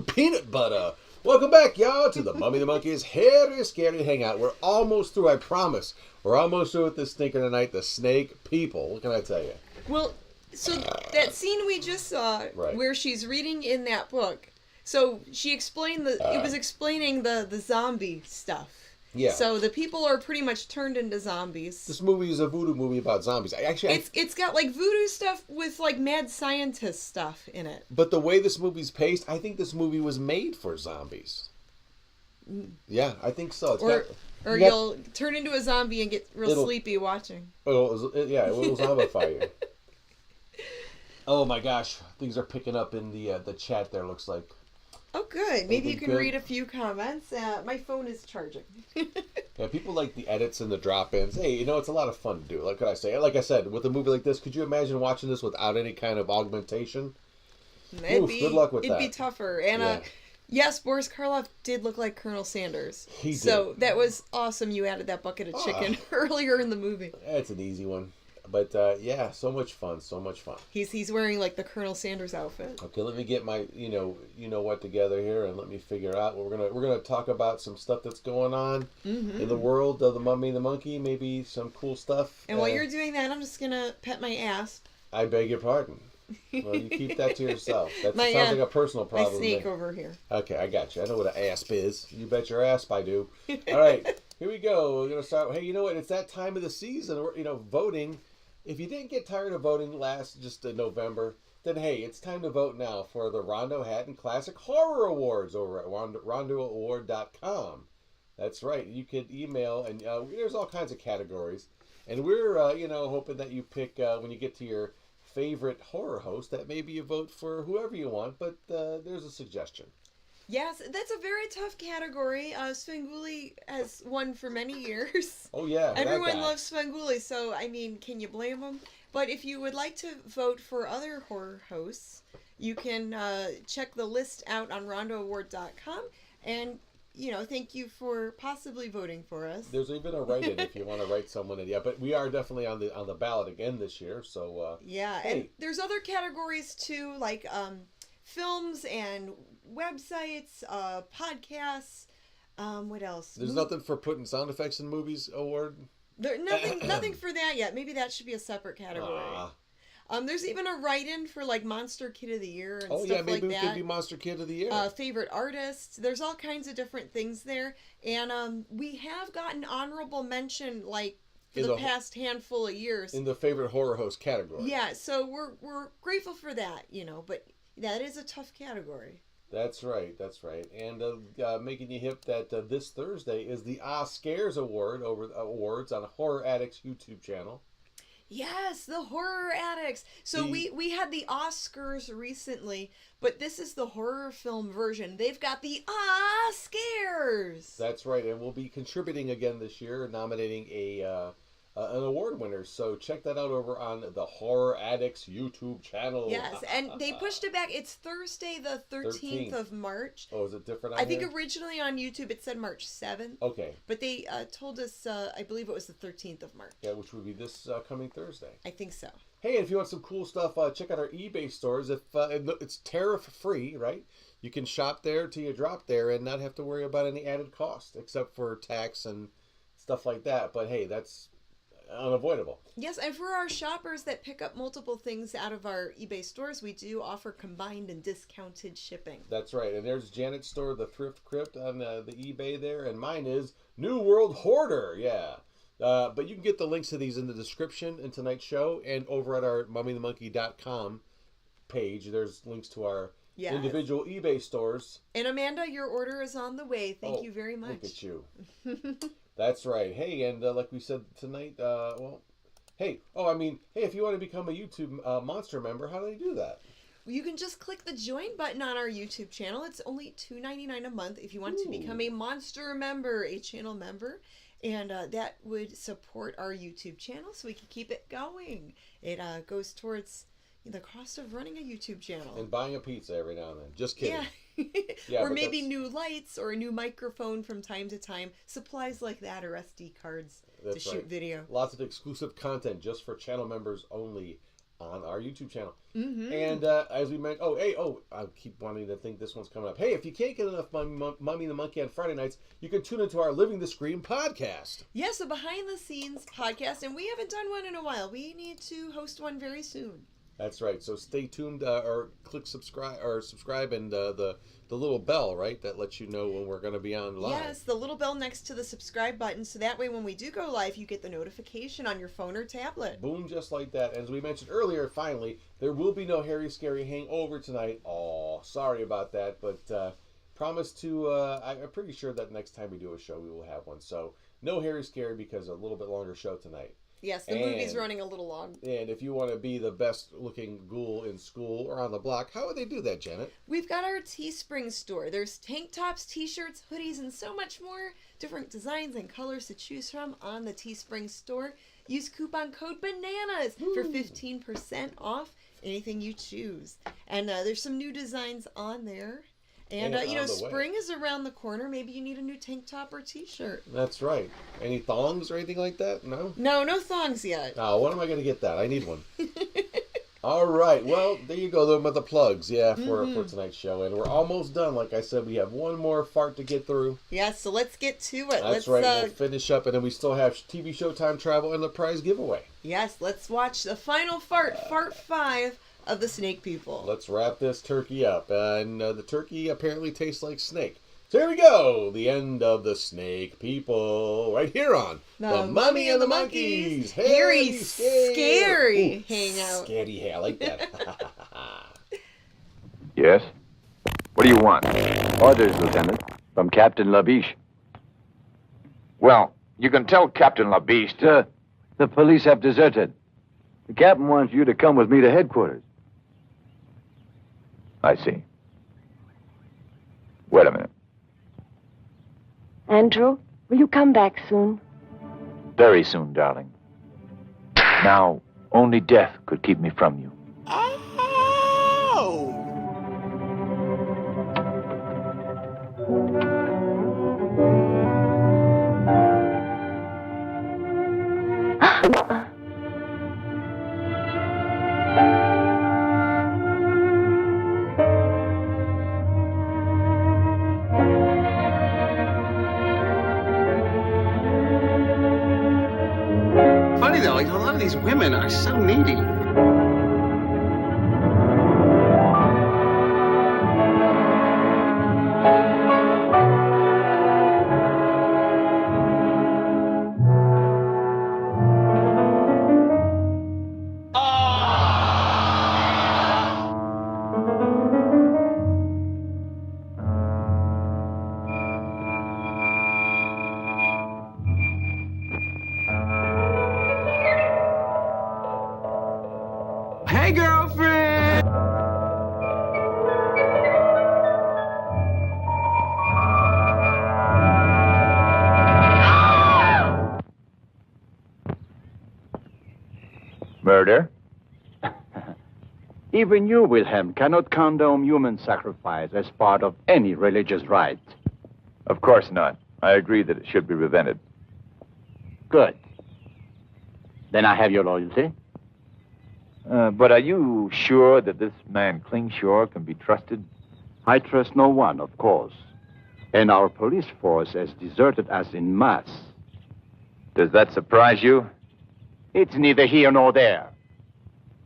S9: Peanut butter. Welcome back, y'all, to the Mummy the Monkey's Hairy Scary Hangout. We're almost through, I promise. We're almost through with this stinker tonight, the snake people. What can I tell you?
S13: Well, so that scene we just saw,
S9: Right.
S13: where she's reading in that book, so she explained it was explaining the zombie stuff.
S9: Yeah.
S13: So the people are pretty much turned into zombies.
S9: This movie is a voodoo movie about zombies.
S13: It's got like voodoo stuff with like mad scientist stuff in it.
S9: But the way this movie's paced, I think this movie was made for zombies. Yeah, I think so.
S13: Or you'll turn into a zombie and get real sleepy watching.
S9: It'll zombify you. Oh my gosh, things are picking up in the chat there, looks like.
S13: Oh, good. Maybe you can read a few comments. My phone is charging.
S9: Yeah, people like the edits and the drop-ins. Hey, it's a lot of fun to do. Like I said, with a movie like this, could you imagine watching this without any kind of augmentation? Good luck with that.
S13: It'd be tougher. And yes, Boris Karloff did look like Colonel Sanders.
S9: He did.
S13: So that was awesome. You added that bucket of chicken earlier in the movie.
S9: It's an easy one. But yeah, so much fun.
S13: He's wearing like the Colonel Sanders outfit.
S9: Okay, let me get my you know what together here, and let me figure out what we're gonna talk about some stuff that's going on in the world of the Mummy and the Monkey. Maybe some cool stuff.
S13: And while you're doing that, I'm just gonna pet my ass.
S9: I beg your pardon. Well, you keep that to yourself. That sounds like a personal problem.
S13: My snake over here.
S9: Okay, I got you. I know what an asp is. You bet your asp I do. All right, here we go. We're gonna start. Hey, you know what? It's that time of the season. Voting. If you didn't get tired of voting just November, then hey, it's time to vote now for the Rondo Hatton Classic Horror Awards over at rondoaward.com. That's right. You could email, and there's all kinds of categories. And we're, hoping that you pick, when you get to your favorite horror host, that maybe you vote for whoever you want, but there's a suggestion.
S13: Yes, that's a very tough category. Svengoolie has won for many years.
S9: Oh, yeah.
S13: Everyone loves Svengoolie, so, I mean, can you blame them? But if you would like to vote for other horror hosts, you can check the list out on rondoaward.com. And, thank you for possibly voting for us.
S9: There's even a write-in if you want to write someone in. Yeah, but we are definitely on the ballot again this year, so...
S13: yeah,
S9: hey.
S13: And there's other categories, too, like... films and websites, podcasts. What else?
S9: There's nothing for putting sound effects in movies award.
S13: Nothing for that yet. Maybe that should be a separate category. There's even a write-in for like Monster Kid of the Year and stuff like that. Oh yeah, maybe we could be
S9: Monster Kid of the Year.
S13: Favorite artists. There's all kinds of different things there, and we have gotten honorable mention like for the past handful of years
S9: in the favorite horror host category.
S13: Yeah, so we're grateful for that, but. That is a tough category.
S9: That's right. And making you hip that this Thursday is the Oscars Awards on Horror Addicts YouTube channel.
S13: Yes, the Horror Addicts. So we had the Oscars recently, but this is the horror film version. They've got the Oscars.
S9: That's right, and we'll be contributing again this year, nominating an award winner. So check that out over on the Horror Addicts YouTube channel.
S13: Yes, and they pushed it back. It's Thursday the 13th of March.
S9: Oh, is it different on
S13: I think originally on YouTube it said March 7th.
S9: Okay.
S13: But they told us, I believe it was the 13th of March.
S9: Yeah, which would be this coming Thursday.
S13: I think so.
S9: Hey, and if you want some cool stuff, check out our eBay stores. If it's tariff-free, right? You can shop there till you drop there and not have to worry about any added cost, except for tax and stuff like that. But hey, that's unavoidable.
S13: Yes, and for our shoppers that pick up multiple things out of our eBay stores, we do offer combined and discounted shipping.
S9: That's right. And there's Janet's store, the Thrift Crypt, on the eBay there, and mine is New World Hoarder. Yeah. But you can get the links to these in the description in tonight's show and over at our mummyandthemonkey.com page. There's links to our individual eBay stores.
S13: And Amanda, your order is on the way. Thank you very much.
S9: Look at you. That's right. Hey, and like we said tonight, hey, if you want to become a YouTube Monster member, how do they do that?
S13: You can just click the join button on our YouTube channel. It's only $2.99 a month if you want to become a Monster member, a channel member. And that would support our YouTube channel so we can keep it going. It goes towards the cost of running a YouTube channel.
S9: And buying a pizza every now and then. Just kidding.
S13: Yeah. Or maybe new lights or a new microphone from time to time. Supplies like that or SD cards to shoot video.
S9: Lots of exclusive content just for channel members only on our YouTube channel.
S13: Mm-hmm.
S9: And as we mentioned, I keep wanting to think this one's coming up. Hey, if you can't get enough Mummy and the Monkey on Friday nights, you can tune into our Living the Scream podcast.
S13: Yes, a behind-the-scenes podcast, and we haven't done one in a while. We need to host one very soon.
S9: That's right. So stay tuned or click subscribe and the little bell, right, that lets you know when we're going to be on live.
S13: Yes, the little bell next to the subscribe button, so that way when we do go live, you get the notification on your phone or tablet.
S9: Boom, just like that. As we mentioned earlier, finally, there will be no Harry Scary Hangover tonight. Oh, sorry about that, but promise to, I'm pretty sure that next time we do a show, we will have one. So no Harry Scary because a little bit longer show tonight.
S13: Yes, the movie's running a little long.
S9: And if you want to be the best looking ghoul in school or on the block, how would they do that, Janet?
S13: We've got our Teespring store. There's tank tops, t-shirts, hoodies, and so much more. Different designs and colors to choose from on the Teespring store. Use coupon code BANANAS for 15% off anything you choose. And there's some new designs on there. And spring is around the corner. Maybe you need a new tank top or t-shirt.
S9: That's right. Any thongs or anything like that? No?
S13: No thongs yet.
S9: Oh, when am I going to get that? I need one. All right. Well, there you go. Those are the plugs, for tonight's show. And we're almost done. Like I said, we have one more fart to get through.
S13: Yeah, so let's get to it.
S9: That's right. We'll finish up, and then we still have TV show time travel and the prize giveaway.
S13: Yes, let's watch the final fart, Fart 5 of the Snake People.
S9: Let's wrap this turkey up. And the turkey apparently tastes like snake. So here we go. The end of the Snake People. Right here on The Mummy and the Monkeys.
S13: Harry Scary Hangout.
S9: Scary, I like that.
S10: Yes? What do you want?
S1: Orders, Lieutenant, from Captain Labiche.
S10: Well, you can tell Captain Labiche
S1: Sir, the police have deserted. The captain wants you to come with me to headquarters.
S10: I see. Wait a minute.
S3: Andrew, will you come back soon?
S10: Very soon, darling. Now, only death could keep me from you.
S8: Funny though, like a lot of these women are so needy. Hey, girlfriend!
S10: Murder?
S1: Even you, Wilhelm, cannot condone human sacrifice as part of any religious rite.
S10: Of course not. I agree that it should be prevented.
S1: Good. Then I have your loyalty.
S10: But are you sure that this man Klingshore can be trusted?
S1: I trust no one, of course. And our police force has deserted us in mass.
S10: Does that surprise you?
S1: It's neither here nor there.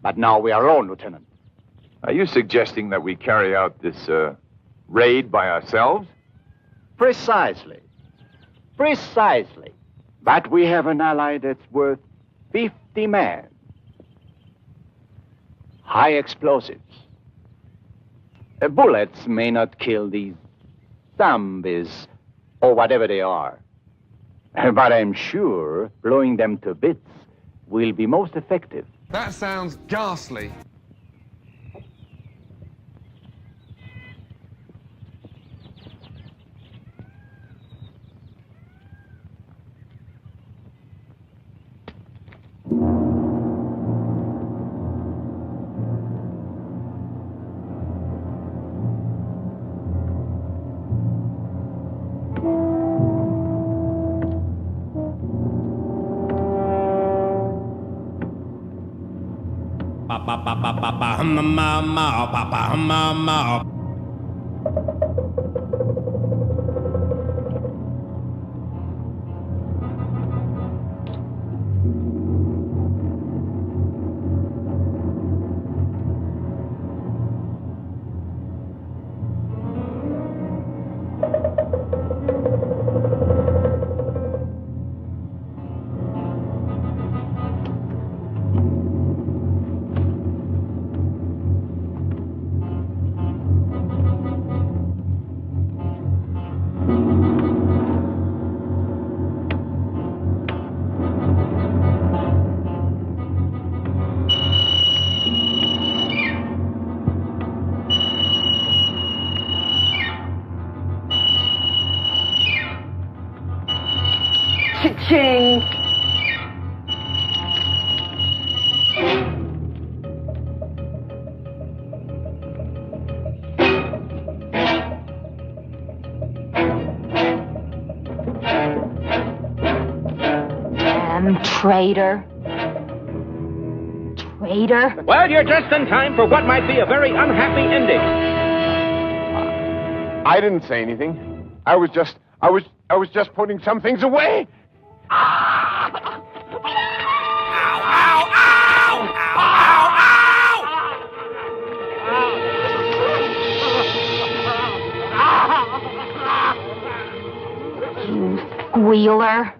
S1: But now we are alone, Lieutenant.
S10: Are you suggesting that we carry out this raid by ourselves?
S1: Precisely. Precisely. But we have an ally that's worth 50 men. High explosives. Bullets may not kill these zombies or whatever they are. But I'm sure blowing them to bits will be most effective.
S4: That sounds ghastly.
S27: Ching.
S3: Damn traitor. Traitor?
S6: Well, you're just in time for what might be a very unhappy ending.
S10: I didn't say anything. I was just putting some things away.
S3: You squealer.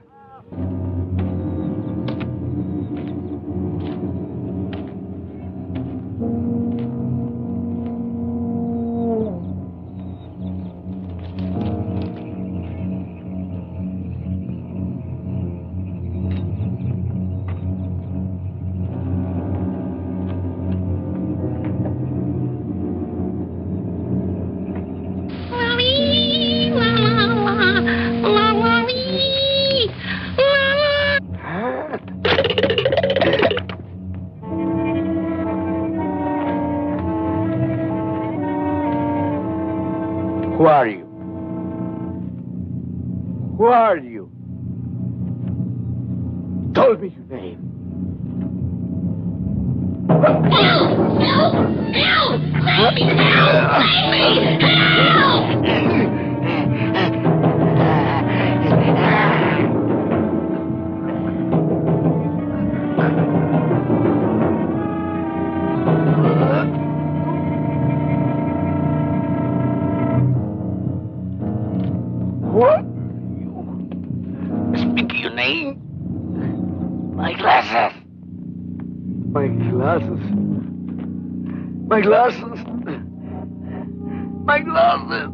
S1: Who are you? Who are you? Tell me your name. What? Speak your name. My glasses. My glasses. My glasses. My glasses.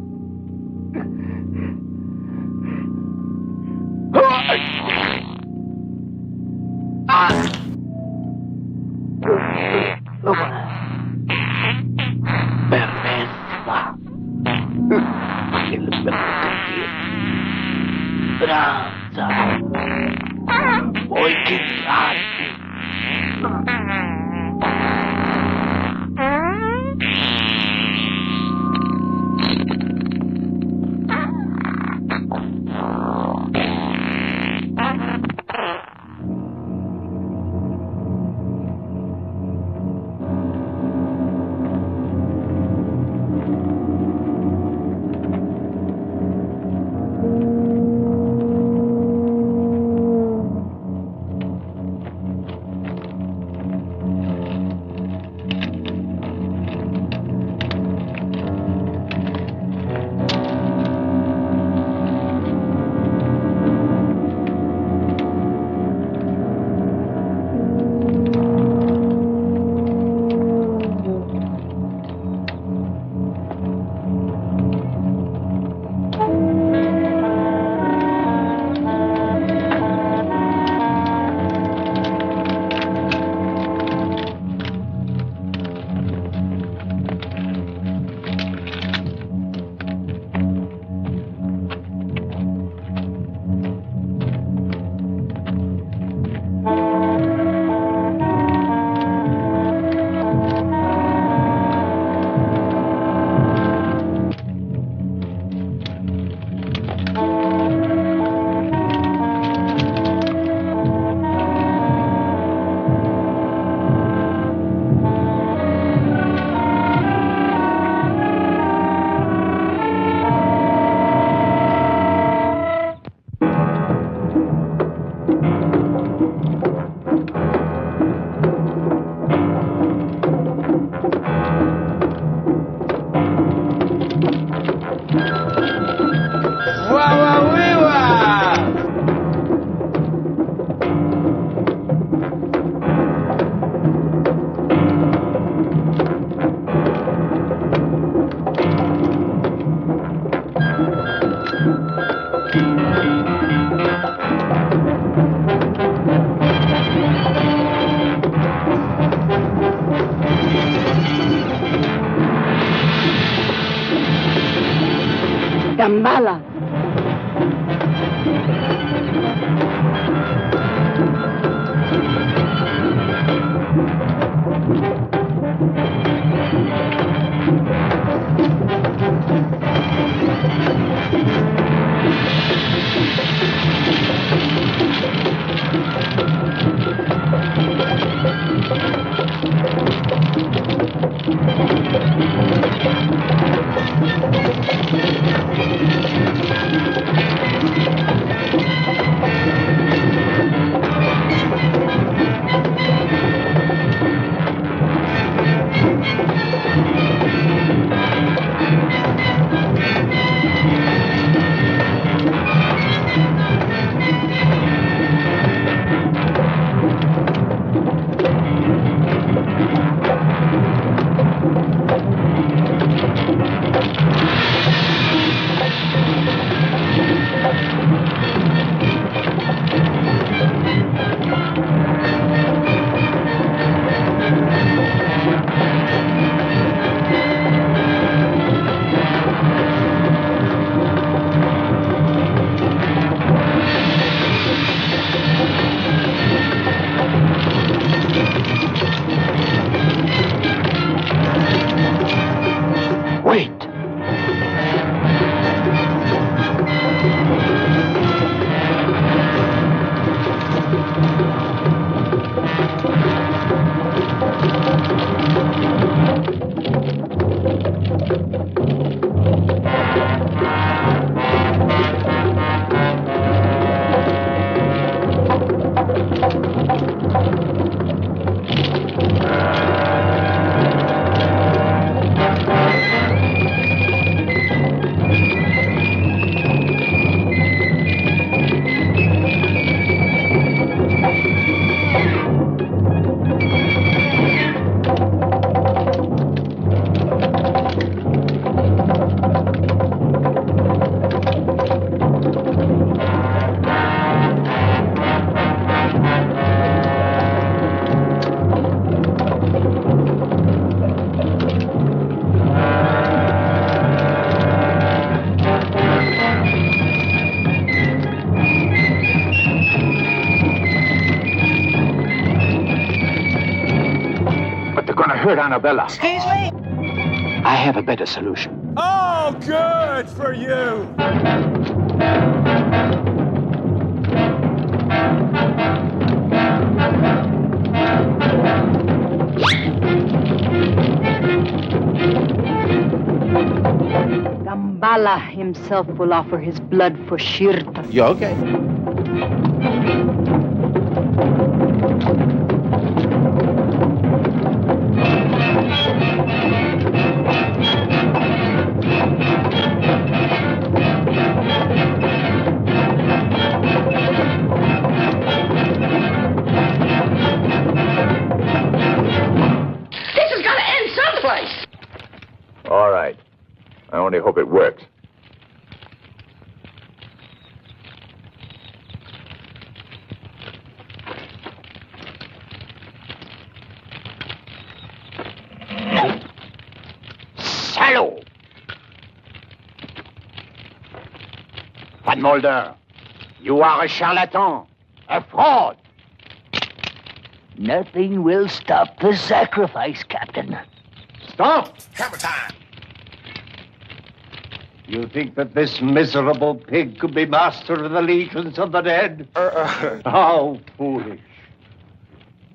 S3: Gambala.
S1: Annabella.
S7: Excuse me?
S1: I have a better solution.
S17: Oh, good for you.
S11: Gambala himself will offer his blood for Shirta.
S9: You okay?
S10: All right. I only hope it works.
S1: Salaud! Van Mulder, you are a charlatan, a fraud.
S27: Nothing will stop the sacrifice, Captain.
S1: Stop!
S22: Hammer time.
S1: You think that this miserable pig could be master of the legions of the dead? How foolish.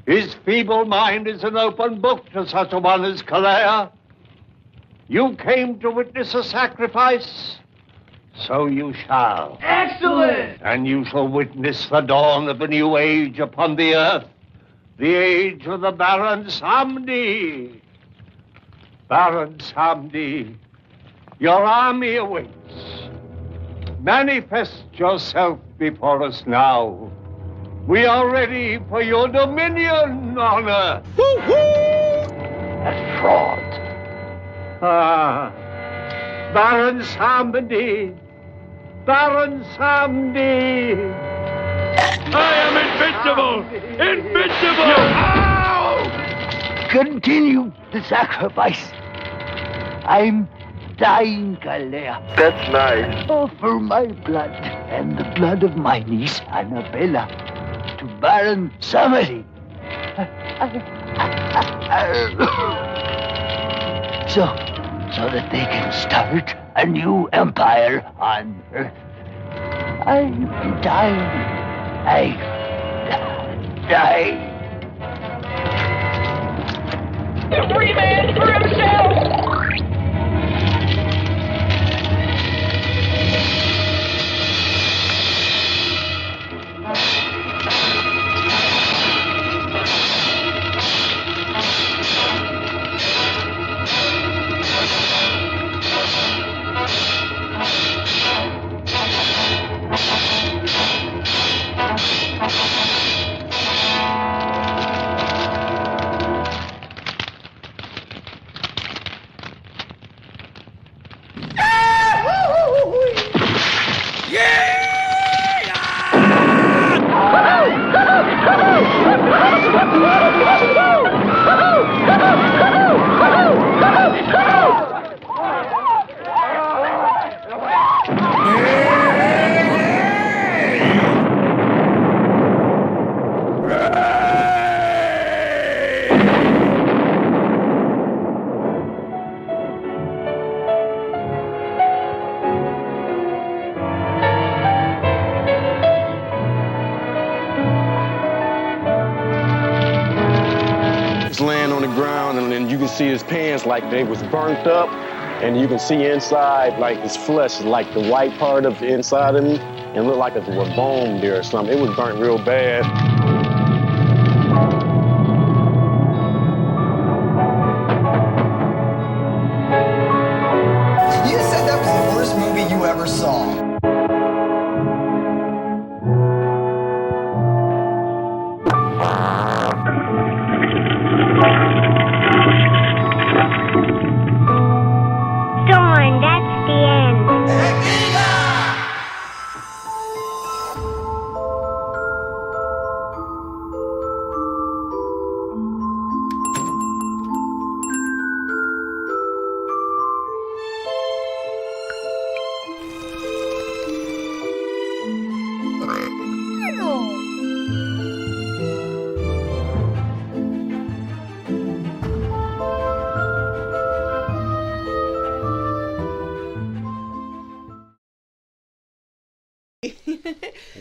S1: His feeble mind is an open book to such a one as Calais. You came to witness a sacrifice, so you shall.
S27: Excellent!
S1: And you shall witness the dawn of a new age upon the earth, the age of the Baron Samedi. Baron Samedi, your army awaits. Manifest yourself before us now. We are ready for your dominion on earth. A fraud. Ah, Baron Samedi. Baron Samedi.
S17: I am invincible! Invincible!
S27: Ow! Continue the sacrifice. I'm dying, Calais.
S10: That's nice.
S27: Offer my blood and the blood of my niece, Annabella, to Baron Samedi. So that they can start a new empire on Earth. I'm dying. I'm dying.
S14: Every man for himself!
S7: see his pants like they was burnt up, and you can see inside like his flesh, like the white part of the inside of him, and looked like it was bone there or something. It was burnt real bad.
S12: You said that was the worst movie you ever saw.
S16: Darn, that's the end.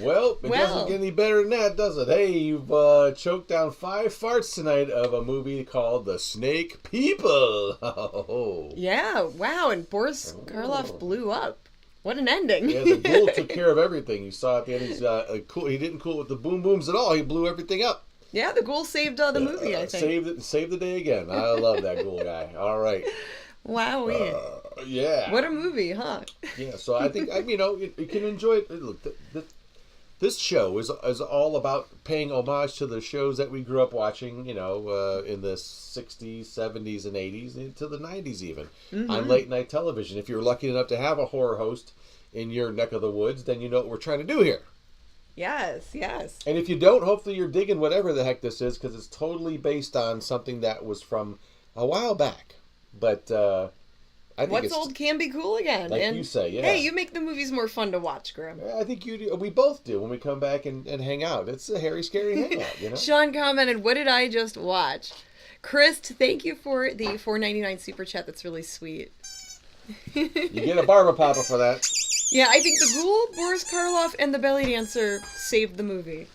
S9: Well, it doesn't get any better than that, does it? Hey, you've choked down 5 farts tonight of a movie called The Snake People. Oh.
S13: Yeah, wow, and Boris Karloff blew up. What an ending.
S9: Yeah, the ghoul took care of everything. You saw at the end, he's cool. He didn't cool with the boom booms at all. He blew everything up.
S13: Yeah, the ghoul saved the movie, I think.
S9: Saved the day again. I love that ghoul guy. All right.
S13: Wow.
S9: Yeah.
S13: What a movie, huh?
S9: Yeah, so I think, you can enjoy it. Look, this show is all about paying homage to the shows that we grew up watching, in the 60s, 70s, and 80s, into the 90s even, on late night television. If you're lucky enough to have a horror host in your neck of the woods, then you know what we're trying to do here.
S13: Yes.
S9: And if you don't, hopefully you're digging whatever the heck this is, because it's totally based on something that was from a while back. But I think
S13: what's old can be cool again.
S9: Like
S13: and
S9: you say, yeah.
S13: Hey, you make the movies more fun to watch, Grim.
S9: I think you do. We both do when we come back and hang out. It's a hairy, scary hangout,
S13: Sean commented, "What did I just watch?" Chris, thank you for the $4.99 super chat. That's really sweet.
S9: You get a barber popper for that.
S13: Yeah, I think the ghoul, Boris Karloff, and the belly dancer saved the movie.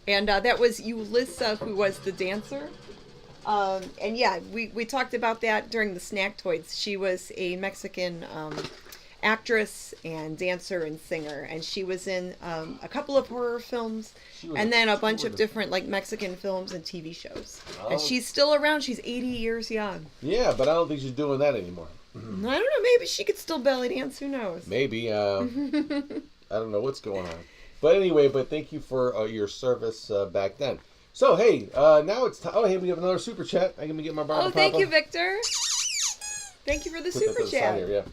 S13: And that was Ulissa, who was the dancer. And yeah, we talked about that during the Snack-toids. She was a Mexican actress and dancer and singer, and she was in a couple of horror films, and then a bunch of different Mexican films and TV shows. And she's still around. She's 80 years young.
S9: Yeah, but I don't think she's doing that anymore.
S13: I don't know. Maybe she could still belly dance. Who knows?
S9: Maybe. I don't know what's going on. But anyway, thank you for your service back then. So, hey, now it's time. Oh, hey, we have another super chat. I'm going to get my barber.
S13: Oh, thank you, Victor. Thank you for the super chat.
S9: Here,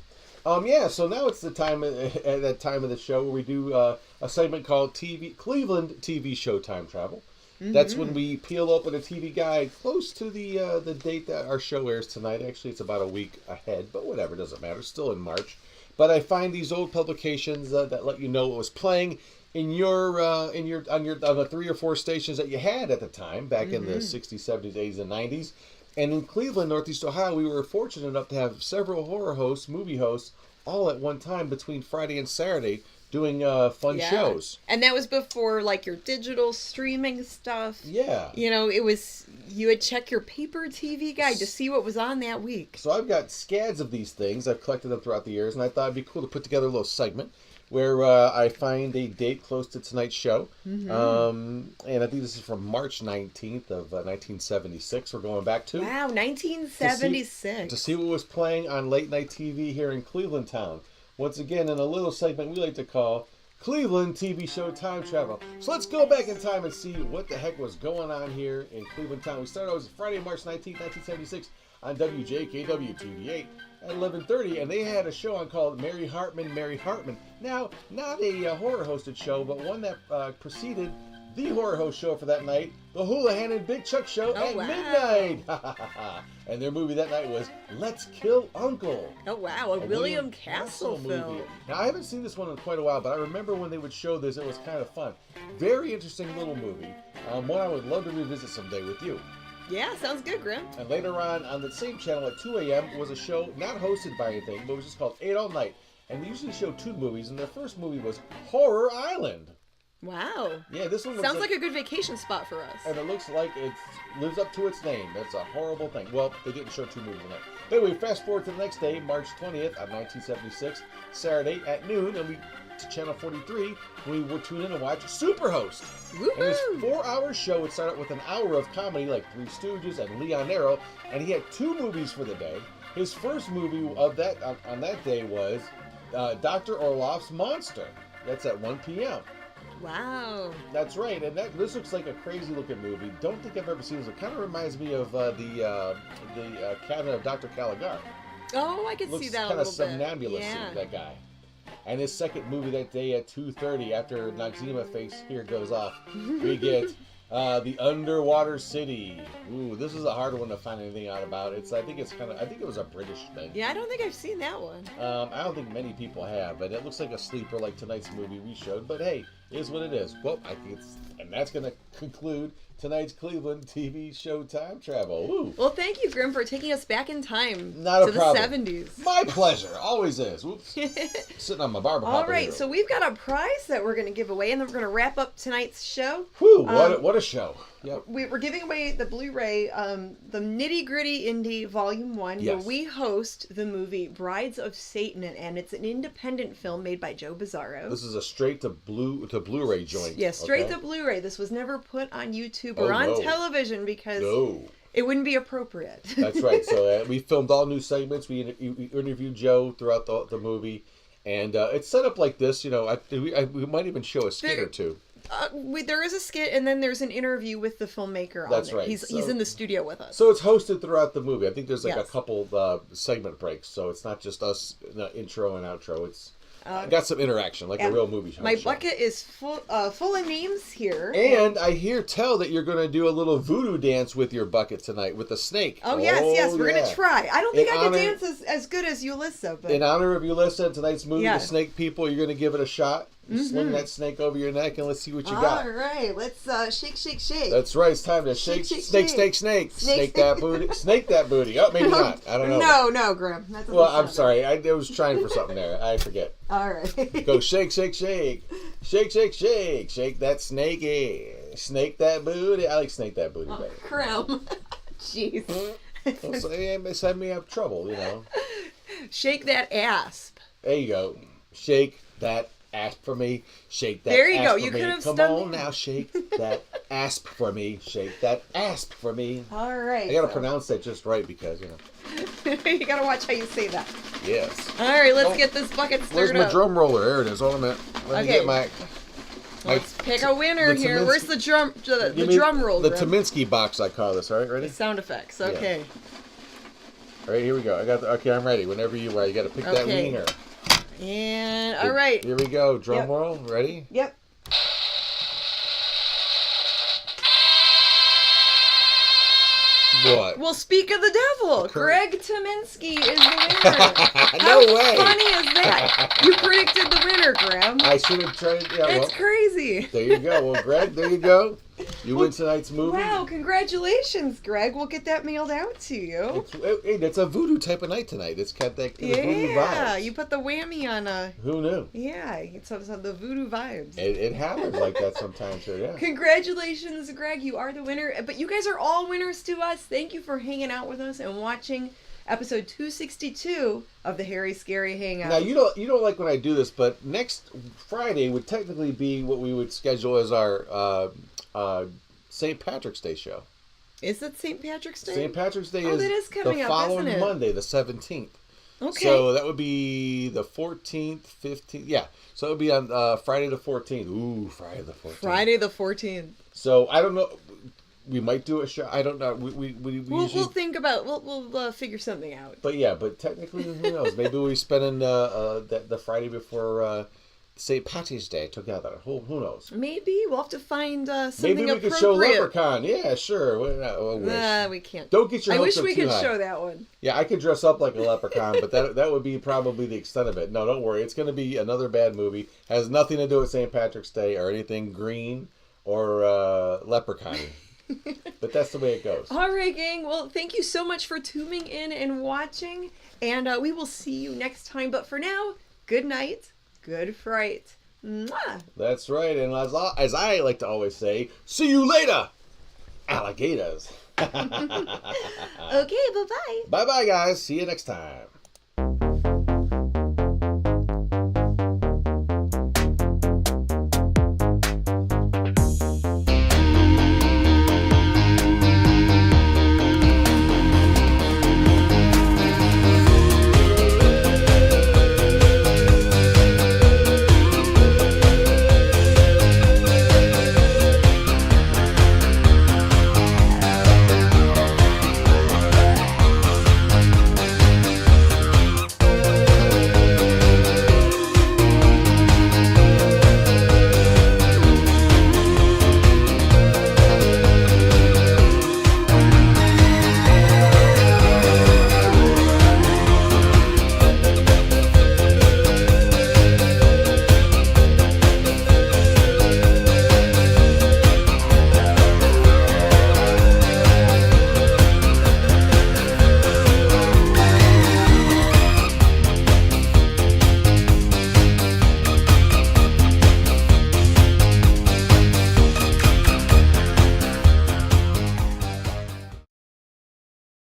S9: yeah. So now it's the time at that time of the show where we do a segment called Cleveland TV Show Time Travel. That's when we peel open a TV guide close to the date that our show airs tonight. Actually, it's about a week ahead, but whatever, doesn't matter. It's still in March. But I find these old publications that let you know what was playing on the 3 or 4 stations that you had at the time, back in the 60s, 70s, 80s, and 90s. And in Cleveland, Northeast Ohio, we were fortunate enough to have several horror hosts, movie hosts, all at one time between Friday and Saturday doing fun shows.
S13: And that was before your digital streaming stuff.
S9: Yeah.
S13: It was, you would check your paper TV guide to see what was on that week.
S9: So I've got scads of these things. I've collected them throughout the years, and I thought it'd be cool to put together a little segment where I find a date close to tonight's show. And I think this is from March 19th of 1976. We're going back to.
S13: Wow, 1976.
S9: To see what was playing on late night TV here in Cleveland town. Once again, in a little segment we like to call Cleveland TV Show Time Travel. So let's go back in time and see what the heck was going on here in Cleveland town. We started out Friday, March 19th, 1976 on WJKW TV8 at 11:30, and they had a show on called Mary Hartman, Mary Hartman. Now, not a horror-hosted show, but one that preceded the horror host show for that night, the Houlihan and Big Chuck show at midnight. And their movie that night was Let's Kill Uncle.
S13: Oh, wow, a William Castle film.
S9: Now, I haven't seen this one in quite a while, but I remember when they would show this, it was kind of fun. Very interesting little movie. One I would love to revisit someday with you.
S13: Yeah, sounds good, Grim.
S9: And later on the same channel at 2 a.m. was a show not hosted by anything, but it was just called 8 All Night. And they usually show 2 movies, and their first movie was Horror Island.
S13: Wow.
S9: Yeah, this one
S13: sounds like a good vacation spot for us.
S9: And it looks like it lives up to its name. That's a horrible thing. Well, they didn't show 2 movies in it. But anyway, fast forward to the next day, March 20th of 1976, Saturday at noon, and we to Channel 43, we would tune in and watch Superhost.
S13: Woo-hoo!
S9: And this 4-hour show would start out with an hour of comedy like Three Stooges and Leon Arrow, and he had 2 movies for the day. His first movie of that on that day was Dr. Orloff's Monster. That's at 1 p.m.
S13: Wow.
S9: That's right, and this looks like a crazy looking movie. Don't think I've ever seen this. It kind of reminds me of the Cabinet of Dr. Caligari.
S13: Oh, I can see that a little bit.
S9: Looks kind of somnambulous, that guy. And his second movie that day at 2:30, after Noxzema face here goes off, we get The Underwater City. Ooh, this is a hard one to find anything out about. I think it was a British thing.
S13: Yeah, I don't think I've seen that one.
S9: I don't think many people have, but it looks like a sleeper like tonight's movie we showed. But hey, it is what it is. Well, I think and that's going to conclude tonight's Cleveland TV show Time Travel. Ooh.
S13: Well, thank you, Grim, for taking us back in time to
S9: the
S13: problem. 70s.
S9: My pleasure. Always is. Whoops. Sitting on my barber pop.
S13: All right, so we've got a prize that we're going to give away, and then we're going to wrap up tonight's show.
S9: Whew, what a show. Yep.
S13: We're giving away the Blu-ray, the Nitty Gritty Indie Volume 1, where we host the movie Brides of Satan, and it's an independent film made by Joe Bizarro.
S9: This is a straight to Blu-ray joint.
S13: Yeah, straight to Blu-ray. This was never put on YouTube or on television because it wouldn't be appropriate.
S9: That's right. So we filmed all new segments. We interviewed Joe throughout the movie, and it's set up like this. You know, we might even show a skit or two.
S13: There is a skit, and then there's an interview with the filmmaker.
S9: That's right.
S13: He's in the studio with us.
S9: So it's hosted throughout the movie. I think there's a couple segment breaks, so it's not just us intro and outro. It's got some interaction, like a real movie show.
S13: My bucket is full of names here.
S9: And I tell that you're going to do a little voodoo dance with your bucket tonight with the snake.
S13: Oh, yes, we're going to try. I don't think I can dance as good as Ulissa. But...
S9: In honor of Ulissa, tonight's movie, The Snake People, you're going to give it a shot. Sling that snake over your neck and let's see what you got.
S13: All right, let's shake, shake, shake.
S9: That's right. It's time to shake, snake. Snake that booty. Snake that booty. Oh, maybe not. I don't know.
S13: No, Grim.
S9: Well, I'm sorry. I was trying for something there. I forget.
S13: All right.
S9: Go shake, shake, shake. Shake, shake, shake. Shake that snakey. Snake that booty. I like snake that booty better.
S13: Grim. Jeez.
S9: Well, so it's having me have trouble, you know.
S13: Shake that asp.
S9: There you go. Shake that asp for me. Shake that
S13: there you
S9: asp
S13: go.
S9: For
S13: you
S9: me.
S13: could have
S9: Come on now, shake that asp for me. Shake that asp for me.
S13: All right.
S9: I gotta pronounce that just right because, you know.
S13: You gotta watch how you say that.
S9: Yes.
S13: All right, let's get this bucket stirred
S9: Where's my drum roller? There it is. Hold on a minute. Let me get my...
S13: Let's pick a winner here. Where's the drum roll?
S9: The Tominsky box, I call this. All right, ready?
S13: The sound effects. Okay.
S9: Yeah. All right, here we go. Okay, I'm ready. Whenever you are, you got to pick that wiener.
S13: And all right.
S9: Here we go. Drum roll. Ready?
S13: Yep.
S9: What?
S13: Well, speak of the devil. Greg Tominsky is the winner.
S9: No way.
S13: How funny is that? You predicted the winner, Graham.
S9: I should have tried. Yeah,
S13: it's crazy.
S9: There you go. Well, Greg, there you go. You win tonight's movie.
S13: Wow, congratulations, Greg. We'll get that mailed out to you.
S9: It's a voodoo type of night tonight. It's got that voodoo vibes.
S13: Yeah, you put the whammy on a...
S9: Who knew?
S13: Yeah, it's the voodoo vibes.
S9: It happens like that sometimes, sure, yeah.
S13: Congratulations, Greg. You are the winner. But you guys are all winners to us. Thank you for hanging out with us and watching episode 262 of the Harry Scary Hangout.
S9: Now, you don't like when I do this, but next Friday would technically be what we would schedule as our... St. Patrick's Day show.
S13: Is it St. Patrick's Day?
S9: St. Patrick's Day
S13: is coming
S9: the
S13: up,
S9: following
S13: isn't it?
S9: Monday, the 17th.
S13: Okay.
S9: So that would be the 14th, 15th. Yeah. So it would be on Friday the 14th. Ooh, Friday the 14th.
S13: Friday the 14th.
S9: So I don't know. We might do a show. I don't know. We'll
S13: usually... think about. We'll figure something out.
S9: But technically, who knows? Maybe we're spending the Friday before. St. Patty's Day together. Who knows?
S13: Maybe we'll have to find something
S9: Maybe we could show Leprechaun. Yeah, sure.
S13: We can't.
S9: Don't get your hopes
S13: up too high. I wish we could show that one.
S9: Yeah, I could dress up like a leprechaun, but that would be probably the extent of it. No, don't worry. It's going to be another bad movie. Has nothing to do with St. Patrick's Day or anything green or leprechaun. But that's the way it goes.
S13: All right, gang. Well, thank you so much for tuning in and watching, and we will see you next time. But for now, good night. Good fright. Mwah.
S9: That's right. And as I like to always say, see you later, alligators.
S13: Okay, bye-bye.
S9: Bye-bye, guys. See you next time.